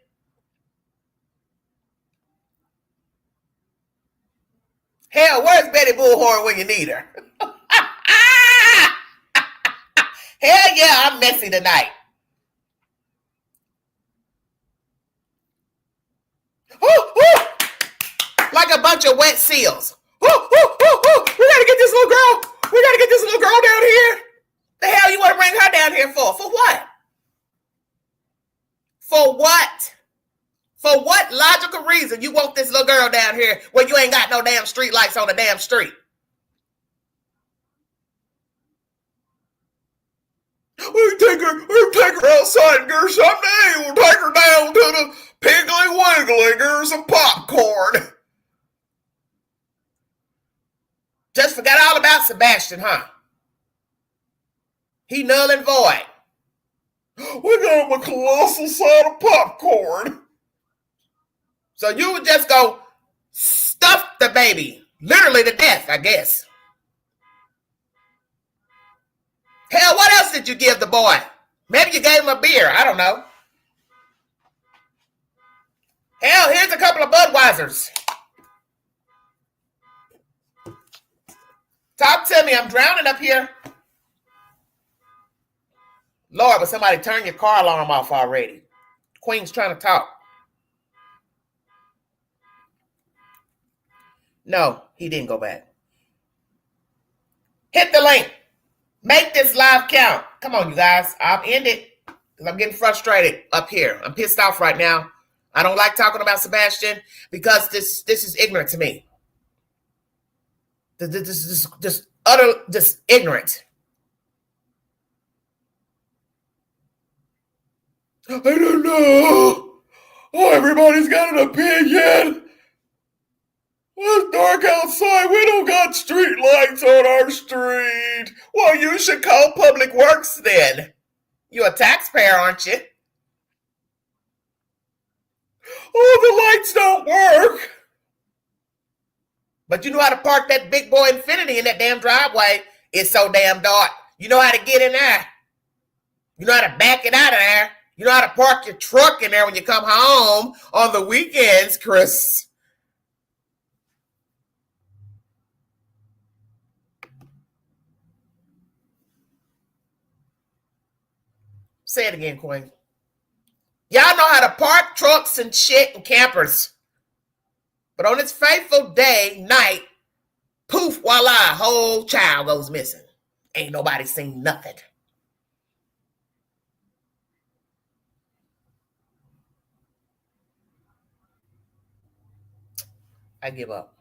Hell, where's Betty Bullhorn when you need her? Hell yeah, I'm messy tonight. Like a bunch of wet seals. We gotta get this little girl. We gotta get this little girl down here. The hell you want to bring her down here for? For what? For what? For what logical reason you want this little girl down here when you ain't got no damn street lights on the damn street? We take her outside and get her something to eat. We'll take her down to the Piggly Wiggly and get her some popcorn. Just forgot all about Sebastian, huh? He null and void. We got him a colossal side of popcorn. So you would just go stuff the baby, literally to death, I guess. Hell, what else did you give the boy? Maybe you gave him a beer. I don't know. Hell, here's a couple of Budweisers. Talk to me. I'm drowning up here. Lord, will somebody turn your car alarm off already? Queen's trying to talk. No, he didn't go back. Hit the link. Make this live count. Come on, you guys. I'll end it because I'm getting frustrated up here. I'm pissed off right now. I don't like talking about Sebastian because this is ignorant to me. This is just ignorant. I don't know. Oh, everybody's got an opinion. Well, it's dark outside. We don't got street lights on our street. Well, you should call Public Works then. You're a taxpayer, aren't you? Oh, the lights don't work. But you know how to park that big boy Infinity in that damn driveway. It's so damn dark. You know how to get in there. You know how to back it out of there. You know how to park your truck in there when you come home on the weekends, Chris. Say it again, Queen. Y'all know how to park trucks and shit and campers. But on this fateful day, night, poof, voila, a whole child goes missing. Ain't nobody seen nothing. I give up.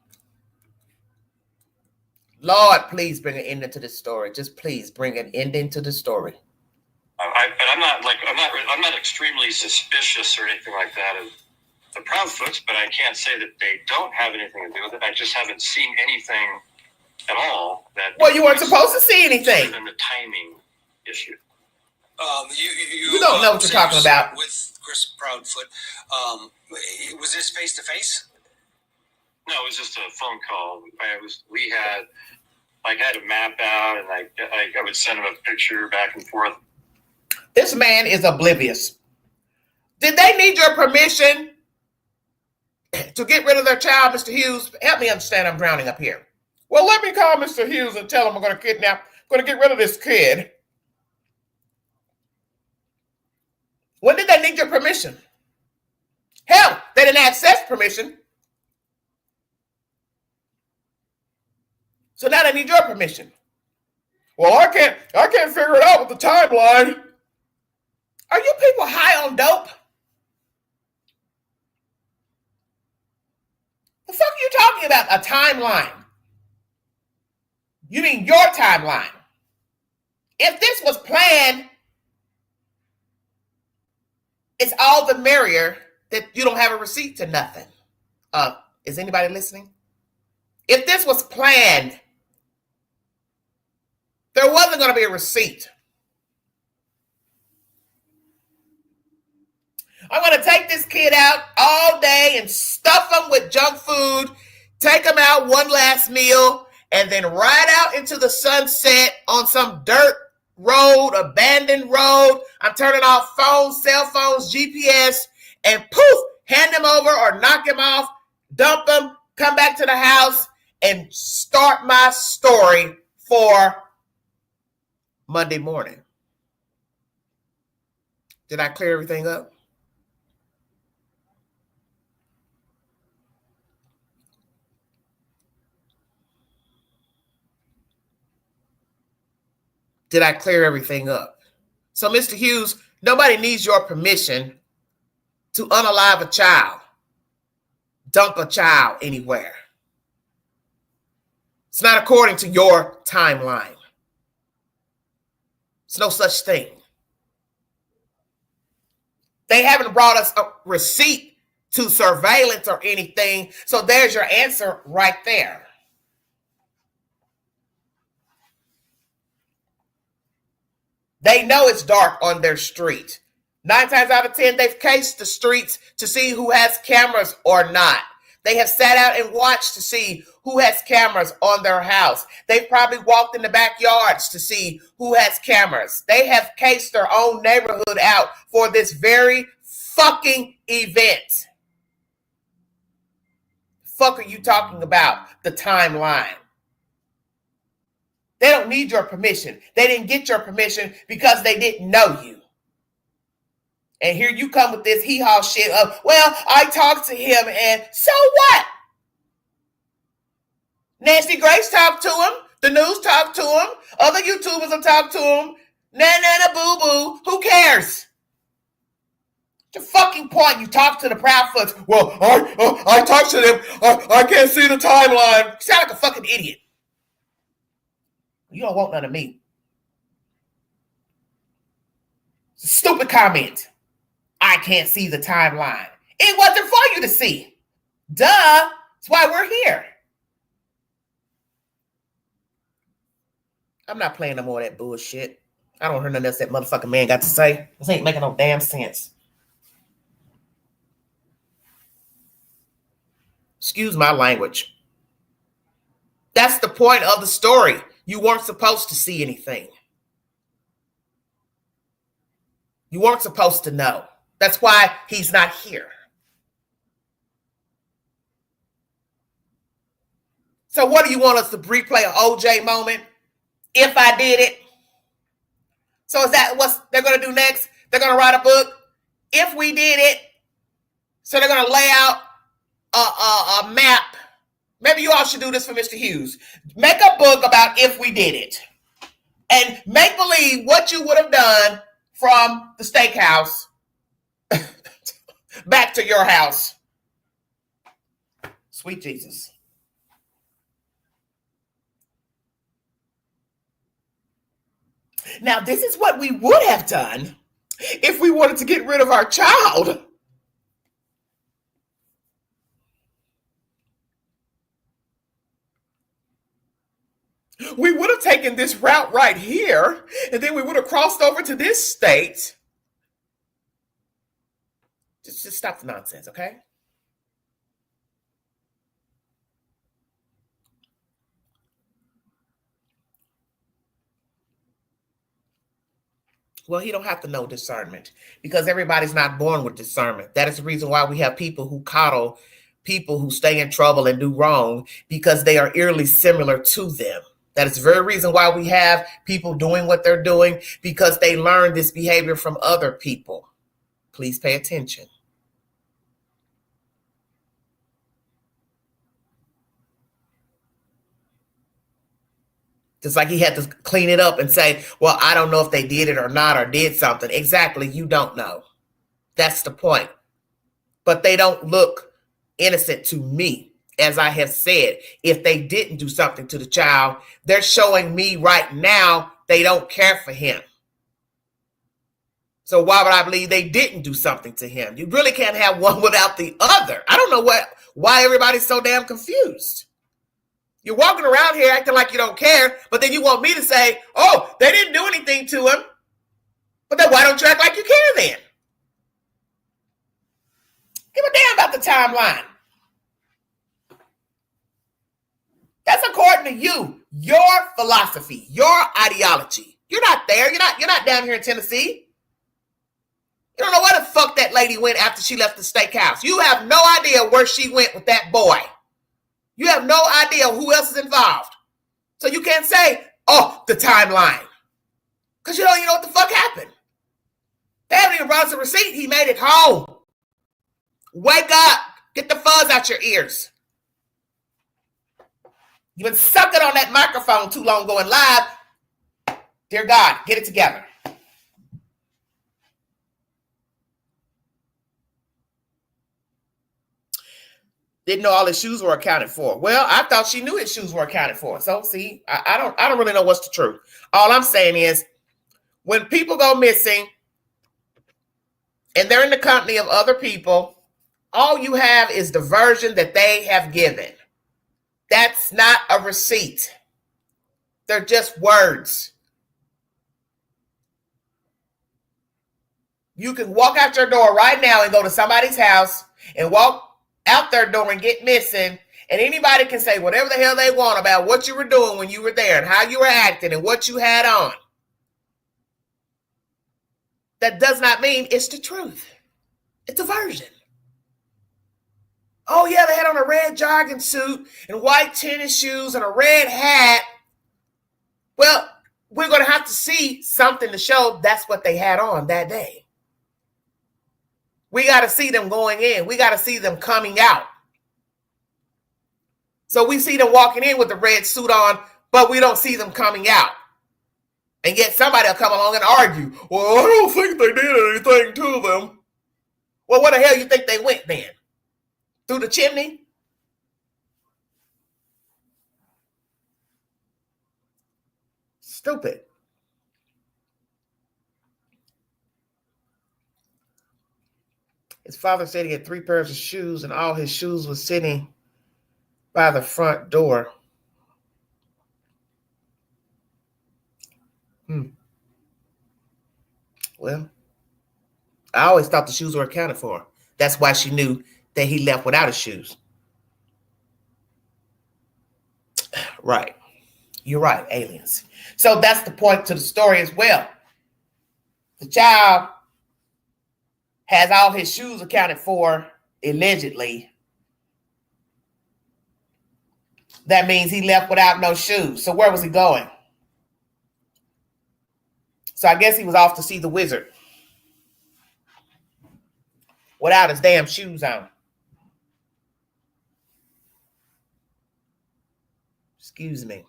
Lord, please bring an ending to this story. Just please bring an ending to the story. But I'm not extremely suspicious or anything like that of the Proudfoots, but I can't say that they don't have anything to do with it. I just haven't seen anything at all that. Well, you weren't supposed to see anything. Other than the timing issue. You don't know what you're talking about. With Chris Proudfoot, was this face to face? No, it was just a phone call. We had I had a map out, and I would send him a picture back and forth. This man is oblivious. Did they need your permission to get rid of their child, Mr. Hughes? Help me understand. I'm drowning up here. Well, let me call Mr. Hughes and tell him I'm going to get rid of this kid. When did they need your permission? Hell, they didn't access permission. So now they need your permission. Well, I can't figure it out with the timeline. Are you people high on dope? The fuck are you talking about? A timeline? You mean your timeline? If this was planned, it's all the merrier that you don't have a receipt to nothing. Is anybody listening? If this was planned, there wasn't going to be a receipt. I'm going to take this kid out all day and stuff him with junk food, take him out one last meal, and then ride out into the sunset on some dirt road, abandoned road. I'm turning off phones, cell phones, GPS, and poof, hand him over or knock him off, dump him, come back to the house, and start my story for Monday morning. Did I clear everything up? Did I clear everything up? So, Mr. Hughes, nobody needs your permission to unalive a child, dump a child anywhere. It's not according to your timeline. It's no such thing. They haven't brought us a receipt to surveillance or anything. So there's your answer right there. They know it's dark on their street. 9 times out of 10, they've cased the streets to see who has cameras or not. They have sat out and watched to see who has cameras on their house. They've probably walked in the backyards to see who has cameras. They have cased their own neighborhood out for this very fucking event. Fuck are you talking about? The timeline. They don't need your permission. They didn't get your permission because they didn't know you. And here you come with this hee-haw shit of, well, I talked to him and so what? Nancy Grace talked to him. The news talked to him. Other YouTubers have talked to him. Na boo-boo. Who cares? The fucking point. You talk to the Proudfoots. Well, I talked to them. I can't see the timeline. You sound like a fucking idiot. You don't want none of me. Stupid comment. I can't see the timeline. It wasn't for you to see. Duh. That's why we're here. I'm not playing no more of that bullshit. I don't hear nothing else that motherfucking man got to say. This ain't making no damn sense. Excuse my language. That's the point of the story. You weren't supposed to see anything. You weren't supposed to know. That's why he's not here. So what do you want us to replay an OJ moment? If I did it. So is that what they're going to do next? They're going to write a book. If we did it. So they're going to lay out a map. Maybe you all should do this for Mr. Hughes. Make a book about if we did it. And make believe what you would have done from the steakhouse back to your house. Sweet Jesus. Now, this is what we would have done if we wanted to get rid of our child. We would have taken this route right here, and then we would have crossed over to this state. Just stop the nonsense, okay? Well, he don't have to know discernment because everybody's not born with discernment. That is the reason why we have people who coddle people who stay in trouble and do wrong because they are eerily similar to them. That is the very reason why we have people doing what they're doing because they learn this behavior from other people. Please pay attention. Just like he had to clean it up and say, well, I don't know if they did it or not or did something. Exactly, you don't know. That's the point. But they don't look innocent to me. As I have said, if they didn't do something to the child, they're showing me right now they don't care for him. So why would I believe they didn't do something to him? You really can't have one without the other. I don't know why everybody's so damn confused. You're walking around here acting like you don't care, but then you want me to say, oh, they didn't do anything to him. But then why don't you act like you care then? Give a damn about the timeline. That's according to you, your philosophy, your ideology. You're not there. You're not down here in Tennessee. You don't know where the fuck that lady went after she left the steakhouse. You have no idea where she went with that boy. You have no idea who else is involved. So you can't say, oh, the timeline. Because you don't even know what the fuck happened. They haven't even brought us a receipt. He made it home. Wake up. Get the fuzz out your ears. You've been sucking on that microphone too long going live. Dear God, get it together. Didn't know all his shoes were accounted for. Well, I thought she knew his shoes were accounted for. So see, I don't really know what's the truth. All I'm saying is when people go missing and they're in the company of other people, all you have is the version that they have given. That's not a receipt. They're just words. You can walk out your door right now and go to somebody's house and walk out their door and get missing, and anybody can say whatever the hell they want about what you were doing when you were there and how you were acting and what you had on. That does not mean it's the truth. It's a version. Oh yeah, they had on a red jogging suit and white tennis shoes and a red hat. Well, we're going to have to see something to show that's what they had on that day. We got to see them going in. We got to see them coming out. So we see them walking in with the red suit on, but we don't see them coming out. And yet somebody will come along and argue, well, I don't think they did anything to them. Well, where the hell you think they went then? Through the chimney? Stupid. His father said he had 3 pairs of shoes and all his shoes were sitting by the front door. Well, I always thought the shoes were accounted for. That's why she knew that he left without his shoes. Right. You're right, aliens. So that's the point to the story as well. The child has all his shoes accounted for, allegedly. That means he left without no shoes. So where was he going? So I guess he was off to see the wizard without his damn shoes on. Excuse me.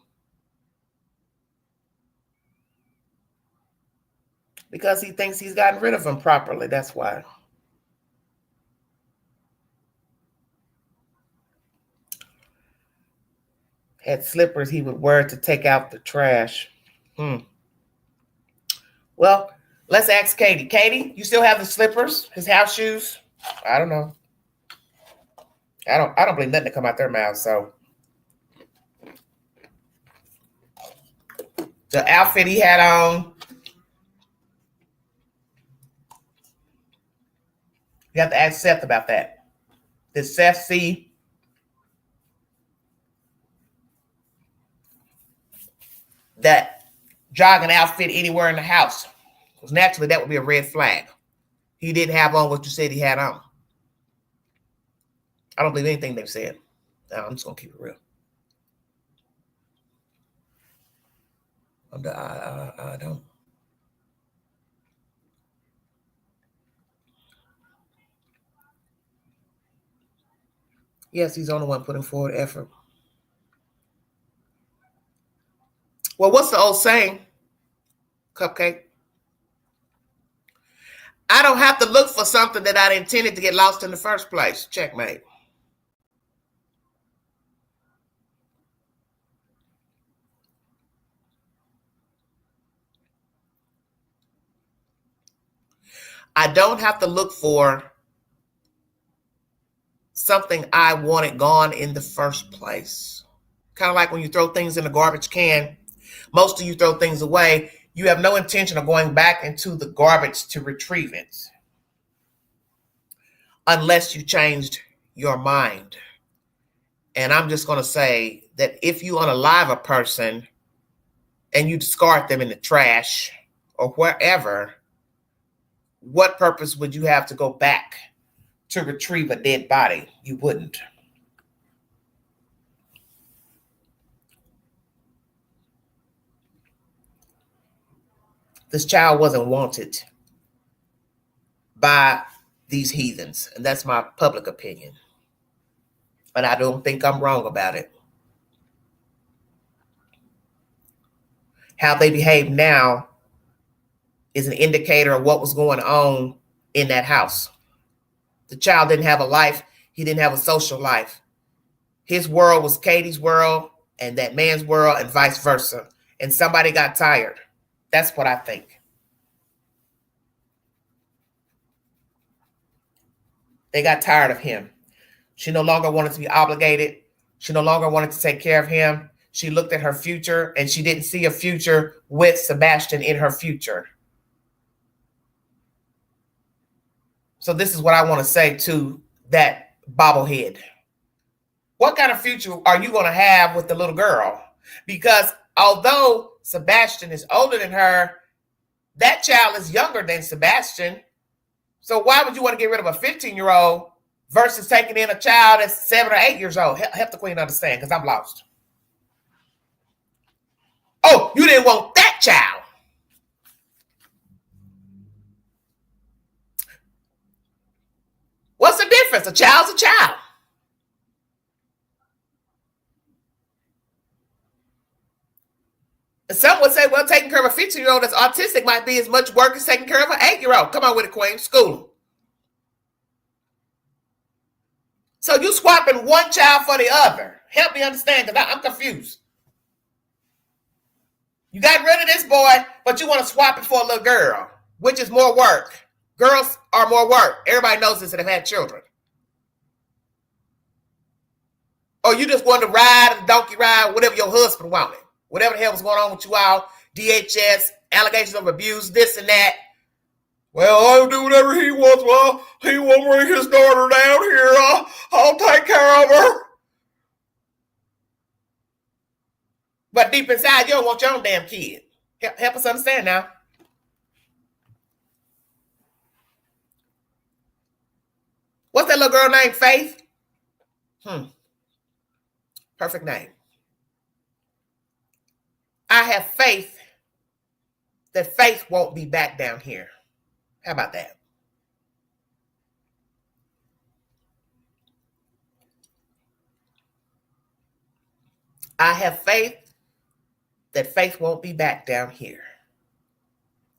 Because he thinks he's gotten rid of them properly. That's why. Had slippers he would wear to take out the trash. Well, let's ask Katie. Katie, you still have the slippers? His house shoes? I don't know. I don't believe nothing to come out their mouths. So the outfit he had on. You have to ask Seth about that. Did Seth see that jogging outfit anywhere in the house? Because naturally that would be a red flag. He didn't have on what you said he had on. I don't believe anything they've said. No, I'm just going to keep it real. I don't. Yes, he's the only one putting forward effort. Well, what's the old saying, Cupcake? I don't have to look for something that I intended to get lost in the first place. Checkmate. I don't have to look for something I wanted gone in the first place. Kind of like when you throw things in a garbage can. Most of you throw things away. You have no intention of going back into the garbage to retrieve it. Unless you changed your mind. And I'm just going to say that if you unalive a person and you discard them in the trash or wherever, what purpose would you have to go back to retrieve a dead body? You wouldn't. This child wasn't wanted by these heathens, and that's my public opinion. And I don't think I'm wrong about it. how they behave now is an indicator of what was going on in that house. The child didn't have a life. He didn't have a social life. His world was Katie's world and that man's world and vice versa. And somebody got tired. That's what I think. They got tired of him. She no longer wanted to be obligated. She no longer wanted to take care of him. She looked at her future and she didn't see a future with Sebastian in her future. So this is what I want to say to that bobblehead. What kind of future are you going to have with the little girl? Because although Sebastian is older than her, that child is younger than Sebastian. So why would you want to get rid of a 15-year-old versus taking in a child that's 7 or 8 years old? Help the queen understand, because I'm lost. Oh, you didn't want that child. What's the difference? A child's a child. And some would say, well, taking care of a 15-year-old that's autistic might be as much work as taking care of an 8-year-old. Come on with it, queen. School them. So you swapping one child for the other. Help me understand, because I'm confused. You got rid of this boy, but you want to swap it for a little girl, which is more work. Girls are more work. Everybody knows this that have had children. Or you just wanted to ride a donkey ride, whatever your husband wanted. Whatever the hell was going on with you all, DHS, allegations of abuse, this and that. Well, I'll do whatever he wants. Well, he won't bring his daughter down here. I'll take care of her. But deep inside, you don't want your own damn kid. Help us understand now. What's that little girl named? Faith? Perfect name. I have faith that Faith won't be back down here. How about that? I have faith that Faith won't be back down here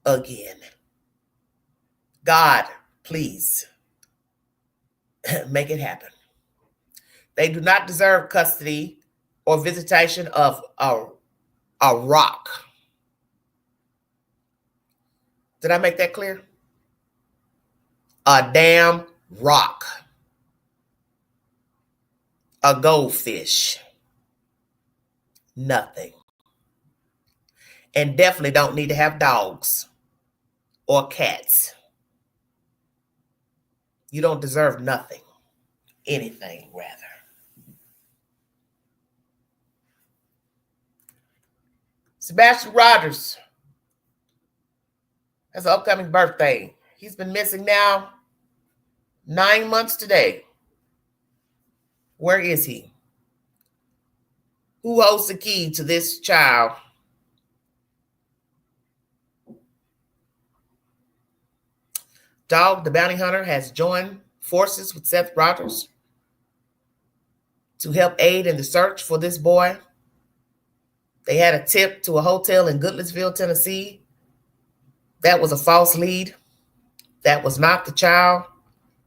again. God, please make it happen. They do not deserve custody or visitation of a rock. Did I make that clear? A damn rock. A goldfish. Nothing. And definitely don't need to have dogs or cats. You don't deserve nothing. Anything, rather. Sebastian Rogers has an upcoming birthday. He's been missing now 9 months today. Where is he? Who holds the key to this child? Dog the Bounty Hunter has joined forces with Seth Rogers to help aid in the search for this boy. They had a tip to a hotel in Goodlettsville, Tennessee. That was a false lead. That was not the child.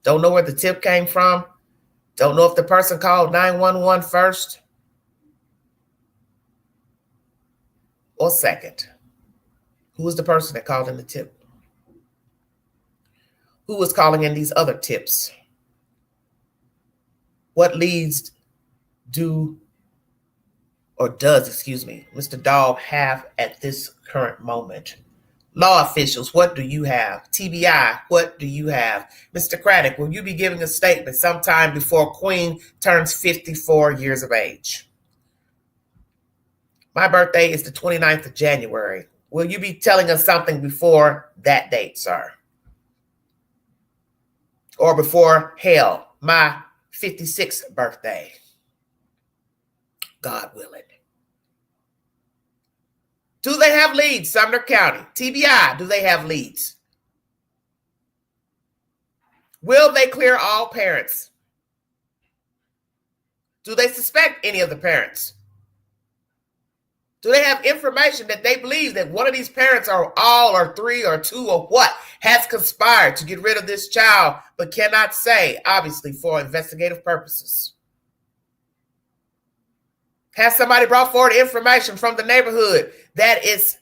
Don't know where the tip came from. Don't know if the person called 911 first or second. Who was the person that called in the tip? Who was calling in these other tips? What leads does Mr. Dog have at this current moment? Law officials, what do you have? TBI, what do you have? Mr. Craddock, will you be giving a statement sometime before Queen turns 54 years of age? My birthday is the 29th of January. Will you be telling us something before that date, sir? Or before, hell, my 56th birthday? God willing. Do they have leads, Sumner County? TBI, do they have leads? Will they clear all parents? Do they suspect any of the parents? Do they have information that they believe that one of these parents or all or three or two or what has conspired to get rid of this child, but cannot say, obviously, for investigative purposes? Has somebody brought forward information from the neighborhood that is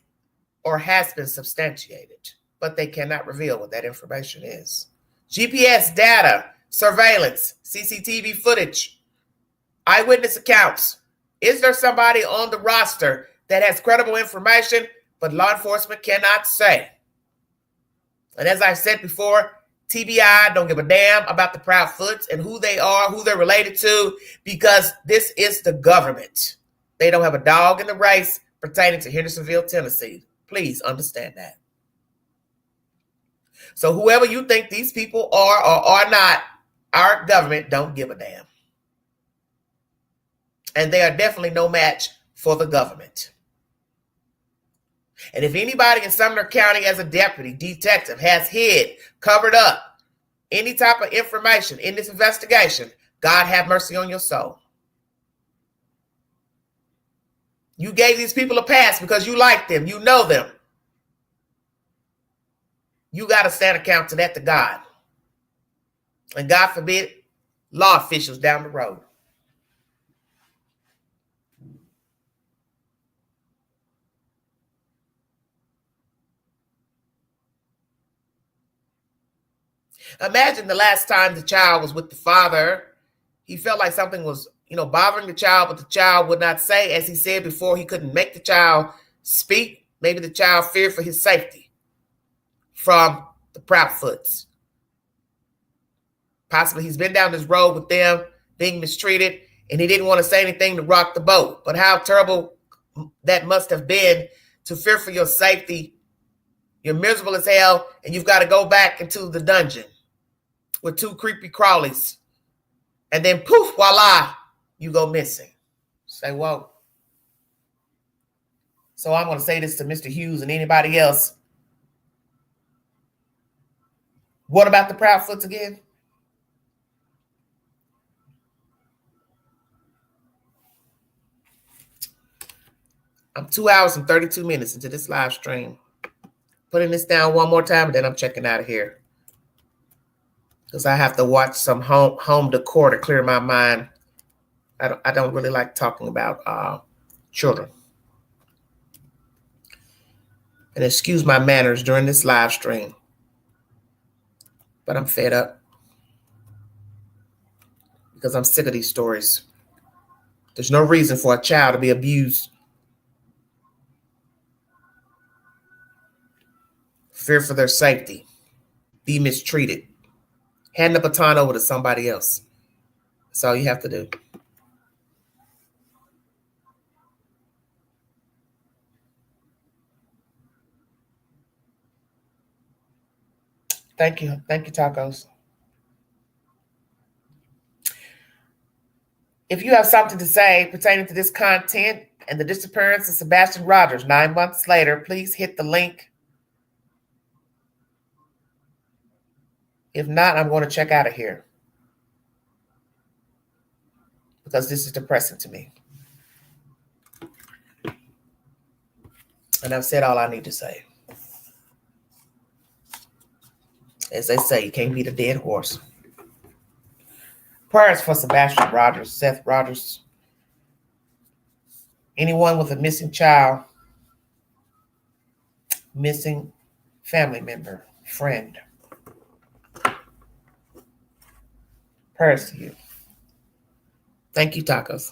or has been substantiated, but they cannot reveal what that information is? GPS data, surveillance, CCTV footage, eyewitness accounts. Is there somebody on the roster that has credible information, but law enforcement cannot say? And as I've said before, TBI don't give a damn about the Proudfoots and who they are, who they're related to, because this is the government. They don't have a dog in the race pertaining to Hendersonville, Tennessee. Please understand that. So whoever you think these people are or are not, our government don't give a damn. And they are definitely no match for the government. And if anybody in Sumner County as a deputy, detective, has hid, covered up any type of information in this investigation, God have mercy on your soul. You gave these people a pass because you like them, you know them. You got to stand account to that to God. And God forbid, law officials down the road. Imagine the last time the child was with the father. He felt like something was, bothering the child, but the child would not say. As he said before, he couldn't make the child speak. Maybe the child feared for his safety from the Proudfoots. Possibly he's been down this road with them, being mistreated, and he didn't want to say anything to rock the boat. But how terrible that must have been to fear for your safety. You're miserable as hell, and you've got to go back into the dungeon with two creepy crawlies. And then poof, voila, you go missing. Say, whoa. So I'm going to say this to Mr. Hughes and anybody else. What about the Proudfoots again? I'm 2 hours and 32 minutes into this live stream. Putting this down one more time, and then I'm checking out of here. Because I have to watch some home decor to clear my mind. I don't really like talking about children. And excuse my manners during this live stream. But I'm fed up. Because I'm sick of these stories. There's no reason for a child to be abused. Fear for their safety. Be mistreated. Hand the baton over to somebody else. That's all you have to do. Thank you. Thank you, Tacos. If you have something to say pertaining to this content and the disappearance of Sebastian Rogers 9 months later, please hit the link. If not, I'm going to check out of here. Because this is depressing to me. And I've said all I need to say. As they say, you can't beat a dead horse. Prayers for Sebastian Rogers, Seth Rogers. Anyone with a missing child, missing family member, friend. Prayers to you. Thank you, Tacos.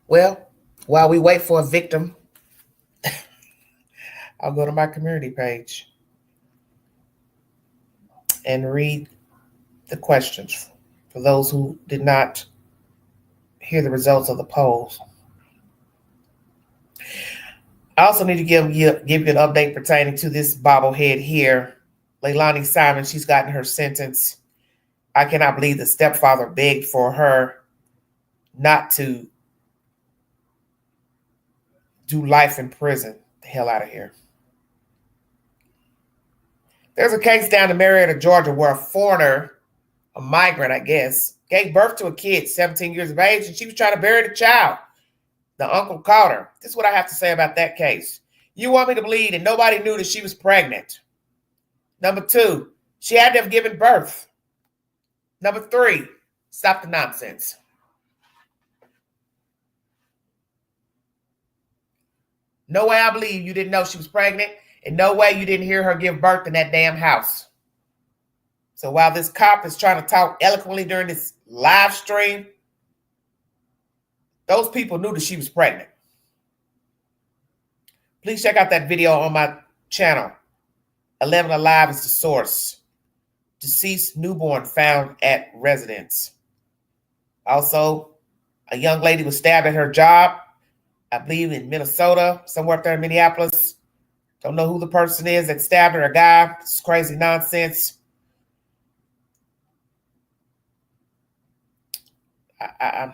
Well, while we wait for a victim, I'll go to my community page and read the questions for those who did not hear the results of the polls. I also need to give you an update pertaining to this bobblehead here. Leilani Simon, she's gotten her sentence. I cannot believe the stepfather begged for her not to do life in prison. The hell out of here. There's a case down in Marietta, Georgia, where a foreigner, a migrant, I guess, gave birth to a kid 17 years of age, and she was trying to bury the child. The uncle caught her. This is what I have to say about that case. You want me to believe that nobody knew that she was pregnant. Number 2, she had to have given birth. Number 3, stop the nonsense. No way I believe you didn't know she was pregnant, and no way you didn't hear her give birth in that damn house. So while this cop is trying to talk eloquently during this live stream, those people knew that she was pregnant. Please check out that video on my channel. 11 Alive is the source. Deceased newborn found at residence. Also, a young lady was stabbed at her job, I believe in Minnesota, somewhere up there in Minneapolis. Don't know who the person is that stabbed her, a guy. It's crazy nonsense. I'm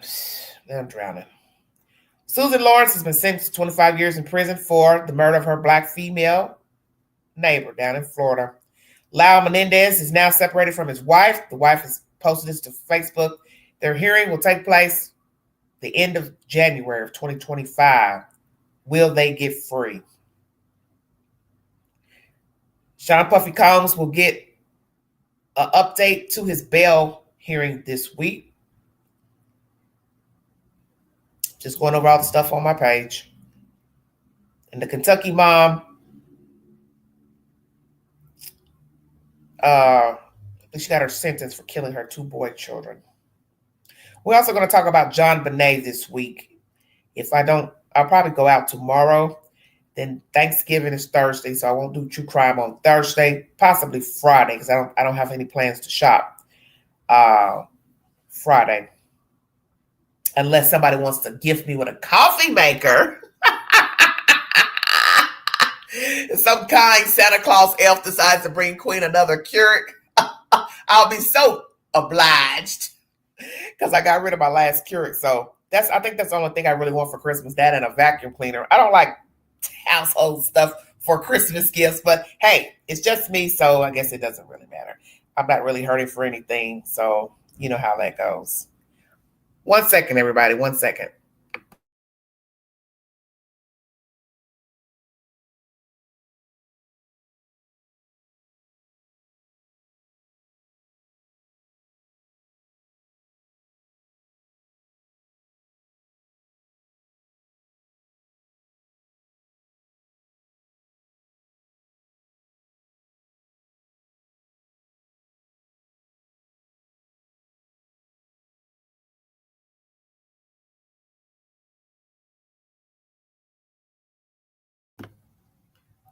drowning. Susan Lawrence has been sentenced to 25 years in prison for the murder of her black female neighbor down in Florida. Lau Menendez is now separated from his wife. The wife has posted this to Facebook. Their hearing will take place the end of January of 2025. Will they get free? Sean Puffy Combs will get an update to his bail hearing this week. Just going over all the stuff on my page. And the Kentucky mom, she got her sentence for killing her 2 boy children. We're also going to talk about John Bonet this week. If I don't, I'll probably go out tomorrow. Then Thanksgiving is Thursday, so I won't do true crime on Thursday, possibly Friday, because I don't have any plans to shop Friday. Unless somebody wants to gift me with a coffee maker. Some kind Santa Claus elf decides to bring Queen another Keurig. I'll be so obliged because I got rid of my last Keurig. So I think that's the only thing I really want for Christmas, that and a vacuum cleaner. I don't like household stuff for Christmas gifts, but hey, it's just me, so I guess it doesn't really matter. I'm not really hurting for anything, so you know how that goes. 1 second, everybody, 1 second.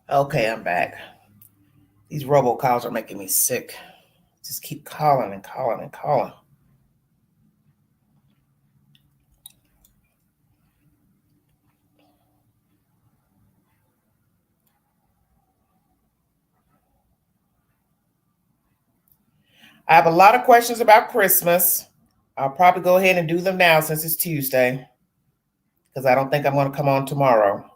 Okay, I'm back. These robocalls are making me sick. Just keep calling and calling and calling. I have a lot of questions about Christmas. I'll probably go ahead and do them now since it's Tuesday, because I don't think I'm going to come on tomorrow.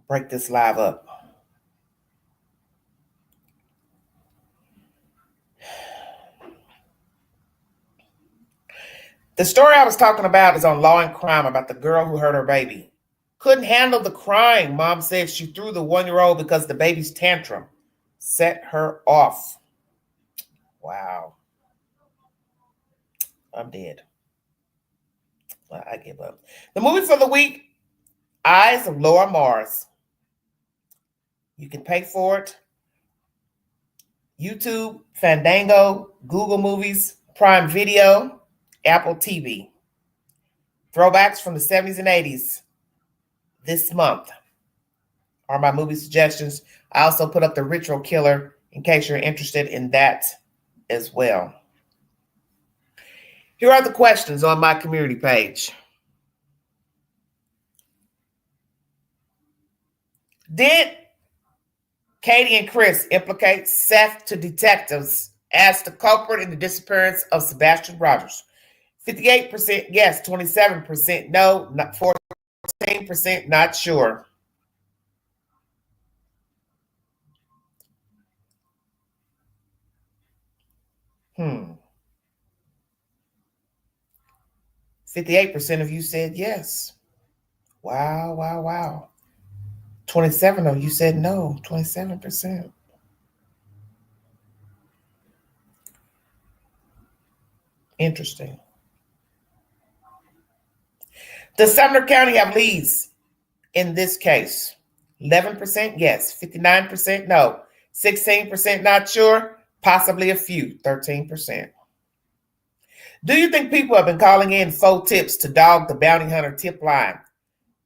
Break this live up. The story I was talking about is on Law and Crime about the girl who hurt her baby. Couldn't handle the crying. Mom said she threw the 1-year-old because the baby's tantrum set her off. Wow. I'm dead. I give up. The movie for the week, Eyes of Laura Mars. You can pay for it. YouTube, Fandango, Google Movies, Prime Video, Apple TV. Throwbacks from the 70s and 80s this month are my movie suggestions. I also put up The Ritual Killer in case you're interested in that as well. Here are the questions on my community page. Did Katie and Chris implicate Seth to detectives as the culprit in the disappearance of Sebastian Rogers? 58% yes, 27% no, 14% not sure. Hmm. 58% of you said yes. Wow, wow, wow. 27 of you said no, 27%. Interesting. Does Sumner County have leads in this case? 11% yes, 59% no, 16% not sure, possibly a few, 13%. Do you think people have been calling in faux tips to dog the bounty hunter tip line?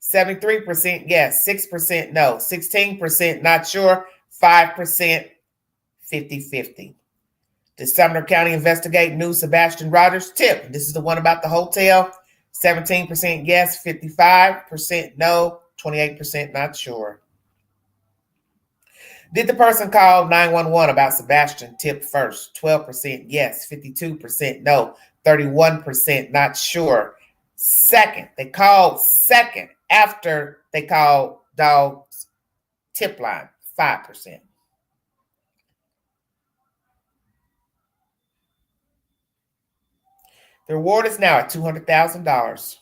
73% yes, 6% no, 16% not sure, 5% 50-50. Did Sumner County investigate new Sebastian Rogers tip? This is the one about the hotel. 17% yes, 55% no, 28% not sure. Did the person call 911 about Sebastian tip first? 12% yes, 52% no, 31% not sure. Second, they called second after they called dog's tip line, 5%. The reward is now at $200,000.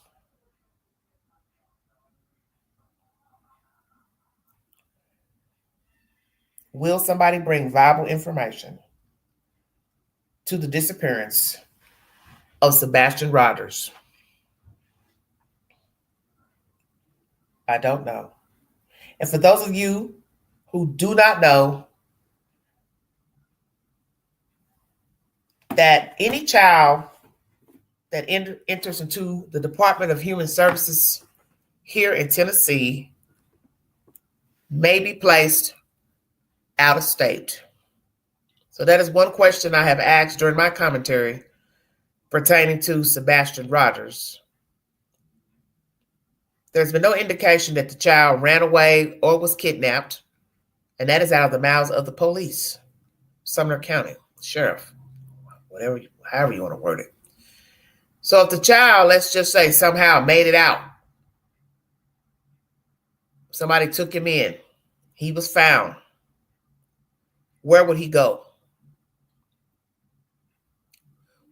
Will somebody bring viable information to the disappearance of Sebastian Rogers? I don't know. And for those of you who do not know, that any child that enters into the Department of Human Services here in Tennessee may be placed out of state. So that is one question I have asked during my commentary pertaining to Sebastian Rogers. There's been no indication that the child ran away or was kidnapped, and that is out of the mouths of the police, Sumner County Sheriff, however you want to word it. So if the child, let's just say, somehow made it out, somebody took him in, he was found, where would he go?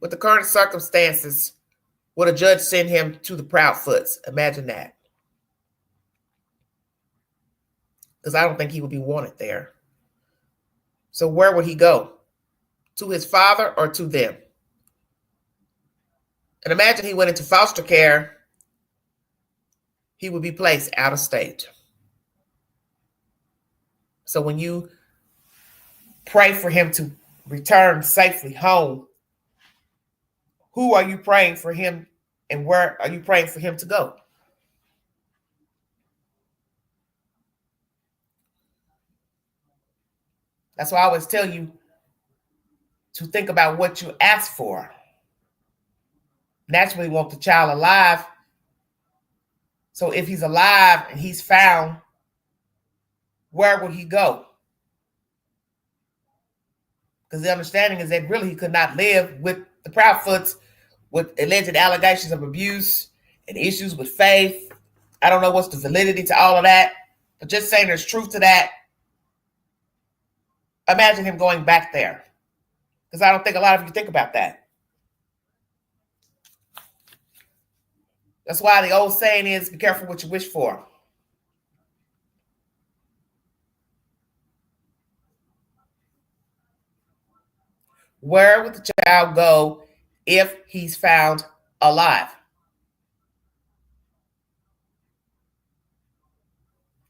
With the current circumstances, would a judge send him to the Proudfoots? Imagine that. Because I don't think he would be wanted there. So where would he go? To his father or to them? And imagine he went into foster care, he would be placed out of state. So when you pray for him to return safely home, who are you praying for him and where are you praying for him to go? That's why I always tell you to think about what you ask for. Naturally, want the child alive. So if he's alive and he's found, where would he go? Because the understanding is that really he could not live with the Proudfoots with alleged allegations of abuse and issues with faith. I don't know what's the validity to all of that, but just saying there's truth to that. Imagine him going back there. Because I don't think a lot of you think about that. That's why the old saying is, be careful what you wish for. Where would the child go if he's found alive?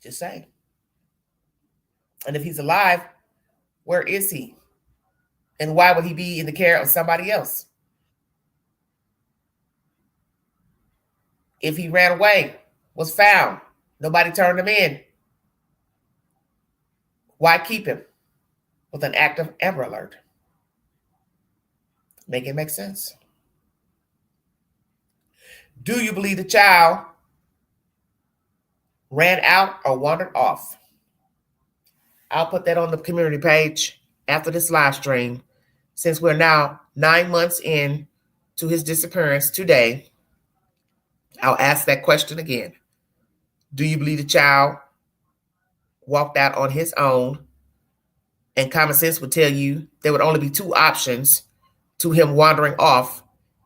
Just saying. And if he's alive, where is he? And why would he be in the care of somebody else? If he ran away, was found, nobody turned him in, why keep him with an active Amber Alert? Make it make sense. Do you believe the child ran out or wandered off? I'll put that on the community page after this live stream since we're now 9 months in to his disappearance today, I'll ask that question again. Do you believe the child walked out on his own? And common sense would tell you there would only be two options to him wandering off.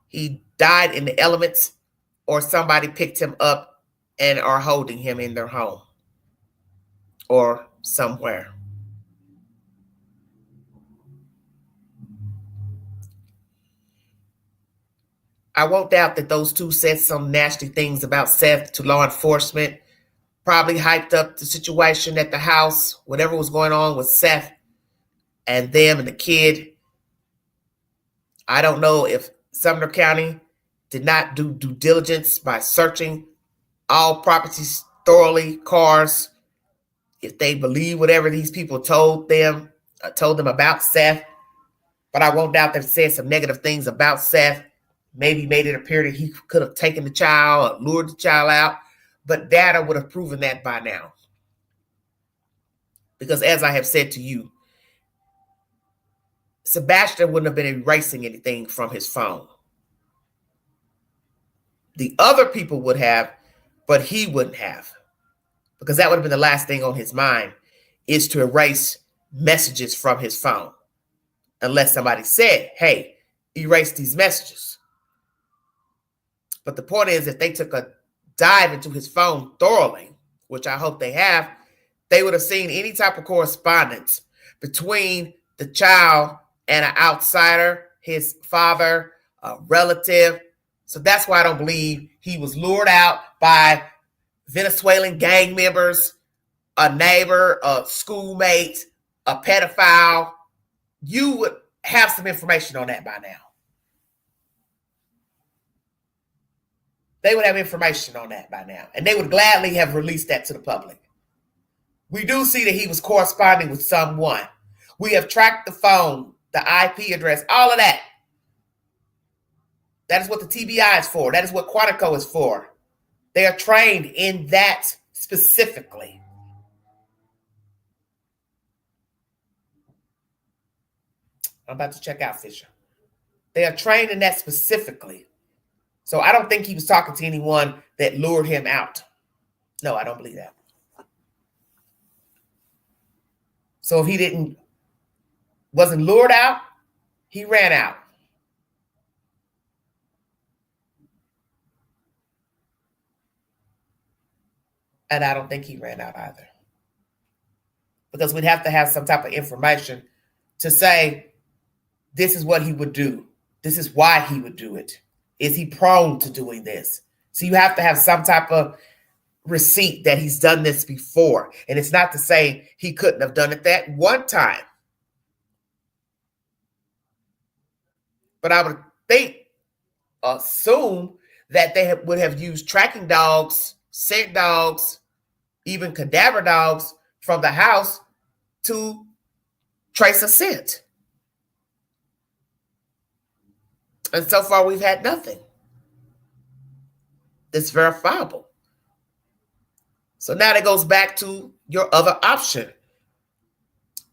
He died in the elements, or somebody picked him up and are holding him in their home or somewhere. I won't doubt that those two said some nasty things about Seth to law enforcement, probably hyped up the situation at the house, whatever was going on with Seth and them and the kid. I don't know if Sumner County did not do due diligence by searching all properties thoroughly, cars, if they believe whatever these people told them about Seth. But I won't doubt they've said some negative things about Seth, maybe made it appear that he could have taken the child or lured the child out. But data would have proven that by now. Because as I have said to you, Sebastian wouldn't have been erasing anything from his phone. The other people would have, but he wouldn't have. Because that would have been the last thing on his mind, is to erase messages from his phone. Unless somebody said, hey, erase these messages. But the point is, if they took a dive into his phone thoroughly, which I hope they have, they would have seen any type of correspondence between the child and an outsider, his father, a relative. So that's why I don't believe he was lured out by Venezuelan gang members, a neighbor, a schoolmate, a pedophile. You would have some information on that by now. They would have information on that by now. And they would gladly have released that to the public. We do see that he was corresponding with someone. We have tracked the phone, the IP address, all of that. That is what the TBI is for. That is what Quantico is for. They are trained in that specifically. I'm about to check out Fisher. They are trained in that specifically. So I don't think he was talking to anyone that lured him out. No, I don't believe that. So if he wasn't lured out, he ran out. And I don't think he ran out either. Because we'd have to have some type of information to say, this is what he would do. This is why he would do it. Is he prone to doing this? So you have to have some type of receipt that he's done this before. And it's not to say he couldn't have done it that one time. But I would assume that they would have used tracking dogs, scent dogs, even cadaver dogs from the house to trace a scent. And so far, we've had nothing that's verifiable. So now that goes back to your other option,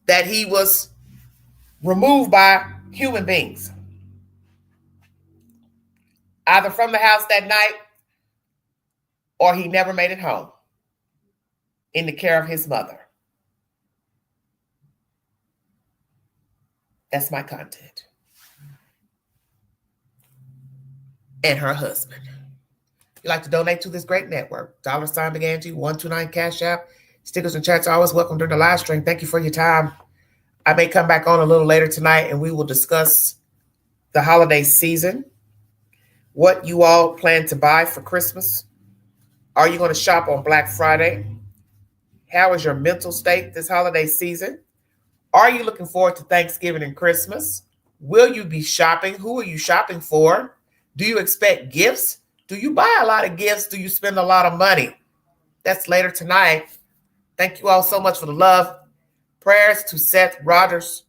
that he was removed by human beings, either from the house that night or he never made it home in the care of his mother. That's my content. And her husband. If you'd like to donate to this great network, $ began to 129 Cash App. Stickers and chats are always welcome during the live stream. Thank you for your time. I may come back on a little later tonight and we will discuss the holiday season, what you all plan to buy for Christmas. Are you going to shop on Black Friday? How is your mental state this holiday season? Are you looking forward to Thanksgiving and Christmas? Will you be shopping? Who are you shopping for? Do you expect gifts? Do you buy a lot of gifts? Do you spend a lot of money? That's later tonight. Thank you all so much for the love. Prayers to Seth Rogers.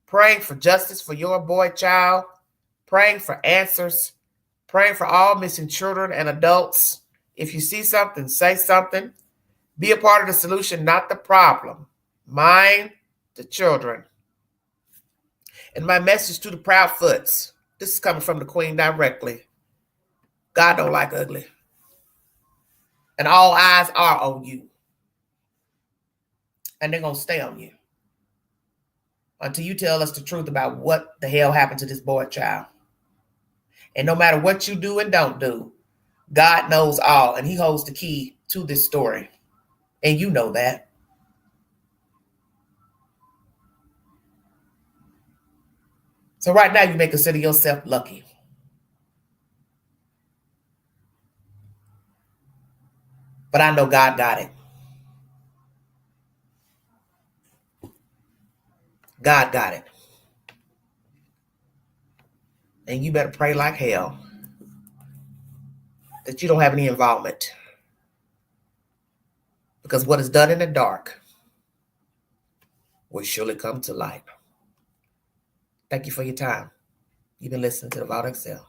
Praying for justice for your boy child. Praying for answers. Praying for all missing children and adults. If you see something, say something. Be a part of the solution, not the problem. Mind the children. And my message to the Proudfoots, this is coming from the Queen directly. God don't like ugly. And all eyes are on you. And they're going to stay on you until you tell us the truth about what the hell happened to this boy child. And no matter what you do and don't do, God knows all, and he holds the key to this story. And you know that. So right now, you may consider yourself lucky. But I know God got it. God got it. And you better pray like hell that you don't have any involvement. Because what is done in the dark will surely come to light. Thank you for your time. You've been listening to the Vault Excel.